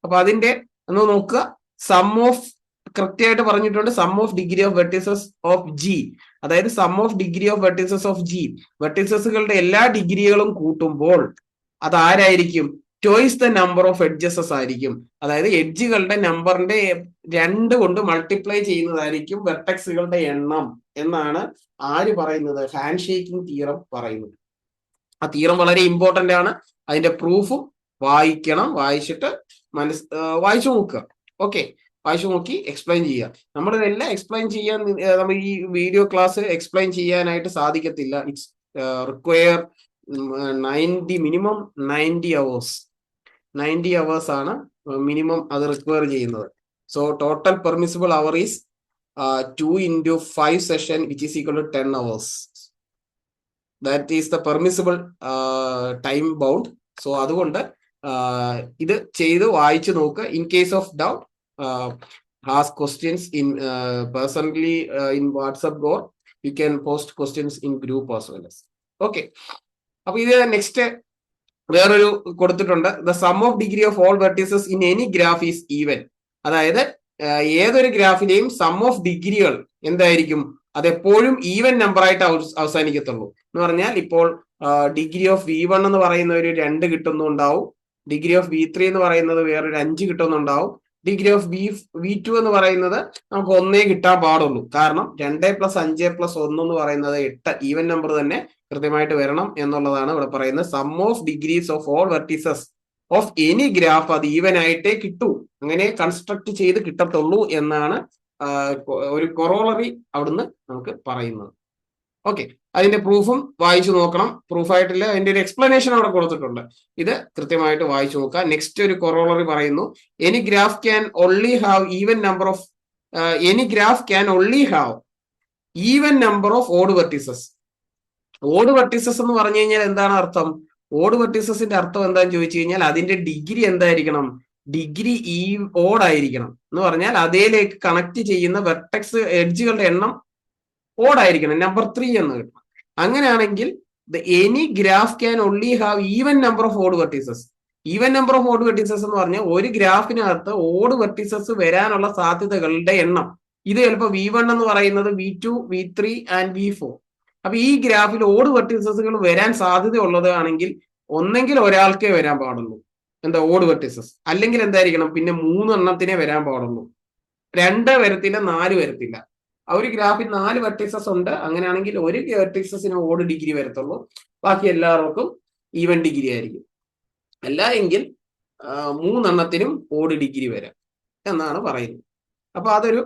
അപ്പൊ അതിന്റെ ഒന്ന് നോക്കുക, സം ഓഫ് കൃത്യമായിട്ട് പറഞ്ഞിട്ടുണ്ട്, sum of degree of vertices of G, അതായത് sum of degree of vertices of G, വെർട്ടിസസുകളുടെ എല്ലാ ഡിഗ്രികളും കൂട്ടുമ്പോൾ അത് ആരായിരിക്കും, twice the number of edges ആയിരിക്കും. അതായത് എഡ്ജുകളുടെ നമ്പറിന്റെ 2 കൊണ്ട് മൾട്ടിപ്ലൈ ചെയ്യുന്നതായിരിക്കും വെർട്ടെക്സുകളുടെ എണ്ണം എന്നാണ് ആര് പറയുന്നത്, ഹാൻഡ് ഷേക്കിംഗ് തിയറം പറയുന്നത്. ആ തിയറം വളരെ ഇമ്പോർട്ടന്റ് ആണ്. അതിന്റെ പ്രൂഫും വായിക്കണം, വായിച്ചിട്ട് വായിച്ചു നോക്കുക. ഓക്കെ, വായിച്ചു നോക്കി എക്സ്പ്ലെയിൻ ചെയ്യുക. നമ്മളിതെല്ലാം എക്സ്പ്ലെയിൻ ചെയ്യാൻ നമ്മൾ ഈ വീഡിയോ ക്ലാസ് എക്സ്പ്ലെയിൻ ചെയ്യാനായിട്ട് സാധിക്കത്തില്ല. ഇറ്റ്സ് റിക്വയർ 90 മിനിമം 90 അവേഴ്സ് ആണ് മിനിമം അത് റിക്വയർ ചെയ്യുന്നത്. So total permissible our is 2 into 5 session, which is equal to 10 hours. That is the permissible time bound. So അതുകൊണ്ട് ഇത് ചെയ്ത് വായിച്ചു നോക്കുക. In case of doubt ask questions in personally in WhatsApp group. You can post questions in group as well as. Okay. അപ്പൊ ഇത് നെക്സ്റ്റ് വേറൊരു കൊടുത്തിട്ടുണ്ട്, the sum of degree of all vertices in any graph is even. അതായത് ഏതൊരു ഗ്രാഫിലെയും സം ഓഫ് ഡിഗ്രികൾ എന്തായിരിക്കും, അതെപ്പോഴും ഈവൻ നമ്പർ ആയിട്ട് അവസാനിക്കത്തുള്ളൂ. എന്ന് പറഞ്ഞാൽ ഇപ്പോൾ ഡിഗ്രി ഓഫ് V1 എന്ന് പറയുന്ന ഒരു 2 കിട്ടുന്നുണ്ടാവും, ഡിഗ്രി ഓഫ് V3 എന്ന് പറയുന്നത് വേറൊരു 5 കിട്ടുന്നുണ്ടാവും, ഡിഗ്രി ഓഫ് V2 എന്ന് പറയുന്നത് നമുക്ക് 1 കിട്ടാൻ പാടുള്ളൂ. കാരണം 2 + 5 + 1 എന്ന് പറയുന്നത് 8 ഈവൻ നമ്പർ തന്നെ കൃത്യമായിട്ട് വരണം എന്നുള്ളതാണ് ഇവിടെ പറയുന്നത്. Sum of degrees of all vertices of any graph അത് ഈവൻ ആയിട്ടേ കിട്ടൂ, അങ്ങനെ കൺസ്ട്രക്ട് ചെയ്ത് കിട്ടത്തുള്ളൂ എന്നാണ് ഒരു കൊറോളറി അവിടുന്ന് നമുക്ക് പറയുന്നത്. ഓക്കെ, അതിന്റെ പ്രൂഫും വായിച്ചു നോക്കണം. പ്രൂഫായിട്ടില്ല, അതിന്റെ ഒരു എക്സ്പ്ലനേഷൻ അവിടെ കൊടുത്തിട്ടുണ്ട്, ഇത് കൃത്യമായിട്ട് വായിച്ചു നോക്കുക. നെക്സ്റ്റ് ഒരു കൊറോളറി പറയുന്നു, any graph can only have even number of even number of odd vertices. Odd vertices എന്ന് പറഞ്ഞു കഴിഞ്ഞാൽ എന്താണ് അർത്ഥം? ഓഡ് വെർട്ടീസസിന്റെ അർത്ഥം എന്താണെന്ന് ചോദിച്ചു കഴിഞ്ഞാൽ അതിന്റെ ഡിഗ്രി എന്തായിരിക്കണം? ഡിഗ്രി ഓഡ് ആയിരിക്കണം. എന്ന് പറഞ്ഞാൽ അതേലേക്ക് കണക്ട് ചെയ്യുന്ന വെർട്ടെക്സ് എഡ്ജുകളുടെ എണ്ണം ഓഡ് ആയിരിക്കണം, നമ്പർ 3 എന്ന് കിട്ടും. അങ്ങനെയാണെങ്കിൽ any graph can only have even number of odd vertices. Even number of odd vertices എന്ന് പറഞ്ഞാൽ ഒരു ഗ്രാഫിനകത്ത് ഓഡ് വെർട്ടീസസ് വരാനുള്ള സാധ്യതകളുടെ എണ്ണം. ഇത് ചിലപ്പോൾ V1 എന്ന് പറയുന്നത് V2, V3 ആൻഡ് V4. അപ്പൊ ഈ ഗ്രാഫിൽ ഓഡ് വെർട്ടീസസുകൾ വരാൻ സാധ്യതയുള്ളത് ആണെങ്കിൽ ഒന്നെങ്കിൽ ഒരാൾക്കേ വരാൻ പാടുള്ളൂ, എന്താ ഓഡ് വെർട്ടീസസ്. അല്ലെങ്കിൽ എന്തായിരിക്കണം? പിന്നെ 3 എണ്ണത്തിനെ വരാൻ പാടുള്ളൂ. 2 വരത്തില്ല, 4 വരത്തില്ല. ഒരു ഗ്രാഫിൽ 4 വെർട്ടീസസ് ഉണ്ട്. അങ്ങനെയാണെങ്കിൽ ഒരു വെർട്ടീസസിന് ഓഡ് ഡിഗ്രി വരത്തുള്ളൂ, ബാക്കി എല്ലാവർക്കും ഈവൻ ഡിഗ്രി ആയിരിക്കും. അല്ല എങ്കിൽ 3 എണ്ണത്തിനും ഓഡ് ഡിഗ്രി വരാം എന്നാണ് പറയുന്നത്. അപ്പൊ അതൊരു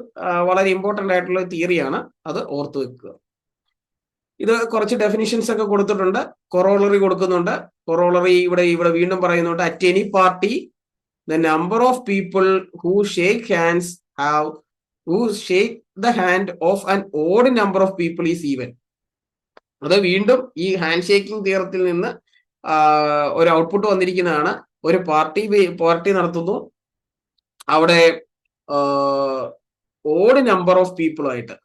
വളരെ ഇമ്പോർട്ടന്റ് ആയിട്ടുള്ള തിയറിയാണ്, അത് ഓർത്ത് വെക്കുക. ഇത് കുറച്ച് ഡെഫിനിഷൻസ് ഒക്കെ കൊടുത്തിട്ടുണ്ട്, കൊറോളറി കൊടുക്കുന്നുണ്ട്. കൊറോളറി ഇവിടെ വീണ്ടും പറയുന്നുണ്ട്. At any party the number of people who shake hands have who shake the hand of an odd number of people is even. അത് വീണ്ടും ഈ ഹാൻഡ് ഷേക്കിംഗ് തിയറത്തിൽ നിന്ന് ഒരു ഔട്ട്പുട്ട് വന്നിരിക്കുന്നതാണ്. ഒരു പാർട്ടി നടത്തുന്നു, അവിടെ ഓഡ് നമ്പർ ഓഫ് പീപ്പിളുമായിട്ട്,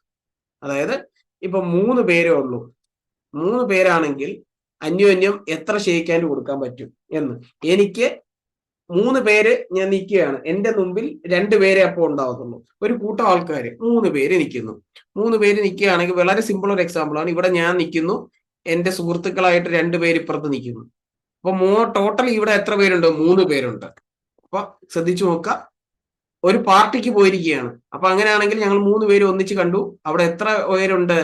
അതായത് ഇപ്പൊ 3 പേരേ ഉള്ളൂ. 3 പേരാണെങ്കിൽ അന്യോന്യം എത്ര ഷേക്ക് ഹാൻഡ് കൊടുക്കാൻ പറ്റും എന്ന്. എനിക്ക് 3 പേര് ഞാൻ നിൽക്കുകയാണ്, എന്റെ മുമ്പിൽ 2 പേരെ അപ്പോൾ ഉണ്ടാവത്തുള്ളൂ. ഒരു കൂട്ടം ആൾക്കാർ 3 പേര് നിൽക്കുന്നു. 3 പേര് നിൽക്കുകയാണെങ്കിൽ വളരെ സിമ്പിൾ ഒരു എക്സാമ്പിൾ ആണ്. ഇവിടെ ഞാൻ നിൽക്കുന്നു, എന്റെ സുഹൃത്തുക്കളായിട്ട് 2 പേര് ഇപ്പുറത്ത് നിൽക്കുന്നു. അപ്പൊ ടോട്ടൽ ഇവിടെ എത്ര പേരുണ്ട്? 3 പേരുണ്ട്. അപ്പൊ ശ്രദ്ധിച്ചു നോക്കുക, ഒരു പാർട്ടിക്ക് പോയിരിക്കുകയാണ്. അപ്പൊ അങ്ങനെയാണെങ്കിൽ ഞങ്ങൾ 3 പേര് ഒന്നിച്ച് കണ്ടു. അവിടെ എത്ര പേരുണ്ട്?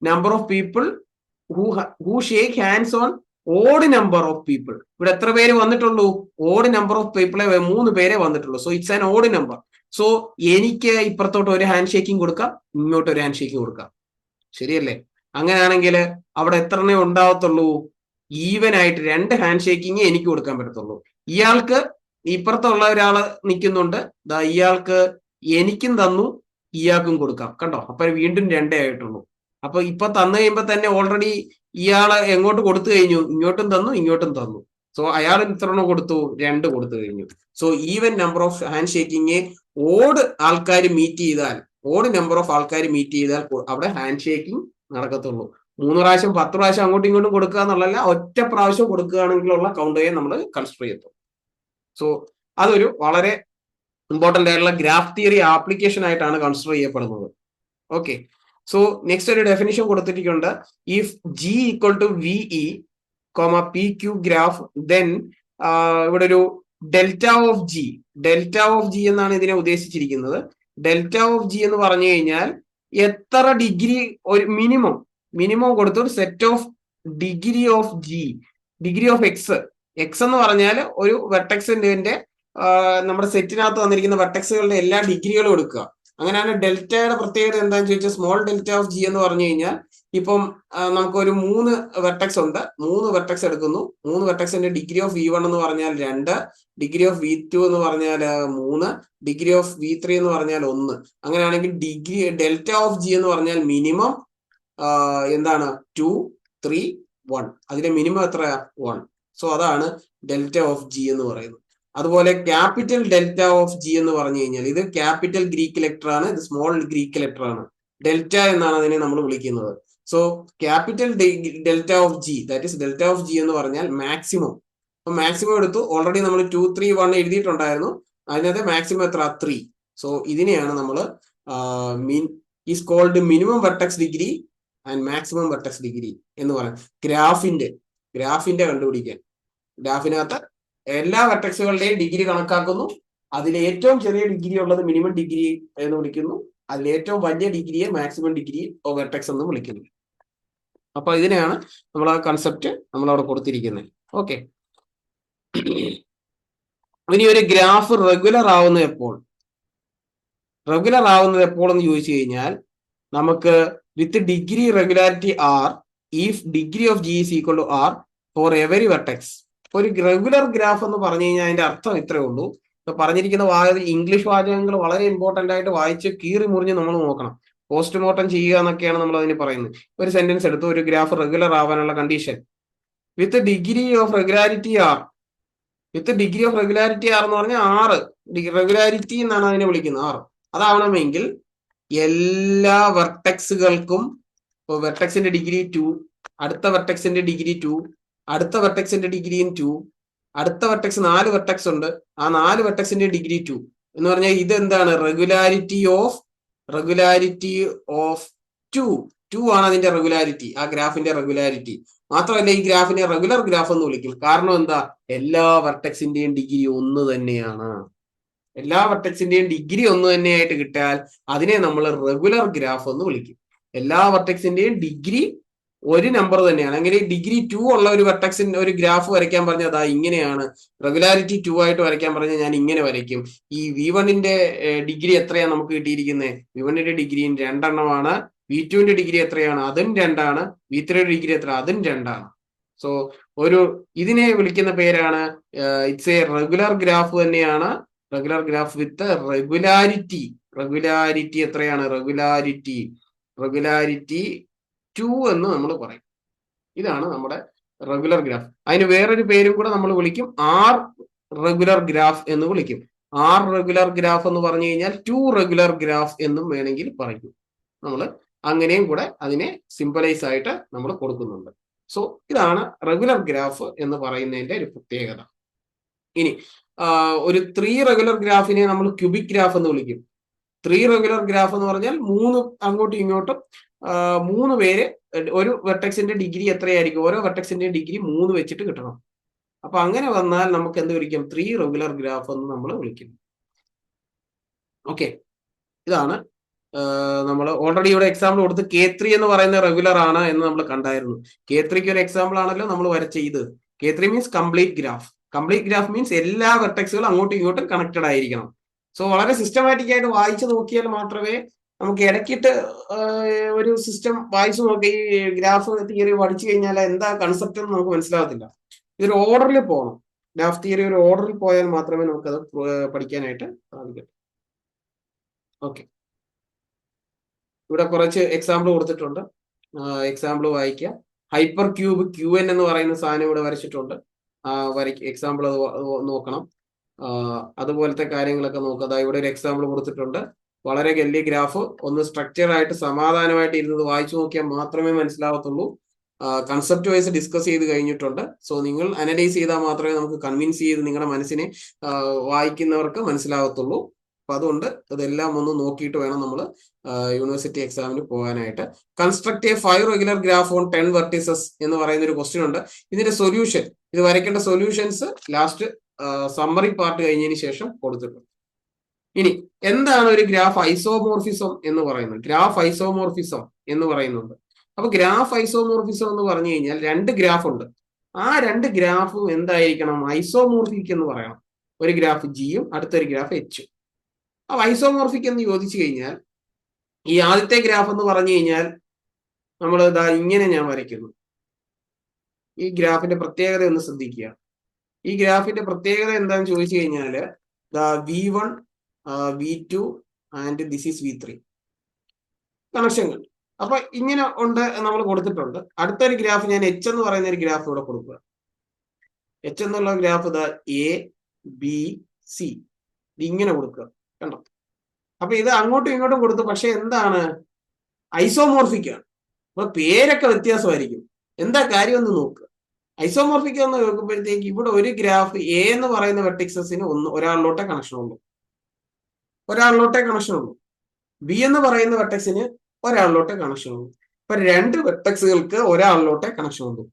Number of people who shake hands on odd number of people. ഇവിടെ എത്ര പേര് വന്നിട്ടുള്ളൂ? ഓഡ് നമ്പർ ഓഫ് പീപ്പിളെ 3 പേരെ വന്നിട്ടുള്ളൂ. So it's an odd number. So എനിക്ക് ഇപ്പുറത്തോട്ട് ഒരു ഹാൻഡ് ഷേക്കിംഗ് കൊടുക്കാം, ഇങ്ങോട്ട് ഒരു ഹാൻഡ് ഷേക്കിംഗ് കൊടുക്കാം. ശരിയല്ലേ? അങ്ങനെയാണെങ്കിൽ അവിടെ എത്രണ്ണേ ഉണ്ടാവത്തുള്ളൂ? ഈവൻ ആയിട്ട് 2 ഹാൻഡ് ഷേക്കിങ് എനിക്ക് കൊടുക്കാൻ പറ്റത്തുള്ളൂ. ഇയാൾക്ക് ഇപ്പുറത്തുള്ള ഒരാള് നിൽക്കുന്നുണ്ട്, ഇയാൾക്ക് എനിക്കും തന്നു, ഇയാൾക്കും കൊടുക്കാം. കണ്ടോ? അപ്പൊ വീണ്ടും 2 ആയിട്ടുള്ളൂ. അപ്പൊ ഇപ്പൊ തന്നു കഴിയുമ്പോ തന്നെ ഓൾറെഡി ഇയാള് എങ്ങോട്ട് കൊടുത്തു കഴിഞ്ഞു? ഇങ്ങോട്ടും തന്നു, ഇങ്ങോട്ടും തന്നു. സോ അയാൾ എത്രണ്ണം കൊടുത്തു? 2 കൊടുത്തു കഴിഞ്ഞു. So even number of hand shaking odd ആൾക്കാർ മീറ്റ് ചെയ്താൽ, ഓഡ് നമ്പർ ഓഫ് ആൾക്കാർ മീറ്റ് ചെയ്താൽ അവിടെ ഹാൻഡ് ഷേക്കിംഗ് നടക്കത്തുള്ളൂ. 3 പ്രാവശ്യം 10 പ്രാവശ്യം അങ്ങോട്ടും ഇങ്ങോട്ടും കൊടുക്കുക എന്നുള്ളതല്ല, ഒറ്റ പ്രാവശ്യം കൊടുക്കുകയാണെങ്കിലുള്ള കൗണ്ടയെ നമ്മൾ കൺസിഡർ ചെയ്യത്തുള്ളൂ. സോ അതൊരു വളരെ ഇമ്പോർട്ടന്റ് ആയിട്ടുള്ള ഗ്രാഫ് തിയറി ആപ്ലിക്കേഷൻ ആയിട്ടാണ് കൺസിഡർ ചെയ്യപ്പെടുന്നത്. ഓക്കെ, സോ നെക്സ്റ്റ് ഒരു ഡെഫിനിഷൻ കൊടുത്തിട്ടുണ്ട്. If G equal to V E P Q graph, then ഇവിടെ ഒരു ഡെൽറ്റ ഓഫ് ജി എന്നാണ് ഇതിനെ ഉദ്ദേശിച്ചിരിക്കുന്നത്. ഡെൽറ്റ ഓഫ് ജി എന്ന് പറഞ്ഞു കഴിഞ്ഞാൽ എത്ര ഡിഗ്രി, ഒരു മിനിമം കൊടുത്തു ഒരു set of degree of G, degree of X എന്ന് പറഞ്ഞാൽ ഒരു വെർട്ടെക്സിന്റെ നമ്മുടെ സെറ്റിനകത്ത് വന്നിരിക്കുന്ന വെർട്ടെക്സുകളുടെ എല്ലാ ഡിഗ്രികളും എടുക്കുക. അങ്ങനെയാണ് ഡെൽറ്റയുടെ പ്രത്യേകത എന്താണെന്ന് ചോദിച്ചാൽ സ്മോൾ ഡെൽറ്റ ഓഫ് ജി എന്ന് പറഞ്ഞു കഴിഞ്ഞാൽ, ഇപ്പം നമുക്കൊരു 3 വെർട്ടെക്സ് ഉണ്ട്, 3 വെർട്ടെക്സ് എടുക്കുന്നു. 3 വെർട്ടെക്സിന്റെ ഡിഗ്രി ഓഫ് V1 എന്ന് പറഞ്ഞാൽ 2, ഡിഗ്രി ഓഫ് V2 എന്ന് പറഞ്ഞാൽ 3, ഡിഗ്രി ഓഫ് V3 എന്ന് പറഞ്ഞാൽ 1. അങ്ങനെയാണെങ്കിൽ ഡെൽറ്റ ഓഫ് ജി എന്ന് പറഞ്ഞാൽ മിനിമം എന്താണ്? 2, 3, 1. അതിന്റെ മിനിമം എത്രയാ? 1. സോ അതാണ് ഡെൽറ്റ ഓഫ് ജി എന്ന് പറയുന്നത്. അതുപോലെ ക്യാപിറ്റൽ ഡെൽറ്റ ഓഫ് ജി എന്ന് പറഞ്ഞു കഴിഞ്ഞാൽ, ഇത് ക്യാപിറ്റൽ ഗ്രീക്ക് ലെറ്റർ ആണ്, ഇത് സ്മോൾ ഗ്രീക്ക് ലെറ്റർ ആണ്. ഡെൽറ്റ എന്നാണ് അതിനെ നമ്മൾ വിളിക്കുന്നത്. So capital delta of G, that is delta of G എന്ന് പറഞ്ഞാൽ മാക്സിമം. അപ്പൊ മാക്സിമം എടുത്തു. ഓൾറെഡി നമ്മൾ 2, 3, 1 എഴുതിയിട്ടുണ്ടായിരുന്നു. അതിനകത്ത് മാക്സിമം എത്ര? 3. സോ ഇതിനെയാണ് നമ്മൾ is called minimum vertex degree and maximum vertex degree എന്ന് പറയുന്നത്. ഗ്രാഫിന്റെ കണ്ടുപിടിക്കാൻ, ഗ്രാഫിനകത്ത് എല്ലാ വെർട്ടെക്സുകളുടെയും ഡിഗ്രി കണക്കാക്കുന്നു. അതിൽ ഏറ്റവും ചെറിയ ഡിഗ്രി ഉള്ളത് മിനിമം ഡിഗ്രി എന്ന് വിളിക്കുന്നു. അതിൽ ഏറ്റവും വലിയ ഡിഗ്രിയെ മാക്സിമം ഡിഗ്രി ഓഫ് വെർട്ടെക്സ് എന്ന് വിളിക്കുന്നു. അപ്പൊ ഇതിനെയാണ് നമ്മൾ ആ കൺസെപ്റ്റ് നമ്മളവിടെ കൊടുത്തിരിക്കുന്നത്. ഓക്കെ, ഇനി ഒരു ഗ്രാഫ് റെഗുലർ ആവുന്നത് എപ്പോൾ എന്ന് ചോദിച്ചു കഴിഞ്ഞാൽ, നമുക്ക് with degree regularity R, if degree of G is equal to R for every vertex. ഒരു റെഗുലർ ഗ്രാഫ് എന്ന് പറഞ്ഞു കഴിഞ്ഞാൽ അതിന്റെ അർത്ഥം ഇത്രയേ ഉള്ളൂ. പറഞ്ഞിരിക്കുന്ന ഇംഗ്ലീഷ് വാചകങ്ങൾ വളരെ ഇമ്പോർട്ടന്റ് ആയിട്ട് വായിച്ച് കീറി മുറിഞ്ഞ് നമ്മൾ നോക്കണം. പോസ്റ്റ്മോർട്ടം ചെയ്യുക എന്നൊക്കെയാണ് നമ്മൾ അതിന് പറയുന്നത്. ഒരു സെന്റൻസ് എടുത്ത് ഒരു ഗ്രാഫ് റെഗുലർ ആവാനുള്ള condition with degree of regularity R. With degree of regularity R എന്ന് പറഞ്ഞാൽ 6 റെഗുലാരിറ്റി എന്നാണ് അതിനെ വിളിക്കുന്നത്, 6. അതാവണമെങ്കിൽ എല്ലാ വെർട്ടെക്സുകൾക്കും, ഇപ്പോൾ വെർട്ടെക്സിന്റെ ഡിഗ്രി 2, അടുത്ത വെർട്ടെക്സിന്റെ ഡിഗ്രി 2, അടുത്ത വെർട്ടെക്സിന്റെ ഡിഗ്രിയും 2, അടുത്ത വെർട്ടെക്സ് 4 വെർട്ടെക്സ് ഉണ്ട്, ആ 4 വെർട്ടെക്സിന്റെ ഡിഗ്രി 2 എന്ന് പറഞ്ഞാൽ ഇത് എന്താണ്? റെഗുലാരിറ്റി ഓഫ് 2 ആണ് അതിന്റെ റെഗുലാരിറ്റി, ആ ഗ്രാഫിന്റെ റെഗുലാരിറ്റി. മാത്രമല്ല ഈ ഗ്രാഫിനെ റെഗുലർ ഗ്രാഫ് എന്ന് വിളിക്കും. കാരണം എന്താ? എല്ലാ വെർട്ടെക്സിന്റെയും ഡിഗ്രി ഒന്ന് തന്നെയാണ്. എല്ലാ വെർട്ടെക്സിന്റെയും ഡിഗ്രി ഒന്ന് തന്നെയായിട്ട് കിട്ടിയാൽ അതിനെ നമ്മൾ റെഗുലർ ഗ്രാഫ് എന്ന് വിളിക്കും. എല്ലാ വെർട്ടെക്സിന്റെയും ഡിഗ്രി ഒരു നമ്പർ തന്നെയാണ്. അങ്ങനെ ഡിഗ്രി 2 ഉള്ള ഒരു വെർട്ടെക്സിന്റെ ഒരു ഗ്രാഫ് വരയ്ക്കാൻ പറഞ്ഞാൽ അതാ ഇങ്ങനെയാണ്. റെഗുലാരിറ്റി 2 ആയിട്ട് വരയ്ക്കാൻ പറഞ്ഞാൽ ഞാൻ ഇങ്ങനെ വരയ്ക്കും. ഈ V1ന്റെ ഡിഗ്രി എത്രയാണ് നമുക്ക് കിട്ടിയിരിക്കുന്നത്? V1ന്റെ ഡിഗ്രി 2 എണ്ണമാണ്. V2ന്റെ ഡിഗ്രി എത്രയാണ്? അതും 2 ആണ്. V3യുടെ ഡിഗ്രി എത്ര? അതും 2 ആണ്. സോ ഇതിനെ വിളിക്കുന്ന പേരാണ്, ഇറ്റ്സ് എ റെഗുലർ ഗ്രാഫ് തന്നെയാണ്. റെഗുലർ ഗ്രാഫ് വിത്ത് റെഗുലാരിറ്റി. റെഗുലാരിറ്റി എത്രയാണ്? റെഗുലാരിറ്റി 2 എന്ന് നമ്മൾ പറയും. ഇതാണ് നമ്മുടെ റെഗുലർ ഗ്രാഫ്. അതിന് വേറൊരു പേരും കൂടെ നമ്മൾ വിളിക്കും, ആർ റെഗുലർ ഗ്രാഫ് എന്ന് വിളിക്കും. ആർ റെഗുലർ ഗ്രാഫ് എന്ന് പറഞ്ഞു കഴിഞ്ഞാൽ 2 റെഗുലർ ഗ്രാഫ് എന്നും വേണമെങ്കിൽ പറയും. നമ്മൾ അങ്ങനെയും കൂടെ അതിനെ സിംബലൈസ് ആയിട്ട് നമ്മൾ കൊടുക്കുന്നുണ്ട്. സോ ഇതാണ് റെഗുലർ ഗ്രാഫ് എന്ന് പറയുന്നതിന്റെ ഒരു പ്രത്യേകത. ഇനി ഒരു 3 റെഗുലർ ഗ്രാഫിനെ നമ്മൾ ക്യൂബിക് ഗ്രാഫ് എന്ന് വിളിക്കും. 3 റെഗുലർ ഗ്രാഫ് എന്ന് പറഞ്ഞാൽ 3 അങ്ങോട്ടും ഇങ്ങോട്ടും 3 പേര്, ഒരു വെർട്ടെക്സിന്റെ ഡിഗ്രി എത്രയായിരിക്കും? ഓരോ വെർട്ടെക്സിന്റെ ഡിഗ്രി 3 വെച്ചിട്ട് കിട്ടണം. അപ്പൊ അങ്ങനെ വന്നാൽ നമുക്ക് എന്ത് വിളിക്കും? 3 റെഗുലർ ഗ്രാഫ് എന്ന് നമ്മൾ വിളിക്കും. ഓക്കെ, ഇതാണ് നമ്മൾ ഓൾറെഡി ഇവിടെ എക്സാമ്പിൾ കൊടുത്ത് K3 എന്ന് പറയുന്ന റെഗുലർ ആണ് എന്ന് നമ്മൾ കണ്ടായിരുന്നു. K3ക്ക് ഒരു എക്സാമ്പിൾ ആണല്ലോ നമ്മൾ വരച്ചത്. K3 means complete graph. Complete graph means എല്ലാ വെർട്ടെക്സുകളും അങ്ങോട്ടും ഇങ്ങോട്ടും കണക്റ്റഡ് ആയിരിക്കണം. സോ വളരെ സിസ്റ്റമാറ്റിക് ആയിട്ട് വായിച്ചു നോക്കിയാൽ മാത്രമേ നമുക്ക് ഇടയ്ക്കിട്ട് ഒരു സിസ്റ്റം വായിച്ചു നോക്കി ഈ ഗ്രാഫ് തിയറി പഠിച്ചു കഴിഞ്ഞാൽ എന്താ കൺസെപ്റ്റ് എന്ന് നമുക്ക് മനസ്സിലാകത്തില്ല. ഇതൊരു ഓർഡറിൽ പോകണം. ഗ്രാഫ് തിയറി ഒരു ഓർഡറിൽ പോയാൽ മാത്രമേ നമുക്കത് പഠിക്കാനായിട്ട് സാധിക്കൂ. ഓക്കെ, ഇവിടെ കുറച്ച് എക്സാമ്പിൾ കൊടുത്തിട്ടുണ്ട്. എക്സാമ്പിൾ വായിക്കുക. ഹൈപ്പർ ക്യൂബ് QN എന്ന് പറയുന്ന സാധനം ഇവിടെ വരച്ചിട്ടുണ്ട്. എക്സാമ്പിൾ അത് നോക്കണം. അതുപോലത്തെ കാര്യങ്ങളൊക്കെ നോക്കുക. അതായത് ഇവിടെ ഒരു എക്സാമ്പിൾ കൊടുത്തിട്ടുണ്ട്. വളരെ വലിയ ഗ്രാഫ്. ഒന്ന് സ്ട്രക്ചർ ആയിട്ട് സമാധാനമായിട്ട് ഇരുന്നത് വായിച്ചു നോക്കിയാൽ മാത്രമേ മനസ്സിലാവത്തുള്ളൂ. കൺസെപ്റ്റ് വൈസ് ഡിസ്കസ് ചെയ്ത് കഴിഞ്ഞിട്ടുണ്ട്. സോ നിങ്ങൾ അനലൈസ് ചെയ്താൽ മാത്രമേ നമുക്ക് കൺവിൻസ് ചെയ്ത് നിങ്ങളുടെ മനസ്സിനെ വായിക്കുന്നവർക്ക് മനസ്സിലാവത്തുള്ളൂ. അപ്പൊ അതുകൊണ്ട് ഇതെല്ലാം ഒന്ന് നോക്കിയിട്ട് വേണം നമ്മൾ യൂണിവേഴ്സിറ്റി എക്സാമിന് പോകാനായിട്ട്. Construct A 5 regular graph on 10 vertices എന്ന് പറയുന്ന ഒരു ക്വസ്റ്റ്യൻ ഉണ്ട്. ഇതിന്റെ സൊല്യൂഷൻ, ഇത് വരയ്ക്കേണ്ട സൊല്യൂഷൻസ് ലാസ്റ്റ് സമ്മറി പാർട്ട് കഴിഞ്ഞതിന് ശേഷം കൊടുത്തിട്ടുണ്ട്. ഇനി എന്താണ് ഒരു ഗ്രാഫ് ഐസോമോർഫിസം എന്ന് പറയുന്നത്? ഗ്രാഫ് ഐസോമോർഫിസം എന്ന് പറയുന്നുണ്ട്. അപ്പൊ ഗ്രാഫ് ഐസോമോർഫിസം എന്ന് പറഞ്ഞു കഴിഞ്ഞാൽ 2 ഗ്രാഫ് ഉണ്ട്. ആ 2 ഗ്രാഫും എന്തായിരിക്കണം? ഐസോമോർഫിക് എന്ന് പറയണം. ഒരു ഗ്രാഫ് ജിയും അടുത്തൊരു ഗ്രാഫ് എച്ചും. അപ്പൊ ഐസോമോർഫിക് എന്ന് ചോദിച്ചു കഴിഞ്ഞാൽ ഈ ആദ്യത്തെ ഗ്രാഫ് എന്ന് പറഞ്ഞു കഴിഞ്ഞാൽ നമ്മൾ ഇതാ ഇങ്ങനെ ഞാൻ വരയ്ക്കുന്നു. ഈ ഗ്രാഫിന്റെ പ്രത്യേകത ഒന്ന് ശ്രദ്ധിക്കുക. ഈ ഗ്രാഫിന്റെ പ്രത്യേകത എന്താണെന്ന് ചോദിച്ചു കഴിഞ്ഞാല് V1, V2 and this is V3 കണക്ഷനുകൾ. അപ്പൊ ഇങ്ങനെ ഉണ്ട് നമ്മൾ കൊടുത്തിട്ടുണ്ട്. അടുത്തൊരു ഗ്രാഫ് ഞാൻ H എന്ന് പറയുന്ന ഒരു ഗ്രാഫ് ഇവിടെ കൊടുക്കുക. H എന്നുള്ള ഗ്രാഫ് ഇതാ ABC ഇങ്ങനെ കൊടുക്കുക. കണ്ടോ? അപ്പൊ ഇത് അങ്ങോട്ടും ഇങ്ങോട്ടും കൊടുത്തു. പക്ഷെ എന്താണ്? ഐസോമോർഫിക് ആണ്. അപ്പൊ പേരൊക്കെ വ്യത്യാസമായിരിക്കും. എന്താ കാര്യം എന്ന് നോക്കുക. ഐസോമോർഫിക് എന്ന് നോക്കുമ്പോഴത്തേക്ക് ഇവിടെ ഒരു ഗ്രാഫ് A എന്ന് പറയുന്ന വെർട്ടിക്സസിന് ഒരാളിലോട്ടേ കണക്ഷൻ ഉള്ളൂ. B എന്ന് പറയുന്ന വെർട്ടെക്സിന് ഒരാളിലോട്ടേ കണക്ഷൻ ഉള്ളൂ. അപ്പൊ 2 വെർട്ടെക്സുകൾക്ക് ഒരാളിലോട്ടേ കണക്ഷൻ ഉള്ളൂ.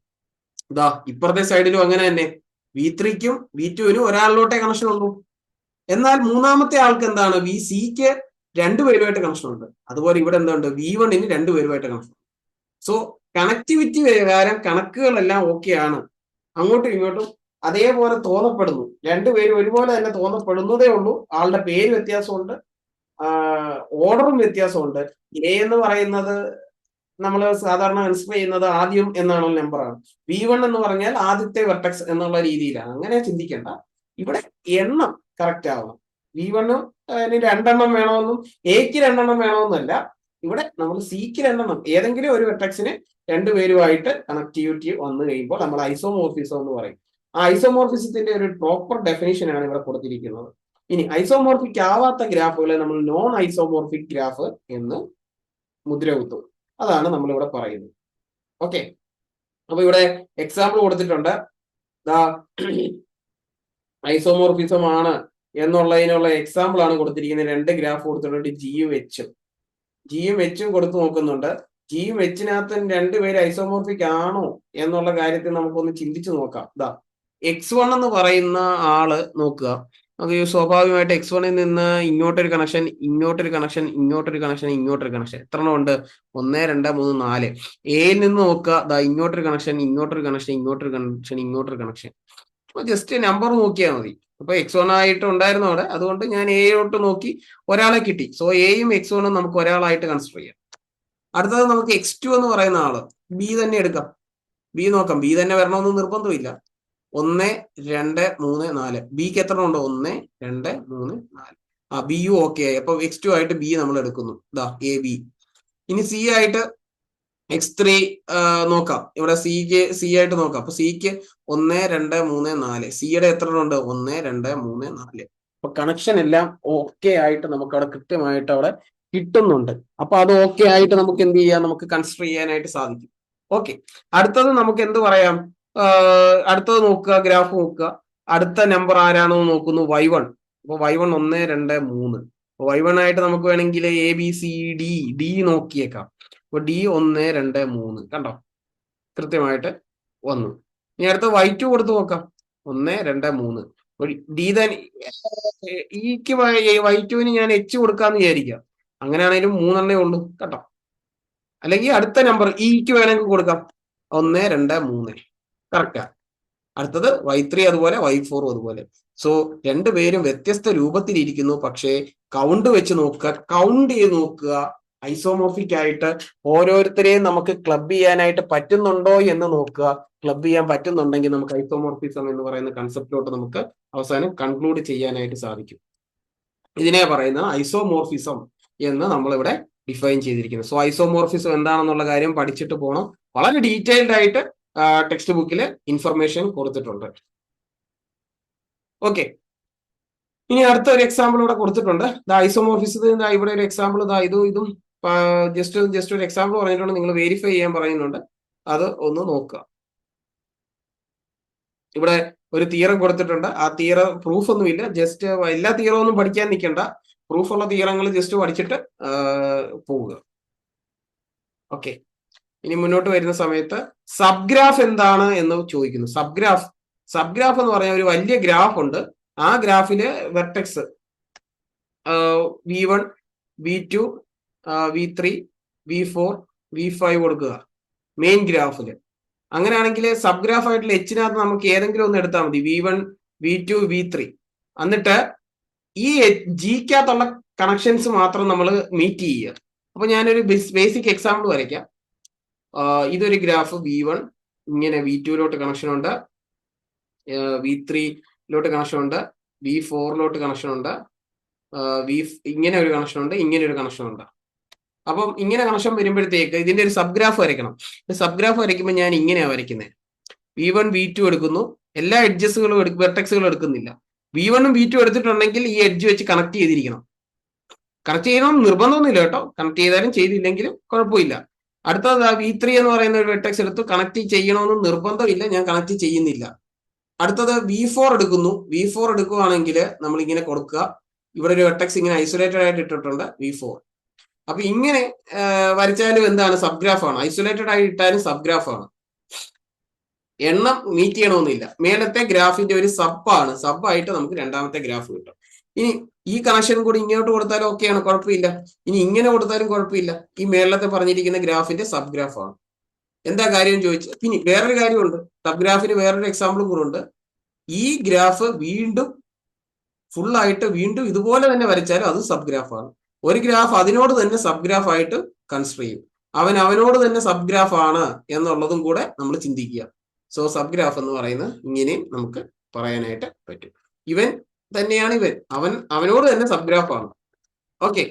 ഇതാ ഇപ്പുറത്തെ സൈഡിലും അങ്ങനെ തന്നെ V3ക്കും V2നും ഒരാളിലോട്ടേ കണക്ഷൻ ഉള്ളൂ. എന്നാൽ മൂന്നാമത്തെ ആൾക്ക് എന്താണ്? VCക്ക് 2 പേരുമായിട്ട് കണക്ഷൻ ഉണ്ട്. അതുപോലെ ഇവിടെ എന്തുണ്ട്? V1ന് 2 പേരുമായിട്ട് കണക്ഷൻ. സോ കണക്ടിവിറ്റി പ്രകാരം കണക്കുകളെല്ലാം ഓക്കെയാണ്. അങ്ങോട്ടും ഇങ്ങോട്ടും അതേപോലെ തോന്നപ്പെടുന്നു. 2 പേരും ഒരുപോലെ തന്നെ തോന്നപ്പെടുന്നതേ ഉള്ളൂ. ആളുടെ പേര് വ്യത്യാസമുണ്ട്, ഓർഡറും വ്യത്യാസമുണ്ട്. A എന്ന് പറയുന്നത് നമ്മൾ സാധാരണ കൺസിഡർ ചെയ്യുന്നത് ആദ്യം എന്നുള്ള നമ്പറാണ്. V1 എന്ന് പറഞ്ഞാൽ ആദ്യത്തെ വെർട്ടെക്സ് എന്നുള്ള രീതിയിലാണ്. അങ്ങനെ ചിന്തിക്കേണ്ട. ഇവിടെ എണ്ണം കറക്റ്റ് ആവണം. V1 2 എണ്ണം വേണമെന്നും Aക്ക് 2 എണ്ണം വേണമെന്നല്ല. ഇവിടെ നമ്മൾ സിക്ക് രണ്ടെണ്ണം ഏതെങ്കിലും ഒരു വെർട്ടെക്സിന് രണ്ടുപേരുമായിട്ട് കണക്ടിവിറ്റി വന്നു കഴിയുമ്പോൾ നമ്മൾ ഐസോമോർഫിസം എന്ന് പറയും. ആ ഐസോമോർഫിസത്തിന്റെ ഒരു പ്രോപ്പർ ഡെഫിനിഷൻ ആണ് ഇവിടെ കൊടുത്തിരിക്കുന്നത്. ഇനി ഐസോമോർഫിക് ആവാത്ത ഗ്രാഫുകളെ നമ്മൾ നോൺ ഐസോമോർഫിക് ഗ്രാഫ് എന്ന് മുദ്ര കുത്തും. അതാണ് നമ്മളിവിടെ പറയുന്നത്. ഓക്കെ, അപ്പൊ ഇവിടെ എക്സാമ്പിൾ കൊടുത്തിട്ടുണ്ട്. ഐസോമോർഫിസം ആണ് എന്നുള്ളതിനുള്ള എക്സാമ്പിൾ ആണ് കൊടുത്തിരിക്കുന്നത്. രണ്ട് ഗ്രാഫ് കൊടുത്തിട്ടുണ്ട്, ജിയും എച്ചും കൊടുത്തു നോക്കുന്നുണ്ട്. ജിയും എച്ചിനകത്ത് രണ്ടുപേര് ഐസോമോർഫിക് ആണോ എന്നുള്ള കാര്യത്തിൽ നമുക്കൊന്ന് ചിന്തിച്ചു നോക്കാം. x1 എന്ന് പറയുന്ന ആള് നോക്കുക, നമുക്ക് സ്വാഭാവികമായിട്ട് x1ൽ നിന്ന് ഇങ്ങോട്ടൊരു കണക്ഷൻ, ഇങ്ങോട്ടൊരു കണക്ഷൻ, ഇങ്ങോട്ടൊരു കണക്ഷൻ, ഇങ്ങോട്ടൊരു കണക്ഷൻ, എത്ര എണ്ണം ഉണ്ട്? 1 2 3 4. എയിൽ നിന്ന് നോക്കുക, ഇങ്ങോട്ടൊരു കണക്ഷൻ, ഇങ്ങോട്ടൊരു കണക്ഷൻ, ഇങ്ങോട്ടൊരു കണക്ഷൻ, ഇങ്ങോട്ടൊരു കണക്ഷൻ. അപ്പൊ ജസ്റ്റ് നമ്പർ നോക്കിയാൽ മതി. അപ്പൊ x1 ആയിട്ട് ഉണ്ടായിരുന്നു അവിടെ, അതുകൊണ്ട് ഞാൻ എയോട്ട് നോക്കി ഒരാളെ കിട്ടി. സോ എയും x1ഉം നമുക്ക് ഒരാളായിട്ട് കൺസിഡർ ചെയ്യാം. അടുത്തത് നമുക്ക് x2 എന്ന് പറയുന്ന ആള്, ബി തന്നെ എടുക്കാം. ബി നോക്കാം, ബി തന്നെ വരണമെന്ന് നിർബന്ധമില്ല. 1 2 3 4. ബിക്ക് എത്ര ഉണ്ട്? 1 2 3 4. ആ ബിയും ഓക്കെ ആയി. അപ്പൊ x2 ആയിട്ട് ബി നമ്മൾ എടുക്കുന്നു. A B. ഇനി സി ആയിട്ട് x3 നോക്കാം. ഇവിടെ സി ആയിട്ട് നോക്കാം. അപ്പൊ സിക്ക് 1 2 3 4. സിയുടെ എത്ര ഉണ്ട്? 1 2 3 4. അപ്പൊ കണക്ഷൻ എല്ലാം ഓക്കെ ആയിട്ട് നമുക്ക് അവിടെ കൃത്യമായിട്ട് അവിടെ കിട്ടുന്നുണ്ട്. അപ്പൊ അത് ഓക്കെ ആയിട്ട് നമുക്ക് എന്ത് ചെയ്യാം? നമുക്ക് കൺസിഡർ ചെയ്യാനായിട്ട് സാധിക്കും. ഓക്കെ, അടുത്തത് നമുക്ക് എന്ത് പറയാം? അടുത്തത് നോക്കുക, ഗ്രാഫ് നോക്കുക. അടുത്ത നമ്പർ ആരാണോ നോക്കുന്നു? y1. അപ്പൊ y1 1 2 3. y1 ആയിട്ട് നമുക്ക് വേണമെങ്കിൽ എ ബി സി ഡി നോക്കിയേക്കാം. അപ്പൊ ഡി 1 2 3 കണ്ടോ, കൃത്യമായിട്ട് വന്നു. ഇനി അടുത്ത y2 കൊടുത്ത് നോക്കാം. 1 2 3. ഡി തന്നെ ഈക്ക് y2ന് ഞാൻ h കൊടുക്കാന്ന് വിചാരിക്കാം. അങ്ങനെയാണെങ്കിലും 3 ഉള്ളൂ കേട്ടോ. അല്ലെങ്കിൽ അടുത്ത നമ്പർ ഇക്ക് വേണമെങ്കിൽ കൊടുക്കാം. 1 2 3. കറക്റ്റാ. അടുത്തത് y3 അതുപോലെ, y4 അതുപോലെ. സോ രണ്ടുപേരും വ്യത്യസ്ത രൂപത്തിലിരിക്കുന്നു. പക്ഷേ കൗണ്ട് വെച്ച് നോക്കുക, കൗണ്ട് ചെയ്ത് നോക്കുക. ഐസോമോർഫിക് ആയിട്ട് ഓരോരുത്തരെയും നമുക്ക് ക്ലബ് ചെയ്യാനായിട്ട് പറ്റുന്നുണ്ടോ എന്ന് നോക്കുക. ക്ലബ് ചെയ്യാൻ പറ്റുന്നുണ്ടെങ്കിൽ നമുക്ക് ഐസോമോർഫിസം എന്ന് പറയുന്ന കൺസെപ്റ്റിലോട്ട് നമുക്ക് അവസാനം കൺക്ലൂഡ് ചെയ്യാനായിട്ട് സാധിക്കും. ഇതിനെ പറയുന്ന ഐസോമോർഫിസം എന്ന് നമ്മളിവിടെ ഡിഫൈൻ ചെയ്തിരിക്കുന്നത്. സോ ഐസോമോർഫിസം എന്താണെന്നുള്ള കാര്യം പഠിച്ചിട്ട് പോകണം. വളരെ ഡീറ്റെയിൽഡ് ആയിട്ട് ടെക്സ്റ്റ് ബുക്കിൽ ഇൻഫർമേഷൻ കൊടുത്തിട്ടുണ്ട്. ഓക്കെ, ഇനി അടുത്ത ഒരു എക്സാമ്പിൾ ഇവിടെ കൊടുത്തിട്ടുണ്ട്. ഐസോമോർഫിസത്തിന് ഇവിടെ ഒരു എക്സാമ്പിൾ ഇതും ജസ്റ്റ് ഒരു എക്സാമ്പിൾ പറഞ്ഞിട്ടുണ്ട്. നിങ്ങൾ വെരിഫൈ ചെയ്യാൻ പറയുന്നുണ്ട്, അത് ഒന്ന് നോക്കുക. ഇവിടെ ഒരു തിയറം കൊടുത്തിട്ടുണ്ട്. ആ തിയറം പ്രൂഫ് ഒന്നുമില്ല, ജസ്റ്റ് എല്ലാ തിയറവും ഒന്നും പഠിക്കാൻ നിൽക്കണ്ട. പ്രൂഫുള്ള തിയറങ്ങൾ ജസ്റ്റ് പഠിച്ചിട്ട് പോവുക. ഓക്കെ, ഇനി മുന്നോട്ട് വരുന്ന സമയത്ത് സബ്ഗ്രാഫ് എന്താണ് എന്ന് ചോദിക്കുന്നു. സബ്ഗ്രാഫ് എന്ന് പറഞ്ഞാൽ ഒരു വലിയ ഗ്രാഫ് ഉണ്ട്. ആ ഗ്രാഫില് vertex v1 v2 v3 v4 v5 കൊടുക്കുക മെയിൻ ഗ്രാഫില്. അങ്ങനെയാണെങ്കിൽ സബ് ഗ്രാഫ് ആയിട്ടുള്ള എച്ചിനകത്ത് നമുക്ക് ഏതെങ്കിലും ഒന്ന് എടുത്താൽ മതി, v1 v2 v3. എന്നിട്ട് ഈ ജിക്കകത്തുള്ള കണക്ഷൻസ് മാത്രം നമ്മൾ മീറ്റ് ചെയ്യുക. അപ്പൊ ഞാനൊരു ബേസിക് എക്സാമ്പിൾ വരയ്ക്കാം. ഇതൊരു ഗ്രാഫ് v1, ഇങ്ങനെ v2ലോട്ട് കണക്ഷൻ ഉണ്ട്, v3ലോട്ട് കണക്ഷൻ ഉണ്ട്, v4ലോട്ട് കണക്ഷൻ ഉണ്ട്, ഇങ്ങനെ ഒരു കണക്ഷൻ ഉണ്ട്, ഇങ്ങനെ ഒരു കണക്ഷൻ ഉണ്ട്. അപ്പം ഇങ്ങനെ കണക്ഷൻ വരുമ്പോഴത്തേക്ക് ഇതിന്റെ ഒരു സബ് ഗ്രാഫ് വരയ്ക്കണം. സബ് ഗ്രാഫ് വരയ്ക്കുമ്പോൾ ഞാൻ ഇങ്ങനെയാണ് വരയ്ക്കുന്നത്. v1 v2 എടുക്കുന്നു, എല്ലാ എഡ്ജസുകളും വെർട്ടെക്സുകളും എടുക്കുന്നില്ല. v1ഉം v2 എടുത്തിട്ടുണ്ടെങ്കിൽ ഈ എഡ്ജ് വെച്ച് കണക്ട് ചെയ്തിരിക്കണം. കണക്ട് ചെയ്യണമെന്ന് നിർബന്ധമൊന്നുമില്ല കേട്ടോ, കണക്ട് ചെയ്താലും ചെയ്തില്ലെങ്കിലും കുഴപ്പമില്ല. അടുത്തത് v3 എന്ന് പറയുന്ന ഒരു വെർട്ടെക്സ് എടുത്തു, കണക്ട് ചെയ്യണമെന്ന് നിർബന്ധമില്ല, ഞാൻ കണക്ട് ചെയ്യുന്നില്ല. അടുത്തത് v4 എടുക്കുന്നു. v4 എടുക്കുകയാണെങ്കിൽ നമ്മൾ ഇങ്ങനെ കൊടുക്കുക. ഇവിടെ ഒരു വെർട്ടെക്സ് ഇങ്ങനെ ഐസൊലേറ്റഡ് ആയിട്ട് ഇട്ടിട്ടുണ്ട് v4. അപ്പൊ ഇങ്ങനെ വരച്ചാലും എന്താണ്? സബ് ഗ്രാഫ് ആണ്. ഐസൊലേറ്റഡ് ആയി ഇട്ടാലും സബ് ഗ്രാഫ് ആണ്. എണ്ണം മീറ്റ് ചെയ്യണമെന്നില്ല. മേലത്തെ ഗ്രാഫിന്റെ ഒരു സബാണ്. സബായിട്ട് നമുക്ക് രണ്ടാമത്തെ ഗ്രാഫ് കിട്ടും. ഇനി ഈ കണക്ഷൻ കൂടി ഇങ്ങോട്ട് കൊടുത്താലും ഓക്കെയാണ്, കുഴപ്പമില്ല. ഇനി ഇങ്ങനെ കൊടുത്താലും കുഴപ്പമില്ല. ഈ മേളത്തെ പറഞ്ഞിരിക്കുന്ന ഗ്രാഫിന്റെ സബ് ഗ്രാഫ് ആണ്. എന്താ കാര്യം ചോദിച്ചു. ഇനി വേറൊരു കാര്യമുണ്ട്, സബ് ഗ്രാഫിന് വേറൊരു എക്സാമ്പിളും കൂടെ ഉണ്ട്. ഈ ഗ്രാഫ് വീണ്ടും ഫുള്ളായിട്ട് വീണ്ടും ഇതുപോലെ തന്നെ വരച്ചാലും അത് സബ് ഗ്രാഫ് ആണ്. ഒരു ഗ്രാഫ് അതിനോട് തന്നെ സബ് ഗ്രാഫ് ആയിട്ട് കൺസിഡർ ചെയ്യും. അവനോട് തന്നെ സബ് ഗ്രാഫ് ആണ് എന്നുള്ളതും കൂടെ നമ്മൾ ചിന്തിക്കുക. സോ സബ് ഗ്രാഫ് എന്ന് പറയുന്നത് ഇങ്ങനെയും നമുക്ക് പറയാനായിട്ട് പറ്റും. ഇവൻ തന്നെയാണ് ഇവൻ, അവനോട് തന്നെ സബ് ഗ്രാഫ് ആണ്. ഓക്കെ,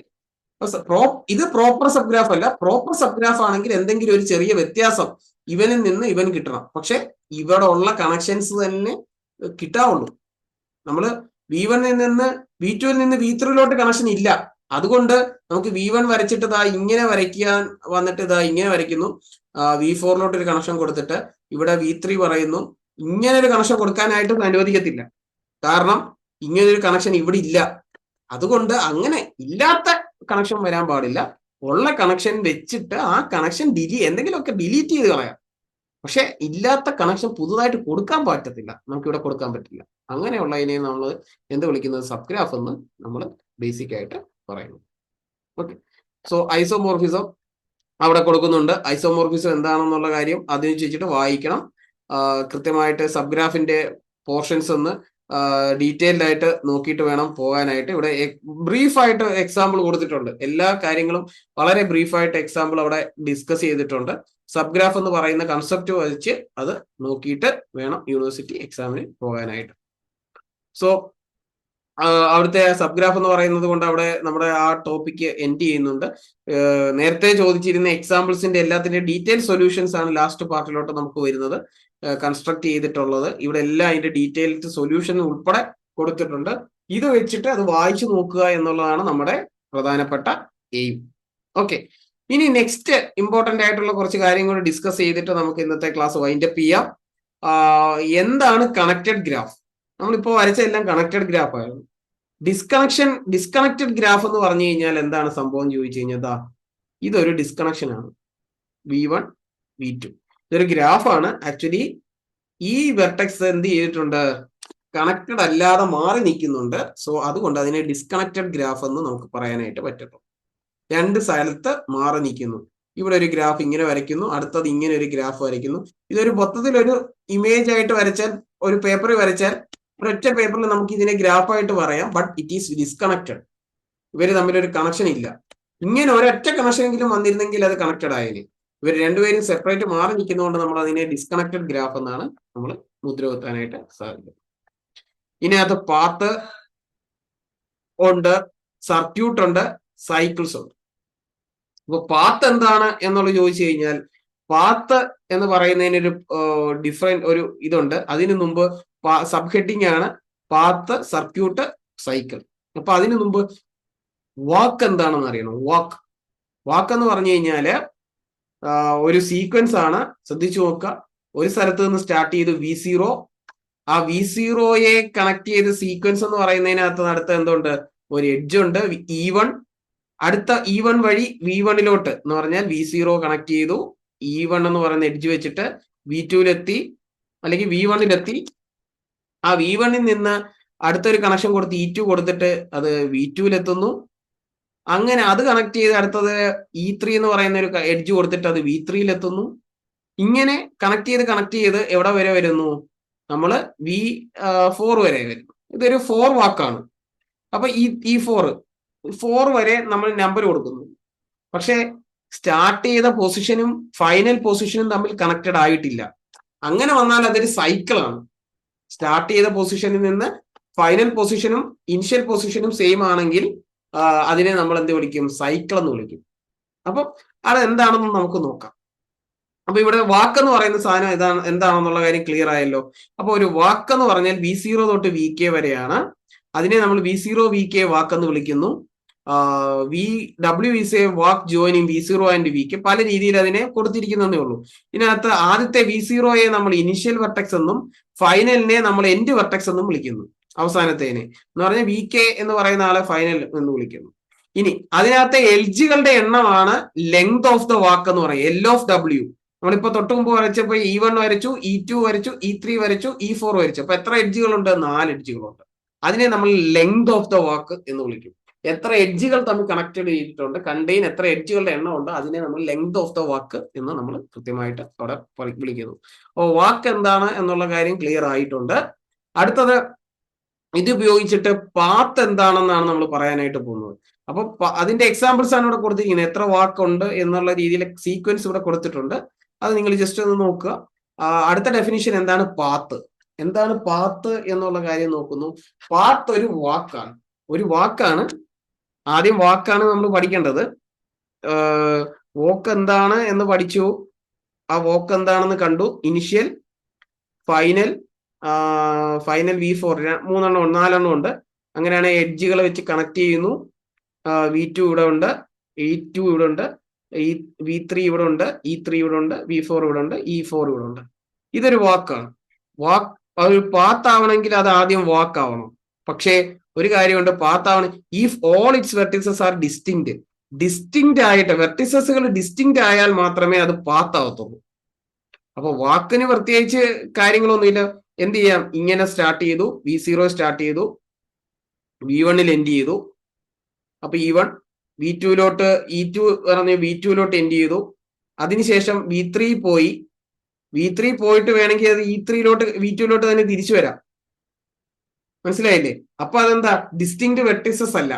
ഇത് പ്രോപ്പർ സബ് ഗ്രാഫ് അല്ല. പ്രോപ്പർ സബ് ഗ്രാഫ് ആണെങ്കിൽ എന്തെങ്കിലും ഒരു ചെറിയ വ്യത്യാസം ഇവനിൽ നിന്ന് ഇവൻ കിട്ടണം. പക്ഷെ ഇവിടെ ഉള്ള കണക്ഷൻസ് തന്നെ കിട്ടാവുള്ളൂ. നമ്മള് V1 നിന്ന് V2 നിന്ന് V3 കണക്ഷൻ ഇല്ല. അതുകൊണ്ട് നമുക്ക് V1 വരച്ചിട്ട് ഇതാ ഇങ്ങനെ വരയ്ക്കാൻ വന്നിട്ട് ഇതാ ഇങ്ങനെ വരയ്ക്കുന്നു. V4 ഒരു കണക്ഷൻ കൊടുത്തിട്ട് ഇവിടെ V3 പറയുന്നു. ഇങ്ങനെ ഒരു കണക്ഷൻ കൊടുക്കാനായിട്ടും അനുവദിക്കത്തില്ല. കാരണം ഇങ്ങനെ ഒരു കണക്ഷൻ ഇവിടെ ഇല്ല. അതുകൊണ്ട് അങ്ങനെ ഇല്ലാത്ത കണക്ഷൻ വരാൻ പാടില്ല. ഉള്ള കണക്ഷൻ വെച്ചിട്ട് ആ കണക്ഷൻ എന്തെങ്കിലുമൊക്കെ ഡിലീറ്റ് ചെയ്ത് കളയാം. പക്ഷെ ഇല്ലാത്ത കണക്ഷൻ പുതുതായിട്ട് കൊടുക്കാൻ പറ്റത്തില്ല. നമുക്ക് ഇവിടെ കൊടുക്കാൻ പറ്റില്ല. അങ്ങനെയുള്ളതിനെ നമ്മൾ എന്ത് വിളിക്കുന്നത്? സബ് ഗ്രാഫ് എന്ന് നമ്മൾ ബേസിക് ആയിട്ട് പറയുന്നു. ഓക്കെ. സോ ഐസോമോർഫിസം അവിടെ കൊടുക്കുന്നുണ്ട്. ഐസോമോർഫിസം എന്താണെന്നുള്ള കാര്യം അതിന് ചോദിച്ചിട്ട് വായിക്കണം. കൃത്യമായിട്ട് സബ് ഗ്രാഫിന്റെ പോർഷൻസ് ഒന്ന് ഡീറ്റെയിൽഡ് ആയിട്ട് നോക്കിയിട്ട് വേണം പോകാനായിട്ട്. ഇവിടെ ബ്രീഫായിട്ട് എക്സാമ്പിൾ കൊടുത്തിട്ടുണ്ട്. എല്ലാ കാര്യങ്ങളും വളരെ ബ്രീഫായിട്ട് എക്സാമ്പിൾ അവിടെ ഡിസ്കസ് ചെയ്തിട്ടുണ്ട്. സബ് ഗ്രാഫ് എന്ന് പറയുന്ന കൺസെപ്റ്റ് വെച്ച് അത് നോക്കിയിട്ട് വേണം യൂണിവേഴ്സിറ്റി എക്സാമിന് പോകാനായിട്ട്. സോ അവിടുത്തെ സബ് ഗ്രാഫ് എന്ന് പറയുന്നത് കൊണ്ട് അവിടെ നമ്മുടെ ആ ടോപ്പിക്ക് എൻഡ് ചെയ്യുന്നുണ്ട്. നേരത്തെ ചോദിച്ചിരുന്ന എക്സാമ്പിൾസിന്റെ എല്ലാത്തിന്റെ ഡീറ്റെയിൽ സൊല്യൂഷൻസ് ആണ് ലാസ്റ്റ് പാർട്ടിലോട്ട് നമുക്ക് വരുന്നത്, കൺസ്ട്രക്ട് ചെയ്തിട്ടുള്ളത്. ഇവിടെ എല്ലാം അതിന്റെ ഡീറ്റെയിൽഡ് സൊല്യൂഷൻ ഉൾപ്പെടെ കൊടുത്തിട്ടുണ്ട്. ഇത് വെച്ചിട്ട് അത് വായിച്ചു നോക്കുക എന്നുള്ളതാണ് നമ്മുടെ പ്രധാനപ്പെട്ട എയിം. ഓക്കെ. ഇനി നെക്സ്റ്റ് ഇമ്പോർട്ടന്റ് ആയിട്ടുള്ള കുറച്ച് കാര്യങ്ങൾ ഡിസ്കസ് ചെയ്തിട്ട് നമുക്ക് ഇന്നത്തെ ക്ലാസ് വൈൻഡപ്പ് ചെയ്യാം. എന്താണ് കണക്റ്റഡ് ഗ്രാഫ്? നമ്മളിപ്പോ വരച്ച എല്ലാം കണക്റ്റഡ് ഗ്രാഫ് ആയിരുന്നു. ഡിസ്കണക്റ്റഡ് ഗ്രാഫ് എന്ന് പറഞ്ഞു കഴിഞ്ഞാൽ എന്താണ് സംഭവം ചോദിച്ചു കഴിഞ്ഞാൽ ഇതൊരു ഡിസ്കണക്ഷൻ ആണ്. V1 V2 ഇതൊരു ഗ്രാഫാണ്. ആക്ച്വലി ഈ വെർട്ടെക്സ് എന്ത് ചെയ്തിട്ടുണ്ട്? കണക്റ്റഡ് അല്ലാതെ മാറി നിൽക്കുന്നുണ്ട്. സോ അതുകൊണ്ട് അതിനെ ഡിസ്കണക്റ്റഡ് ഗ്രാഫ് എന്ന് നമുക്ക് പറയാനായിട്ട് പറ്റുള്ളൂ. രണ്ട് സ്ഥലത്ത് മാറി നിൽക്കുന്നു. ഇവിടെ ഒരു ഗ്രാഫ് ഇങ്ങനെ വരയ്ക്കുന്നു, അടുത്തത് ഇങ്ങനെ ഒരു ഗ്രാഫ് വരയ്ക്കുന്നു. ഇതൊരു മൊത്തത്തിൽ ഒരു ഇമേജ് ആയിട്ട് വരച്ചാൽ, ഒരു പേപ്പറിൽ വരച്ചാൽ, ഒരൊറ്റ പേപ്പറിൽ നമുക്ക് ഇതിനെ ഗ്രാഫായിട്ട് പറയാം. But it is disconnected. ഇവർ തമ്മിലൊരു കണക്ഷൻ ഇല്ല. ഇങ്ങനെ ഒരൊറ്റ കണക്ഷനെങ്കിലും വന്നിരുന്നെങ്കിൽ അത് കണക്റ്റഡ് ആയേനെ. ഇവർ രണ്ടുപേരും സെപ്പറേറ്റ് മാറി നിൽക്കുന്നതുകൊണ്ട് നമ്മൾ അതിനെ ഡിസ്കണക്റ്റഡ് ഗ്രാഫ് എന്നാണ് നമ്മൾ മുദ്ര കുത്താനായിട്ട് സാധിക്കുന്നത്. ഇതിനകത്ത് പാത്ത് ഉണ്ട്, സർക്യൂട്ട് ഉണ്ട്, സൈക്കിൾസ് ഉണ്ട്. അപ്പൊ പാത്ത് എന്താണ് എന്നുള്ളത് ചോദിച്ചു കഴിഞ്ഞാൽ, പാത്ത് എന്ന് പറയുന്നതിനൊരു ഡിഫറെന്റ് ഒരു ഇതുണ്ട്. അതിനു മുമ്പ് സബ് ഹെഡിങ് ആണ് പാത്ത്, സർക്യൂട്ട്, സൈക്കിൾ. അപ്പൊ അതിനു മുമ്പ് വാക്ക് എന്താണെന്ന് അറിയണം. വാക്ക് എന്ന് പറഞ്ഞു കഴിഞ്ഞാല് ഒരു സീക്വൻസ് ആണ്. ശ്രദ്ധിച്ചു നോക്കുക. ഒരു സ്ഥലത്ത് നിന്ന് സ്റ്റാർട്ട് ചെയ്ത് V0, ആ V0യെ കണക്ട് ചെയ്ത് സീക്വൻസ് എന്ന് പറയുന്നതിനകത്ത് അടുത്ത എന്തുണ്ട്? ഒരു എഡ്ജ് ഉണ്ട്, E1. അടുത്ത E1 വഴി V1 എന്ന് പറഞ്ഞാൽ V0 കണക്ട് ചെയ്തു, E1 എന്ന് പറയുന്ന എഡ്ജ് വെച്ചിട്ട് V2 അല്ലെങ്കിൽ V1 ആ V1 നിന്ന് അടുത്തൊരു കണക്ഷൻ കൊടുത്ത് E2 കൊടുത്തിട്ട് അത് V2 അങ്ങനെ അത് കണക്ട് ചെയ്ത് അടുത്തത് E3 എന്ന് പറയുന്ന ഒരു എഡ്ജ് കൊടുത്തിട്ട് അത് V3 ഇങ്ങനെ കണക്ട് ചെയ്ത് എവിടെ വരെ വരുന്നു? നമ്മള് V4 വരെ വരുന്നു. ഇതൊരു 4 വാക്കാണ്. അപ്പൊ ഈ 4 വരെ നമ്മൾ നമ്പർ കൊടുക്കുന്നു. പക്ഷെ സ്റ്റാർട്ട് ചെയ്ത പൊസിഷനും ഫൈനൽ പൊസിഷനും തമ്മിൽ കണക്റ്റഡ് ആയിട്ടില്ല. അങ്ങനെ വന്നാൽ അതൊരു സൈക്കിളാണ്. സ്റ്റാർട്ട് ചെയ്ത പൊസിഷനിൽ നിന്ന് ഫൈനൽ പൊസിഷനും ഇനിഷ്യൽ പൊസിഷനും സെയിം ആണെങ്കിൽ അതിനെ നമ്മൾ എന്ത് വിളിക്കും? സൈക്കിൾ എന്ന് വിളിക്കും. അപ്പൊ അത് എന്താണെന്ന് നമുക്ക് നോക്കാം. അപ്പൊ ഇവിടെ വാക്കെന്ന് പറയുന്ന സാധനം എന്താണെന്നുള്ള കാര്യം ക്ലിയർ ആയല്ലോ. അപ്പൊ ഒരു വാക്കെന്ന് പറഞ്ഞാൽ V0 തൊട്ട് VK വരെയാണ്. അതിനെ നമ്മൾ V0 VK വാക്കെന്ന് വിളിക്കുന്നു. W is a walk joining V0 and VK. പല രീതിയിൽ അതിനെ കൊടുത്തിരിക്കുന്നതേ ഉള്ളൂ. ഇതിനകത്ത് ആദ്യത്തെ V0യെ നമ്മൾ ഇനിഷ്യൽ വെർട്ടെക്സ് എന്നും ഫൈനലിനെ നമ്മൾ എൻഡ് വെർട്ടെക്സ് എന്നും വിളിക്കുന്നു. അവസാനത്തേനെ എന്ന് പറഞ്ഞാൽ VK എന്ന് പറയുന്ന ആളെ ഫൈനൽ എന്ന് വിളിക്കുന്നു. ഇനി അതിനകത്തെ എഡ്ജുകളുടെ എണ്ണമാണ് ലെങ്ത് ഓഫ് ദ വാക്ക് എന്ന് പറയും. L of W. നമ്മളിപ്പോ തൊട്ട് മുമ്പ് വരച്ചപ്പോ E1 വരച്ചു, E2 വരച്ചു, E3 വരച്ചു, E4 വരച്ചു. അപ്പൊ എത്ര എഡ്ജുകളുണ്ട്? 4 എഡ്ജുകളുണ്ട്. അതിനെ നമ്മൾ ലെങ്ത് ഓഫ് ദ വാക്ക് എന്ന് വിളിക്കും. എത്ര എഡ്ജുകൾ തമ്മിൽ കണക്റ്റഡ് ചെയ്തിട്ടുണ്ട്, കണ്ടെയ്ൻ എത്ര എഡ്ജുകളുടെ എണ്ണം ഉണ്ട്, അതിനെ നമ്മൾ ലെങ്ത് ഓഫ് ദ വാക്ക് എന്ന് നമ്മൾ കൃത്യമായിട്ട് അവിടെ വിളിക്കുന്നു. അപ്പോൾ വാക്ക് എന്താണ് എന്നുള്ള കാര്യം ക്ലിയർ ആയിട്ടുണ്ട്. അടുത്തത് ഇത് ഉപയോഗിച്ചിട്ട് പാത്ത് എന്താണെന്നാണ് നമ്മൾ പറയാനായിട്ട് പോകുന്നത്. അപ്പൊ അതിന്റെ എക്സാമ്പിൾസ് ആണ് ഇവിടെ കൊടുത്തിരിക്കുന്നത്. എത്ര വാക്കുണ്ട് എന്നുള്ള രീതിയിൽ സീക്വൻസ് ഇവിടെ കൊടുത്തിട്ടുണ്ട്. അത് നിങ്ങൾ ജസ്റ്റ് ഒന്ന് നോക്കുക. അടുത്ത ഡെഫിനിഷൻ എന്താണ്? പാത്ത്. എന്താണ് പാത്ത് എന്നുള്ള കാര്യം നോക്കുന്നു. പാത്ത് ഒരു വാക്കാണ്. ആദ്യം വാക്കാണ് നമ്മൾ പഠിക്കേണ്ടത്. വോക്ക് എന്താണ് എന്ന് പഠിച്ചു, ആ വോക്ക് എന്താണെന്ന് കണ്ടു. ഇനിഷ്യൽ, ഫൈനൽ, ഫൈനൽ V4 മൂന്നെണ്ണം 4എണ്ണം ഉണ്ട്. അങ്ങനെയാണ് എഡ്ജുകൾ വെച്ച് കണക്ട് ചെയ്യുന്നു. V2 ഇവിടെ ഉണ്ട്, E2 ഇവിടെ ഉണ്ട്, V3 ഇവിടെ ഉണ്ട്, E3 ഇവിടെ ഉണ്ട്, V4 ഇവിടെ ഉണ്ട്, E4 ഇവിടെ ഉണ്ട്. ഇതൊരു വാക്കാണ്. വാക്ക് ഒരു പാത്ത് ആവണമെങ്കിൽ അത് ആദ്യം വാക്ക് ആവണം. പക്ഷേ ഒരു കാര്യമുണ്ട്, പാത്ത് ആവണം if all its vertices are distinct. Distinct ആയിട്ട് വെർട്ടിസസുകൾ ഡിസ്റ്റിങ്ക്ട് ആയാൽ മാത്രമേ അത് പാത്ത് ആവത്തുള്ളൂ. അപ്പൊ വാക്കിന് പ്രത്യേകിച്ച് കാര്യങ്ങളൊന്നുമില്ല. എന്ത് ചെയ്യാം, ഇങ്ങനെ സ്റ്റാർട്ട് ചെയ്തു, V0 സ്റ്റാർട്ട് ചെയ്തു, V1 എൻഡ് ചെയ്തു. അപ്പൊ E1 V2 E2 പറഞ്ഞ് V2 എൻഡ് ചെയ്തു. അതിനുശേഷം V3 പോയി. V3 പോയിട്ട് വേണമെങ്കിൽ അത് V2 തന്നെ തിരിച്ചു വരാം. മനസ്സിലായില്ലേ? അപ്പൊ അതെന്താ, ഡിസ്റ്റിങ്ക്ട് വെർട്ടിസസ് അല്ല.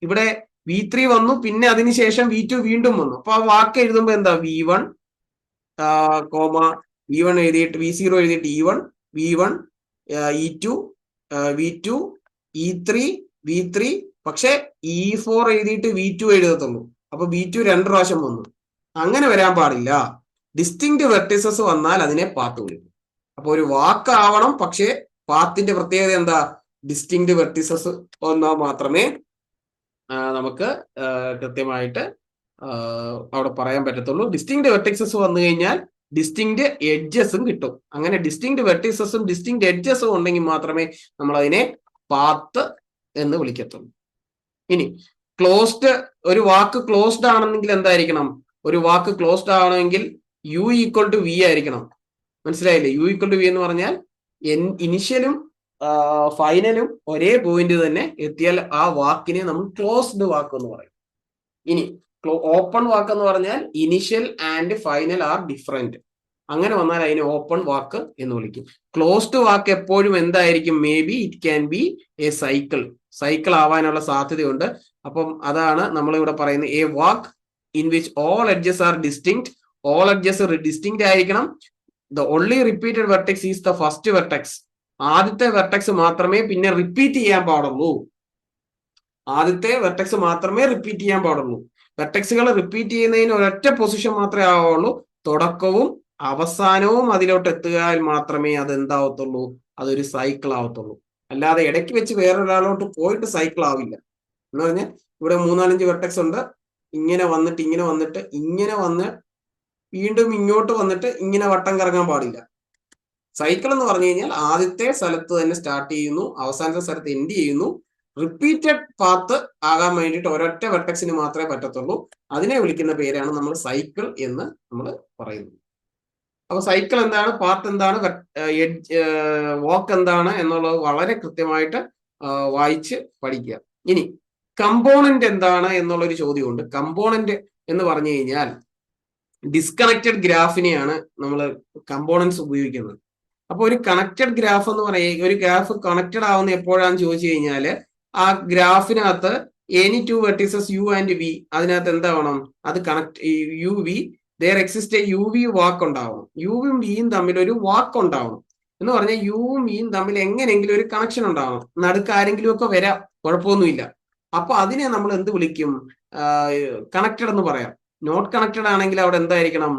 ഇവിടെ V3 വന്നു, പിന്നെ അതിനുശേഷം V2 വീണ്ടും വന്നു. അപ്പൊ ആ വാക്ക് എഴുതുമ്പോ എന്താ, V1 V1 എഴുതിയിട്ട് V0 എഴുതിയിട്ട് E1 V1 E2 V2 E3 V3. പക്ഷെ E4 എഴുതിയിട്ട് V2 എഴുതത്തുള്ളൂ. അപ്പൊ V2 2 പ്രാവശ്യം വന്നു. അങ്ങനെ വരാൻ പാടില്ല. ഡിസ്റ്റിങ്ക്ട് വെർട്ടിസസ് വന്നാൽ അതിനെ പാത്ത് വിളിക്കും. അപ്പൊ ഒരു വാക്ക് ആവണം, പക്ഷേ പാത്തിന്റെ പ്രത്യേകത എന്താ, ഡിസ്റ്റിങ്ക്ട് വെർട്ടിസസ് വന്നാൽ മാത്രമേ നമുക്ക് കൃത്യമായിട്ട് അവിടെ പറയാൻ പറ്റത്തുള്ളൂ. ഡിസ്റ്റിങ്ക്ട് വെർട്ടിസസ് വന്നു കഴിഞ്ഞാൽ ഡിസ്റ്റിങ്ക്ട് എഡ്ജസും കിട്ടും. അങ്ങനെ ഡിസ്റ്റിങ്ക്ട് വെർട്ടിസസും ഡിസ്റ്റിങ്ക്ട് എഡ്ജസും ഉണ്ടെങ്കിൽ മാത്രമേ നമ്മൾ അതിനെ പാത്ത് എന്ന് വിളിക്കത്തുള്ളൂ. ഇനി ക്ലോസ്ഡ്, ഒരു വാക്ക് ക്ലോസ്ഡ് ആണെന്നെങ്കിൽ എന്തായിരിക്കണം, ഒരു വാക്ക് ക്ലോസ്ഡ് ആവണമെങ്കിൽ U = V ആയിരിക്കണം. മനസ്സിലായില്ലേ? U = V എന്ന് പറഞ്ഞാൽ ഇനിഷ്യലും ഫൈനലും ഒരേ പോയിന്റ് തന്നെ എത്തിയാൽ ആ വാക്കിനെ നമ്മൾ ക്ലോസ്ഡ് വാക്ക് എന്ന് പറയും. ഇനി ഓപ്പൺ വാക്ക് എന്ന് പറഞ്ഞാൽ initial and final are different. അങ്ങനെ വന്നാൽ അതിനെ ഓപ്പൺ വാക്ക് എന്ന് വിളിക്കും. ക്ലോസ്ഡ് വാക്ക് എപ്പോഴും എന്തായിരിക്കും, maybe it can be a cycle ആവാനുള്ള സാധ്യതയുണ്ട്. അപ്പം അതാണ് നമ്മളിവിടെ പറയുന്നത്, a walk in which all edges are distinct. All edges distinct ആയിരിക്കണം. The only repeated vertex is the first vertex. ആദ്യത്തെ വെർട്ടെക്സ് മാത്രമേ പിന്നെ റിപ്പീറ്റ് ചെയ്യാൻ പാടുള്ളൂ. ആദ്യത്തെ വെർട്ടെക്സ് മാത്രമേ റിപ്പീറ്റ് ചെയ്യാൻ പാടുള്ളൂ. വെർട്ടെക്സുകൾ റിപ്പീറ്റ് ചെയ്യുന്നതിന് ഒരൊറ്റ പൊസിഷൻ മാത്രമേ ആവുള്ളൂ. തുടക്കവും അവസാനവും അതിലോട്ട് എത്തുകയാൽ മാത്രമേ അത് എന്താവത്തുള്ളൂ, അതൊരു സൈക്കിൾ ആവത്തുള്ളൂ. അല്ലാതെ ഇടയ്ക്ക് വെച്ച് വേറൊരാളോട്ട് പോയിട്ട് സൈക്കിൾ ആവില്ല. എന്ന് പറഞ്ഞാൽ ഇവിടെ 3-4 വെർട്ടെക്സ് ഉണ്ട്. ഇങ്ങനെ വന്നിട്ട് ഇങ്ങനെ വന്ന് വീണ്ടും ഇങ്ങോട്ട് വന്നിട്ട് ഇങ്ങനെ വട്ടം കറങ്ങാൻ പാടില്ല. സൈക്കിൾ എന്ന് പറഞ്ഞു കഴിഞ്ഞാൽ ആദ്യത്തെ സ്ഥലത്ത് തന്നെ സ്റ്റാർട്ട് ചെയ്യുന്നു, അവസാനത്തെ സ്ഥലത്ത് എൻഡ് ചെയ്യുന്നു. റിപ്പീറ്റഡ് പാത്ത് ആകാൻ വേണ്ടിയിട്ട് ഒരൊറ്റ വെർട്ടെക്സിന് മാത്രമേ പറ്റത്തുള്ളൂ. അതിനെ വിളിക്കുന്ന പേരാണ് നമ്മൾ സൈക്കിൾ എന്ന് നമ്മൾ പറയുന്നത്. അപ്പൊ സൈക്കിൾ എന്താണ്, പാത്ത് എന്താണ്, വാക്ക് എന്താണ് എന്നുള്ളത് വളരെ കൃത്യമായിട്ട് വായിച്ച് പഠിക്കുക. ഇനി കമ്പോണന്റ് എന്താണ് എന്നുള്ളൊരു ചോദ്യമുണ്ട്. കമ്പോണന്റ് എന്ന് പറഞ്ഞു കഴിഞ്ഞാൽ ഡിസ്കണക്റ്റഡ് ഗ്രാഫിനെയാണ് നമ്മൾ കമ്പോണൻസ് ഉപയോഗിക്കുന്നത്. അപ്പൊ ഒരു കണക്റ്റഡ് ഗ്രാഫ് എന്ന് പറയുക, ഒരു ഗ്രാഫ് കണക്റ്റഡ് ആവുന്ന എപ്പോഴാണെന്ന് ചോദിച്ചു കഴിഞ്ഞാൽ ആ ഗ്രാഫിനകത്ത് any 2 vertices U and V, അതിനകത്ത് എന്താവണം, അത് UV, there exists a UV വാക്ക് ഉണ്ടാവണം. യുവും വിയും തമ്മിൽ ഒരു വാക്ക് ഉണ്ടാവണം. എന്ന് പറഞ്ഞാൽ യുവും വിയും തമ്മിൽ എങ്ങനെയെങ്കിലും ഒരു കണക്ഷൻ ഉണ്ടാവണം. നടുക്ക് ആരെങ്കിലും ഒക്കെ വരാം, കുഴപ്പമൊന്നുമില്ല. അപ്പൊ അതിനെ നമ്മൾ എന്ത് വിളിക്കും, കണക്റ്റഡ് എന്ന് പറയാം. നോട്ട് കണക്റ്റഡ് ആണെങ്കിൽ അവിടെ എന്തായിരിക്കണം,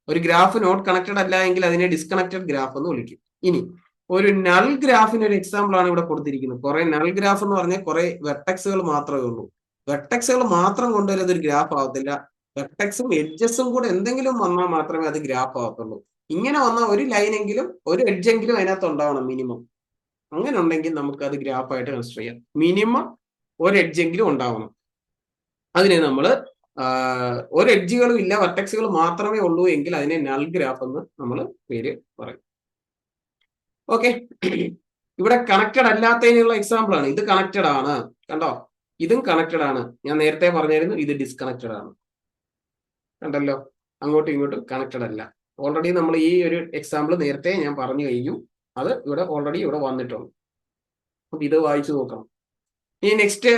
ഒരു ഗ്രാഫ് നോട്ട് കണക്റ്റഡ് അല്ല എങ്കിൽ അതിനെ ഡിസ്കണക്റ്റഡ് ഗ്രാഫ് എന്ന് വിളിക്കും. ഇനി ഒരു നൾ ഗ്രാഫിന് ഒരു എക്സാമ്പിൾ ആണ് ഇവിടെ കൊടുത്തിരിക്കുന്നത്. കുറെ നൾ ഗ്രാഫ് എന്ന് പറഞ്ഞാൽ കുറെ വെർട്ടെക്സുകൾ മാത്രമേ ഉള്ളൂ. വെർട്ടെക്സുകൾ മാത്രം കൊണ്ടുവരുന്നത് ഒരു ഗ്രാഫ് ആവത്തില്ല. വെർട്ടെക്സും എഡ്ജസും കൂടെ എന്തെങ്കിലും വന്നാൽ മാത്രമേ അത് ഗ്രാഫ് ആവത്തുള്ളൂ. ഇങ്ങനെ വന്നാൽ ഒരു ലൈനെങ്കിലും ഒരു എഡ്ജെങ്കിലും അതിനകത്ത് ഉണ്ടാവണം മിനിമം. അങ്ങനെ ഉണ്ടെങ്കിൽ നമുക്ക് അത് ഗ്രാഫായിട്ട് കൺസിഡർ ചെയ്യാം. മിനിമം ഒരു എഡ്ജെങ്കിലും ഉണ്ടാവണം. അതിനെ നമ്മൾ ഒരു എഡ്ജുകളും ഇല്ല, വെർട്ടെക്സുകൾ മാത്രമേ ഉള്ളൂ എങ്കിൽ അതിനെ നൾ ഗ്രാഫ് എന്ന് നമ്മൾ പേര് പറയും. ഓക്കെ, ഇവിടെ കണക്റ്റഡ് അല്ലാത്തതിനുള്ള എക്സാമ്പിൾ ആണ്. ഇത് കണക്റ്റഡ് ആണ്, കണ്ടോ, ഇതും കണക്റ്റഡ് ആണ്. ഞാൻ നേരത്തെ പറഞ്ഞായിരുന്നു ഇത് ഡിസ്കണക്റ്റഡ് ആണ്. കണ്ടല്ലോ, അങ്ങോട്ടും ഇങ്ങോട്ടും കണക്റ്റഡ് അല്ല. ഓൾറെഡി നമ്മൾ ഈ ഒരു എക്സാമ്പിൾ നേരത്തെ ഞാൻ പറഞ്ഞു കഴിഞ്ഞു. അത് ഇവിടെ ഓൾറെഡി ഇവിടെ വന്നിട്ടുണ്ട്. അപ്പൊ ഇത് വായിച്ചു നോക്കണം. ഇനി നെക്സ്റ്റ്,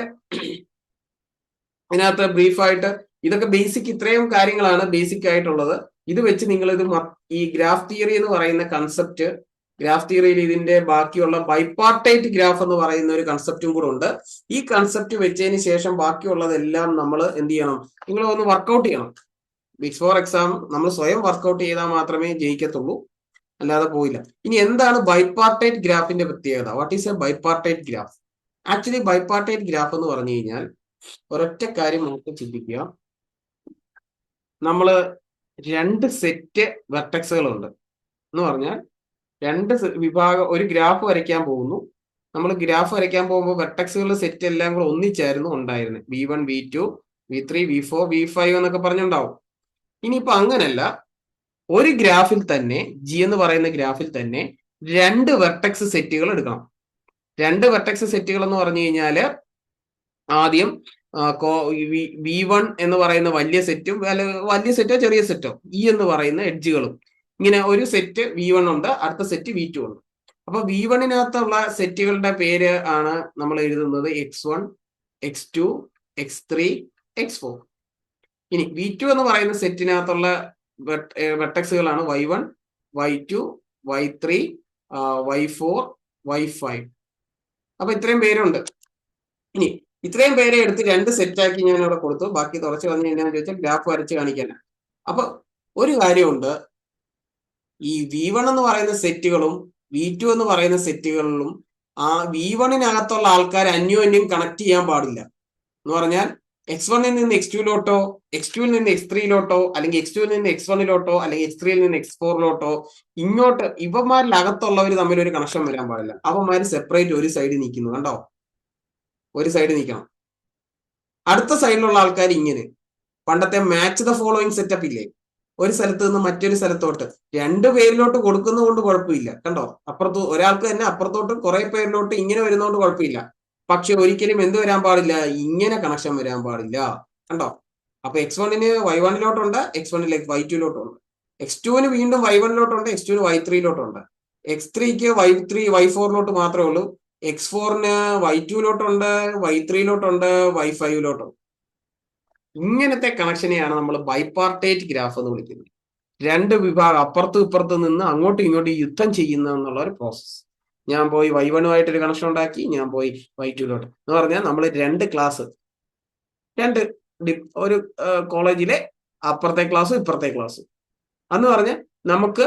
ഇതിനകത്ത് ബ്രീഫായിട്ട് ഇതൊക്കെ ബേസിക്, ഇത്രയും കാര്യങ്ങളാണ് ബേസിക് ആയിട്ടുള്ളത്. ഇത് വെച്ച് നിങ്ങൾ ഈ ഗ്രാഫ് തിയറി എന്ന് പറയുന്ന കൺസെപ്റ്റ് ഗ്രാഫ് തിയറിയിൽ ഇതിന്റെ ബാക്കിയുള്ള ബൈപാർട്ടൈറ്റ് ഗ്രാഫ് എന്ന് പറയുന്ന ഒരു കൺസെപ്റ്റും കൂടെ ഉണ്ട്. ഈ കൺസെപ്റ്റ് വെച്ചതിന് ശേഷം ബാക്കിയുള്ളതെല്ലാം നമ്മൾ എന്ത് ചെയ്യണം, നിങ്ങൾ ഒന്ന് വർക്കൗട്ട് ചെയ്യണം. ബിഫോർ എക്സാം നമ്മൾ സ്വയം വർക്കൗട്ട് ചെയ്താൽ മാത്രമേ ജയിക്കത്തുള്ളൂ, അല്ലാതെ പോയില്ല. ഇനി എന്താണ് ബൈപാർട്ടൈറ്റ് ഗ്രാഫിന്റെ പ്രത്യേകത? What is A bipartite graph? Actually bipartite graph എന്ന് പറഞ്ഞു കഴിഞ്ഞാൽ ഒരൊറ്റ കാര്യം നമുക്ക് ചിന്തിക്കുക. നമ്മൾ രണ്ട് സെറ്റ് വെർട്ടെക്സുകളുണ്ട് എന്ന് പറഞ്ഞാൽ രണ്ട് വിഭാഗം, ഒരു ഗ്രാഫ് വരയ്ക്കാൻ പോകുന്നു. നമ്മൾ ഗ്രാഫ് വരയ്ക്കാൻ പോകുമ്പോൾ വെർട്ടെക്സുകളുടെ സെറ്റ് എല്ലാം കൂടെ ഒന്നിച്ചായിരുന്നു ഉണ്ടായിരുന്നത്. V1 V2 V3 V4 V5 എന്നൊക്കെ പറഞ്ഞുണ്ടാവും. ഇനിയിപ്പോ അങ്ങനല്ല, ഒരു ഗ്രാഫിൽ തന്നെ, ജി എന്ന് പറയുന്ന ഗ്രാഫിൽ തന്നെ രണ്ട് വെർട്ടെക്സ് സെറ്റുകൾ എടുക്കണം. രണ്ട് വെർട്ടെക്സ് സെറ്റുകൾ എന്ന് പറഞ്ഞു കഴിഞ്ഞാല് ആദ്യം V1 എന്ന് പറയുന്ന വലിയ സെറ്റും, വലിയ സെറ്റോ ചെറിയ സെറ്റോ, ഇ എന്ന് പറയുന്ന എഡ്ജുകളും, ഇങ്ങനെ ഒരു സെറ്റ് V1 ഉണ്ട്, അടുത്ത സെറ്റ് V2 ഉണ്ട്. അപ്പൊ V1-നകത്തുള്ള സെറ്റുകളുടെ പേര് ആണ് നമ്മൾ എഴുതുന്നത് X1 X2 X3 X4. ഇനി V2 എന്ന് പറയുന്ന സെറ്റിനകത്തുള്ള വെർട്ടെക്സുകളാണ് Y1 Y2 Y3 Y4 Y5. അപ്പൊ ഇത്രയും പേരുണ്ട്. ഇനി ഇത്രയും പേരെ എടുത്ത് രണ്ട് സെറ്റാക്കി ഞാൻ ഇവിടെ കൊടുത്തു. ബാക്കി തുറച്ച് വന്നു കഴിഞ്ഞാൽ ചോദിച്ചാൽ ഗ്രാഫ് വരച്ച് കാണിക്കാനാണ്. അപ്പൊ ഒരു കാര്യമുണ്ട്, ഈ V1 എന്ന് പറയുന്ന സെറ്റുകളും V2 എന്ന് പറയുന്ന സെറ്റുകളിലും ആ V1-നകത്തുള്ള ആൾക്കാർ അന്യോന്യം കണക്ട് ചെയ്യാൻ പാടില്ല. എന്ന് പറഞ്ഞാൽ X1-ൽ നിന്ന് X2-ലോട്ടോ, X2-ൽ നിന്ന് X3-ലോട്ടോ, അല്ലെങ്കിൽ X2-ൽ നിന്ന് X1-ലോട്ടോ, അല്ലെങ്കിൽ X3-ൽ നിന്ന് X4-ലോട്ടോ ഇങ്ങോട്ട് ഇവന്മാരിൽ അകത്തുള്ളവർ തമ്മിൽ ഒരു കണക്ഷൻ വരാൻ പാടില്ല. അവന്മാർ സെപ്പറേറ്റ് ഒരു സൈഡിൽ നിൽക്കുന്നു, കണ്ടോ? ഒരു സൈഡ് നിൽക്കണം. അടുത്ത സൈഡിലുള്ള ആൾക്കാർ ഇങ്ങനെ, പണ്ടത്തെ മാച്ച് ദ ഫോളോയിങ് സെറ്റപ്പ് ഇല്ലേ, ഒരു സ്ഥലത്ത് നിന്ന് മറ്റൊരു സ്ഥലത്തോട്ട് രണ്ടു പേരിലോട്ട് കൊടുക്കുന്നത് കൊണ്ട് കുഴപ്പമില്ല, കണ്ടോ? അപ്പുറത്ത് ഒരാൾക്ക് തന്നെ അപ്പുറത്തോട്ട് കുറെ പേരിലോട്ട് ഇങ്ങനെ വരുന്നതുകൊണ്ട് കുഴപ്പമില്ല. പക്ഷെ ഒരിക്കലും എന്ത് വരാൻ പാടില്ല, ഇങ്ങനെ കണക്ഷൻ വരാൻ പാടില്ല, കണ്ടോ? അപ്പൊ X1-ന് Y1-ലോട്ടുണ്ട്, X1-ലേക്ക് Y2-ലോട്ടുണ്ട്, X2-ന് വീണ്ടും Y1-ലോട്ടുണ്ട്, X2-ന് Y3-ലോട്ടുണ്ട്, X3-ക്ക് Y3 Y4-ലോട്ട് മാത്രമേ ഉള്ളൂ, X4-ന് Y2-ലോട്ടുണ്ട്, Y3-ലോട്ടുണ്ട്, Y5-ലോട്ടുണ്ട്. ഇങ്ങനത്തെ കണക്ഷനെയാണ് നമ്മൾ ബൈപാർട്ടൈറ്റ് ഗ്രാഫ് എന്ന് വിളിക്കുന്നത്. രണ്ട് വിഭാഗം അപ്പുറത്തും ഇപ്പുറത്തും നിന്ന് അങ്ങോട്ടും ഇങ്ങോട്ടും യുദ്ധം ചെയ്യുന്ന എന്നുള്ള ഒരു പ്രോസസ്സ്. ഞാൻ പോയി Y1-ആയിട്ടൊരു കണക്ഷൻ ഉണ്ടാക്കി, ഞാൻ പോയി Y2-ലോട്ട് എന്ന് പറഞ്ഞാൽ നമ്മൾ രണ്ട് ക്ലാസ്, ഒരു കോളേജിലെ അപ്പുറത്തെ ക്ലാസ്സും ഇപ്പുറത്തെ ക്ലാസ്സും എന്ന് പറഞ്ഞാൽ നമുക്ക്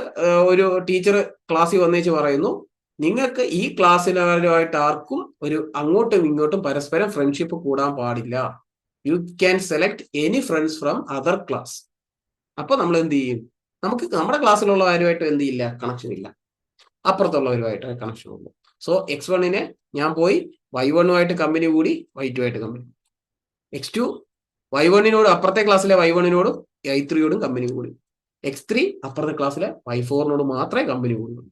ഒരു ടീച്ചർ ക്ലാസ്സിൽ വന്നേച്ച് പറയുന്നു, നിങ്ങൾക്ക് ഈ ക്ലാസ്സിലുമായിട്ട് ആർക്കും ഒരു അങ്ങോട്ടും ഇങ്ങോട്ടും പരസ്പരം ഫ്രണ്ട്ഷിപ്പ് കൂടാൻ പാടില്ല. You can select any friends from other class. അപ്പൊ നമ്മൾ എന്ത് ചെയ്യും, നമുക്ക് നമ്മുടെ ക്ലാസ്സിലുള്ള ആരുമായിട്ട് എന്ത് ചെയ്യില്ല, കണക്ഷൻ ഇല്ല, അപ്പുറത്തുള്ളവരുമായിട്ട് കണക്ഷൻ ഉള്ളൂ. സോ X1-നെ ഞാൻ പോയി Y1-ആയിട്ട് കമ്പനി കൂടി, Y2-ആയിട്ട് കമ്പനി, X2 Y1-നോട് അപ്പുറത്തെ ക്ലാസ്സിലെ Y1-നോടും Y3-യോടും കമ്പനി കൂടി, X3 അപ്പുറത്തെ ക്ലാസ്സിലെ Y4-നോട് മാത്രമേ കമ്പനി കൂടുള്ളൂ.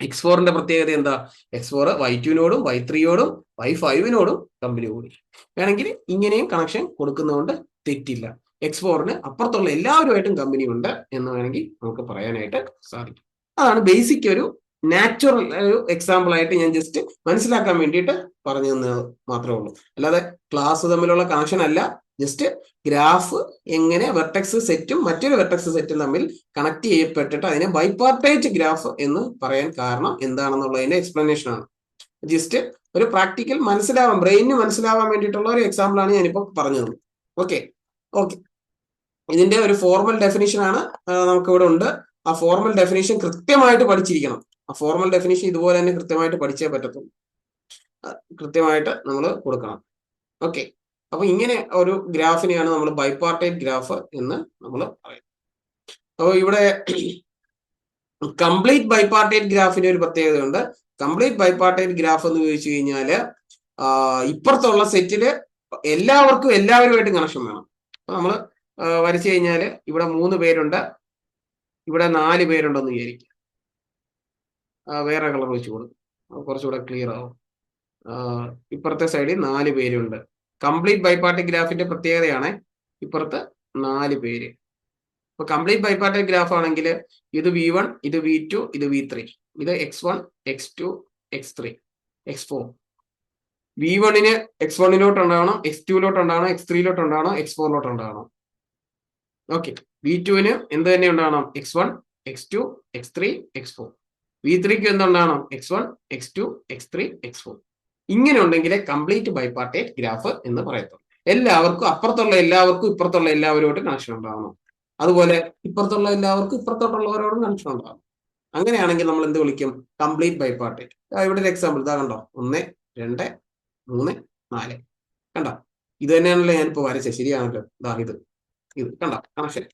X4-ന്റെ പ്രത്യേകത എന്താ, X4 Y2-നോടും Y3-യോടും Y5-നോടും കമ്പനി കൂടി. വേണമെങ്കിൽ ഇങ്ങനെയും കണക്ഷൻ കൊടുക്കുന്നതുകൊണ്ട് തെറ്റില്ല. X4-ന് അപ്പുറത്തുള്ള എല്ലാവരുമായിട്ടും കമ്പനി ഉണ്ട് എന്ന് വേണമെങ്കിൽ നമുക്ക് പറയാനായിട്ട് സാധിക്കും. അതാണ് ബേസിക് ഒരു നാച്ചുറൽ ഒരു എക്സാമ്പിൾ ആയിട്ട് ഞാൻ ജസ്റ്റ് മനസ്സിലാക്കാൻ വേണ്ടിയിട്ട് പറഞ്ഞു തന്നത് മാത്രമേ ഉള്ളൂ. അല്ലാതെ ക്ലാസ് തമ്മിലുള്ള കണക്ഷൻ അല്ല, ജസ്റ്റ് ഗ്രാഫ് എങ്ങനെ വെർട്ടെക്സ് സെറ്റും മറ്റൊരു വെർട്ടെക്സ് സെറ്റും തമ്മിൽ കണക്ട് ചെയ്യപ്പെട്ടിട്ട് അതിനെ ബൈപാർട്ടൈറ്റ് ഗ്രാഫ് എന്ന് പറയാൻ കാരണം എന്താണെന്നുള്ളതിന്റെ എക്സ്പ്ലനേഷൻ ആണ്. ജസ്റ്റ് ഒരു പ്രാക്ടിക്കൽ മനസ്സിലാവാൻ, ബ്രെയിനിന് മനസ്സിലാവാൻ വേണ്ടിയിട്ടുള്ള ഒരു എക്സാമ്പിൾ ആണ് ഞാനിപ്പോൾ പറഞ്ഞത്. ഓക്കെ. ഇതിന്റെ ഒരു ഫോർമൽ ഡെഫിനിഷൻ ആണ് നമുക്കിവിടെ ഉണ്ട്. ആ ഫോർമൽ ഡെഫിനിഷൻ കൃത്യമായിട്ട് പഠിച്ചിരിക്കണം. ആ ഫോർമൽ ഡെഫിനിഷൻ ഇതുപോലെ തന്നെ കൃത്യമായിട്ട് പഠിച്ചേ പറ്റത്തുള്ളൂ, കൃത്യമായിട്ട് നമ്മൾ കൊടുക്കണം. ഓക്കെ. അപ്പൊ ഇങ്ങനെ ഒരു ഗ്രാഫിനെയാണ് നമ്മൾ ബൈപാർട്ടൈറ്റ് ഗ്രാഫ് എന്ന് നമ്മൾ പറയുന്നത്. അപ്പോൾ ഇവിടെ കംപ്ലീറ്റ് ബൈപാർട്ടൈറ്റ് ഗ്രാഫിന് ഒരു പ്രത്യേകതയുണ്ട്. കംപ്ലീറ്റ് ബൈപാർട്ടൈറ്റ് ഗ്രാഫ് എന്ന് ചോദിച്ചു കഴിഞ്ഞാല് ഇപ്പുറത്തുള്ള സെറ്റില് എല്ലാവർക്കും എല്ലാവരുമായിട്ടും കണക്ഷൻ വേണം. അപ്പൊ നമ്മൾ വരച്ചു കഴിഞ്ഞാല് ഇവിടെ 3 പേരുണ്ട്, ഇവിടെ 4 പേരുണ്ടെന്ന് വിചാരിക്കുക. വേറെ കളർ വെച്ച് കൊടുക്കും, കുറച്ചുകൂടെ ക്ലിയർ ആവും. ഇപ്പുറത്തെ സൈഡിൽ 4 പേരുണ്ട്. കംപ്ലീറ്റ് ബൈപാർട്ടൈറ്റ് ഗ്രാഫിന്റെ പ്രത്യേകതയാണ് ഇപ്പുറത്ത് 4 പേര്. ഇപ്പൊ കംപ്ലീറ്റ് ബൈപാർട്ടൈറ്റ് ഗ്രാഫ് ആണെങ്കിൽ ഇത് V1, ഇത് V2, ഇത് V3, ഇത് X1 X2 X3 X4. V1-ന് X1-ലോട്ട് ഉണ്ടാവണം, X2-ലോട്ട് ഉണ്ടാവണം, X3-ലോട്ട് ഉണ്ടാവണം, X4-ലോട്ട് ഉണ്ടാവണം. ഓക്കെ. V2-ന് എന്ത് തന്നെ ഉണ്ടാവണം, X1 X2 X3 X4. V3ക്ക് എന്തുണ്ടാകണം? x1, x2, x3, x4. ഇങ്ങനെ ഉണ്ടെങ്കിലേ കംപ്ലീറ്റ് ബൈപാർട്ടേറ്റ് ഗ്രാഫ് എന്ന് പറയത്തുള്ളൂ. എല്ലാവർക്കും അപ്പുറത്തുള്ള എല്ലാവർക്കും ഇപ്പുറത്തുള്ള എല്ലാവരുമായിട്ട് കണക്ഷൻ ഉണ്ടാവണം. അതുപോലെ ഇപ്പുറത്തുള്ള എല്ലാവർക്കും ഇപ്പുറത്തോട്ടുള്ളവരോടും കണക്ഷൻ ഉണ്ടാവണം. അങ്ങനെയാണെങ്കിൽ നമ്മൾ എന്ത് വിളിക്കും? Complete bipartite. ഇവിടെ ഒരു എക്സാമ്പിൾ ഇതാ കണ്ടോ, 1, 2, 3, 4. കണ്ടോ? ഇത് തന്നെയാണല്ലോ ഞാനിപ്പോ വരച്ചത്. ശരിയാണല്ലോ. ഇതാ ഇത് കണ്ടോ കണക്ഷൻ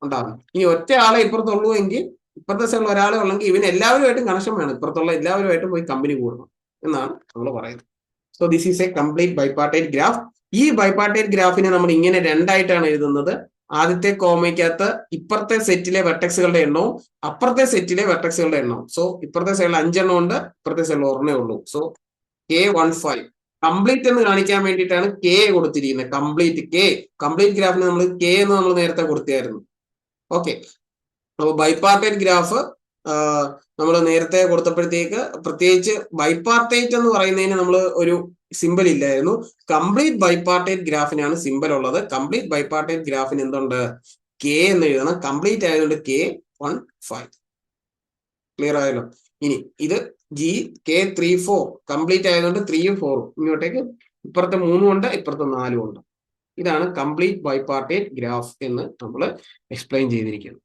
ഉണ്ടാകും. ഇനി ഒറ്റ ആളെ ഇപ്പുറത്തുള്ളൂ എങ്കിൽ, ഇപ്പുറത്തെ സൈഡിൽ ഒരാളെ ഉള്ളെങ്കിൽ ഇവന് എല്ലാവരുമായിട്ടും കണക്ഷൻ വേണം. ഇപ്പുറത്തുള്ള എല്ലാവരുമായിട്ടും പോയി കമ്പനി കൂടണം എന്നാണ് നമ്മൾ പറയുന്നത്. So this is A complete bipartite graph. ഈ ബൈപാർട്ടേറ്റ് ഗ്രാഫിനെ നമ്മൾ ഇങ്ങനെ രണ്ടായിട്ടാണ് എഴുതുന്നത്. ആദ്യത്തെ കോമയ്ക്കകത്ത് ഇപ്പുറത്തെ സെറ്റിലെ വെർട്ടെക്സുകളുടെ എണ്ണവും അപ്പുറത്തെ സെറ്റിലെ വെർട്ടെക്സുകളുടെ എണ്ണവും. സോ ഇപ്പുറത്തെ സൈഡിൽ 5 എണ്ണം ഉണ്ട്, ഇപ്പുറത്തെ സൈഡിൽ 1 ഉള്ളൂ. സോ K15 കംപ്ലീറ്റ് എന്ന് കാണിക്കാൻ വേണ്ടിയിട്ടാണ് K കൊടുത്തിരിക്കുന്നത്. കംപ്ലീറ്റ് ഗ്രാഫിന് നമ്മൾ K എന്ന് നമ്മൾ നേരത്തെ കൊടുത്തായിരുന്നു. ഓക്കെ, അപ്പോൾ ബൈപാർട്ടേറ്റ് ഗ്രാഫ് നമ്മൾ നേരത്തെ കൊടുത്തപ്പോഴത്തേക്ക് പ്രത്യേകിച്ച് ബൈപാർട്ടേറ്റ് എന്ന് പറയുന്നതിന് നമ്മൾ ഒരു സിമ്പിൾ ഇല്ലായിരുന്നു. കംപ്ലീറ്റ് ബൈപാർട്ടേറ്റ് ഗ്രാഫിനാണ് സിമ്പിൾ ഉള്ളത്. കംപ്ലീറ്റ് ബൈപാർട്ടേറ്റ് ഗ്രാഫിന് എന്തുണ്ട്? K എന്ന് എഴുതണം. കംപ്ലീറ്റ് ആയതുകൊണ്ട് K15. ക്ലിയർ ആയല്ലോ? ഇനി ഇത് K34 കംപ്ലീറ്റ് ആയതുകൊണ്ട് 3ഉം 4ഉം ഇങ്ങോട്ടേക്ക് ഇപ്പുറത്തെ 3ഉം ഉണ്ട്, ഇപ്പുറത്തെ 4ഉം ഉണ്ട്. ഇതാണ് കംപ്ലീറ്റ് ബൈപാർട്ടേറ്റ് ഗ്രാഫ് എന്ന് നമ്മൾ എക്സ്പ്ലെയിൻ ചെയ്തിരിക്കുന്നത്.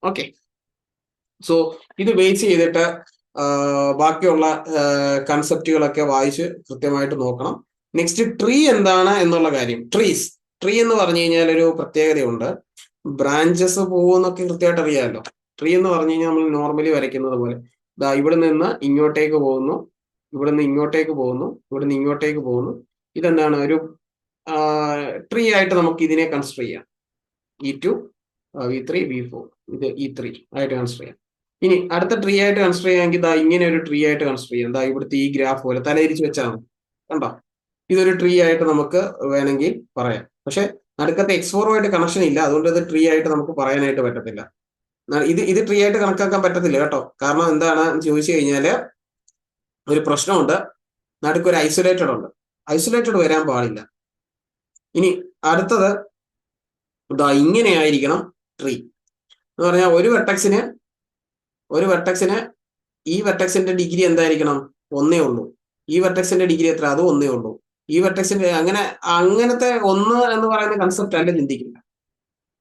ഓക്കെ, സോ ഇത് ബേസ് ചെയ്തിട്ട് ബാക്കിയുള്ള കൺസെപ്റ്റുകളൊക്കെ വായിച്ച് കൃത്യമായിട്ട് നോക്കണം. നെക്സ്റ്റ് ട്രീ എന്താണ് എന്നുള്ള കാര്യം. ട്രീ എന്ന് പറഞ്ഞു കഴിഞ്ഞാൽ ഒരു പ്രത്യേകതയുണ്ട്. ബ്രാഞ്ചസ് പോകുന്നൊക്കെ കൃത്യമായിട്ട് അറിയാമല്ലോ. ട്രീ എന്ന് പറഞ്ഞു കഴിഞ്ഞാൽ നമ്മൾ നോർമലി വരയ്ക്കുന്നത് പോലെ ദാ ഇവിടെ നിന്ന് ഇങ്ങോട്ടേക്ക് പോകുന്നു, ഇവിടെ നിന്ന് ഇങ്ങോട്ടേക്ക് പോകുന്നു, ഇവിടെ നിന്ന് ഇങ്ങോട്ടേക്ക് പോകുന്നു. ഇതെന്താണ്? ഒരു ട്രീ ആയിട്ട് നമുക്ക് ഇതിനെ കൺസിഡർ ചെയ്യാം. E2, V3, V4, ഇത് E3 ആയിട്ട് കൺസിഡർ ചെയ്യാം. ഇനി അടുത്ത ട്രീ ആയിട്ട് കൺസിഡർ ചെയ്യാമെങ്കിൽ ദാ ഇങ്ങനെ ഒരു ട്രീ ആയിട്ട് കൺസിഡർ ചെയ്യാം. ദാ ഇവിടുത്തെ ഈ ഗ്രാഫ് പോലെ തലയിരിച്ച് വെച്ചാണ്. കണ്ടോ? ഇതൊരു ട്രീ ആയിട്ട് നമുക്ക് വേണമെങ്കിൽ പറയാം. പക്ഷെ നടുക്കത്തെ X4 കണക്ഷൻ ഇല്ല, അതുകൊണ്ട് ഇത് ട്രീ ആയിട്ട് നമുക്ക് പറയാനായിട്ട് പറ്റത്തില്ല. ഇത് ട്രീ ആയിട്ട് കണക്കാക്കാൻ പറ്റത്തില്ല കേട്ടോ. കാരണം എന്താണ് ചോദിച്ചു കഴിഞ്ഞാല് ഒരു പ്രശ്നമുണ്ട്. നടുക്കൊരു ഐസൊലേറ്റഡ് ഉണ്ട്. ഐസൊലേറ്റഡ് വരാൻ പാടില്ല. ഇനി അടുത്തത് ഇതാ ഇങ്ങനെ ആയിരിക്കണം ട്രീ എന്ന് പറഞ്ഞാൽ ഒരു വെർട്ടെക്സിന് ഈ വെർട്ടെക്സിന്റെ ഡിഗ്രി എന്തായിരിക്കണം? 1 ഉള്ളൂ. ഈ വെർട്ടെക്സിന്റെ ഡിഗ്രി എത്ര? അത് 1 ഉള്ളൂ. ഈ വെർട്ടെക്സിന്റെ അങ്ങനത്തെ 1 എന്ന് പറയുന്ന കൺസെപ്റ്റ് അല്ല ചിന്തിക്കില്ല.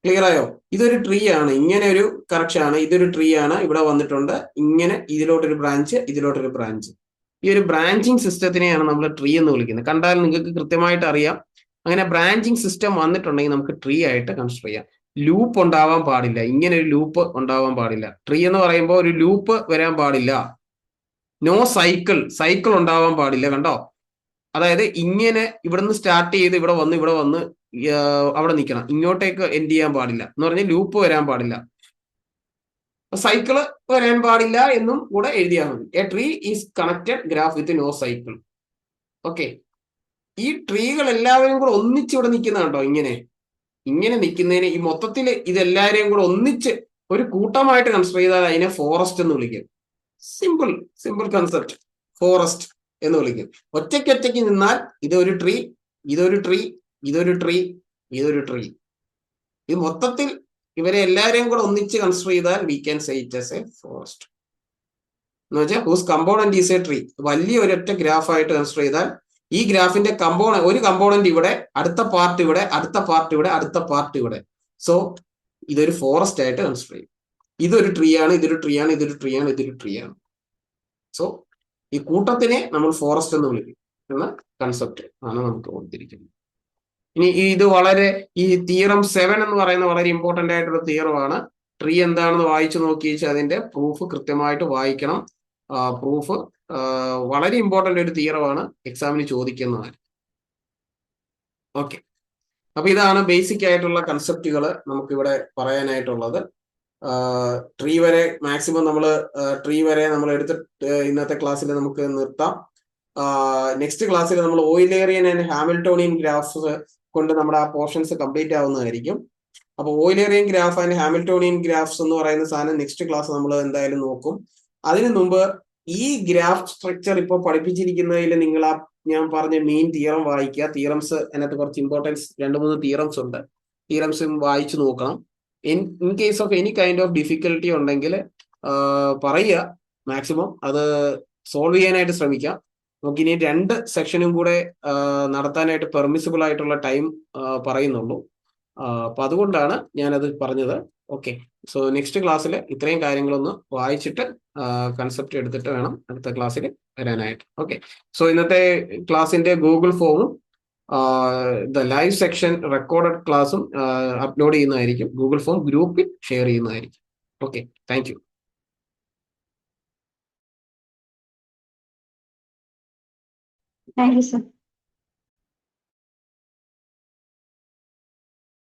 ക്ലിയർ ആയോ? ഇതൊരു ട്രീ ആണ്. ഇങ്ങനെ ഒരു കറക്ഷൻ ആണ്. ഇതൊരു ട്രീ ആണ്. ഇവിടെ വന്നിട്ടുണ്ട് ഇങ്ങനെ, ഇതിലോട്ടൊരു ബ്രാഞ്ച്, ഇതിലോട്ടൊരു ബ്രാഞ്ച്. ഈ ഒരു ബ്രാഞ്ചിങ് സിസ്റ്റത്തിനെയാണ് നമ്മൾ ട്രീ എന്ന് വിളിക്കുന്നത്. കണ്ടാൽ നിങ്ങൾക്ക് കൃത്യമായിട്ട് അറിയാം. അങ്ങനെ ബ്രാഞ്ചിങ് സിസ്റ്റം വന്നിട്ടുണ്ടെങ്കിൽ നമുക്ക് ട്രീ ആയിട്ട് കൺസിഡർ ചെയ്യാം. ലൂപ്പ് ഉണ്ടാവാൻ പാടില്ല. ഇങ്ങനെ ഒരു ലൂപ്പ് ഉണ്ടാവാൻ പാടില്ല. ട്രീ എന്ന് പറയുമ്പോൾ ഒരു ലൂപ്പ് വരാൻ പാടില്ല. നോ സൈക്കിൾ ഉണ്ടാവാൻ പാടില്ല. കണ്ടോ? അതായത് ഇങ്ങനെ ഇവിടുന്ന് സ്റ്റാർട്ട് ചെയ്ത് ഇവിടെ വന്ന് അവിടെ നിൽക്കണം. ഇങ്ങോട്ടേക്ക് എൻഡ് ചെയ്യാൻ പാടില്ല എന്ന് പറഞ്ഞാൽ ലൂപ്പ് വരാൻ പാടില്ല. സൈക്കിള് വരാൻ പാടില്ല എന്നും കൂടെ എഴുതിയാൽ മതി. A tree is connected graph with no cycle. Okay, ഈ ട്രീകൾ എല്ലാവരും കൂടെ ഒന്നിച്ച് ഇവിടെ നിൽക്കുന്നുണ്ടോ? ഇങ്ങനെ നിൽക്കുന്നതിന് ഈ മൊത്തത്തിൽ ഇതെല്ലാവരെയും കൂടെ ഒന്നിച്ച് ഒരു കൂട്ടമായിട്ട് കൺസിഡർ ചെയ്താൽ അതിനെ ഫോറസ്റ്റ് എന്ന് വിളിക്കും. Simple concept. ഫോറസ്റ്റ് എന്ന് വിളിക്കും. ഒറ്റയ്ക്ക് നിന്നാൽ ഇതൊരു ട്രീ, ഇതൊരു ട്രീ, ഇതൊരു ട്രീ, ഇതൊരു ട്രീ. ഇത് മൊത്തത്തിൽ ഇവരെ എല്ലാവരെയും കൂടെ ഒന്നിച്ച് കൺസിഡർ ചെയ്താൽ we can say it as a forest എന്ന് വെച്ചാൽ whose component is a tree. വലിയ ഒരൊറ്റ ഗ്രാഫായിട്ട് കൺസിഡർ ചെയ്താൽ ഈ ഗ്രാഫിന്റെ ഒരു കമ്പോണന്റ് ഇവിടെ, അടുത്ത പാർട്ട് ഇവിടെ, അടുത്ത പാർട്ട് ഇവിടെ, അടുത്ത പാർട്ട് ഇവിടെ. സോ ഇതൊരു ഫോറസ്റ്റ് ആയിട്ട് കൺസിഡർ ചെയ്യും. ഇതൊരു ട്രീ ആണ്, ഇതൊരു ട്രീ ആണ്, ഇതൊരു ട്രീ ആണ്, ഇതൊരു ട്രീ ആണ്. സോ ഈ കൂട്ടത്തിനെ നമ്മൾ ഫോറസ്റ്റ് എന്ന് വിളിക്കും എന്ന കൺസെപ്റ്റ് ആണ് നമുക്ക് കൊടുത്തിരിക്കുന്നത്. ഇനി ഇത് ഈ തിയറം 7 എന്ന് പറയുന്ന വളരെ ഇമ്പോർട്ടന്റ് ആയിട്ടുള്ള തിയറമാണ്. ട്രീ എന്താണെന്ന് വായിച്ചു നോക്കിയാൽ അതിന്റെ പ്രൂഫ് കൃത്യമായിട്ട് വായിക്കണം. പ്രൂഫ് വളരെ ഇമ്പോർട്ടന്റ് ഒരു തിയറമാണ്, എക്സാമിന് ചോദിക്കുന്നതാണ്. ഓക്കെ, അപ്പൊ ഇതാണ് ബേസിക് ആയിട്ടുള്ള കൺസെപ്റ്റുകൾ നമുക്ക് ഇവിടെ പറയാനായിട്ടുള്ളത്. ട്രീ വരെ മാക്സിമം നമ്മൾ എടുത്തിട്ട് ഇന്നത്തെ ക്ലാസ്സിൽ നമുക്ക് നിർത്താം. നെക്സ്റ്റ് ക്ലാസ്സിൽ നമ്മൾ ഓയിലേറിയൻ ആൻഡ് ഹാമിൽട്ടോണിയൻ ഗ്രാഫ്സ് കൊണ്ട് നമ്മുടെ ആ പോർഷൻസ് കംപ്ലീറ്റ് ആവുന്നതായിരിക്കും. അപ്പൊ Eulerian graph and Hamiltonian graphs എന്ന് പറയുന്ന സാധനം നെക്സ്റ്റ് ക്ലാസ് നമ്മൾ എന്തായാലും നോക്കും. അതിനു മുമ്പ് ഈ ഗ്രാഫ് സ്ട്രക്ചർ ഇപ്പോൾ പഠിപ്പിച്ചിരിക്കുന്നതിൽ നിങ്ങൾ ഞാൻ പറഞ്ഞ മെയിൻ തിയറം വായിക്കുക. തിയറംസ് അതിനകത്ത് കുറച്ച് ഇമ്പോർട്ടൻസ് 2-3 തിയറംസ് ഉണ്ട്. തിയറംസും വായിച്ചു നോക്കണം. In case of any kind of difficulty ഉണ്ടെങ്കിൽ പറയുക. മാക്സിമം അത് സോൾവ് ചെയ്യാനായിട്ട് ശ്രമിക്കാം. നമുക്കിനി 2 സെക്ഷനും കൂടെ നടത്താനായിട്ട് പെർമിസിബിൾ ആയിട്ടുള്ള ടൈം പറയുന്നുള്ളൂ. അപ്പൊ അതുകൊണ്ടാണ് ഞാനത് പറഞ്ഞത്. ഓക്കെ, സോ നെക്സ്റ്റ് ക്ലാസ്സിൽ ഇത്രയും കാര്യങ്ങളൊന്ന് വായിച്ചിട്ട് കൺസെപ്റ്റ് എടുത്തിട്ട് വേണം അടുത്ത ക്ലാസ്സിൽ വരാനായിട്ട്. ഓക്കെ, സോ ഇന്നത്തെ ക്ലാസ്സിന്റെ ഗൂഗിൾ ഫോമും ലൈവ് സെക്ഷൻ റെക്കോർഡഡ് ക്ലാസ്സും അപ്ലോഡ് ചെയ്യുന്നതായിരിക്കും. ഗൂഗിൾ ഫോം ഗ്രൂപ്പിൽ ഷെയർ ചെയ്യുന്നതായിരിക്കും. Okay, thank you. Thank you, sir.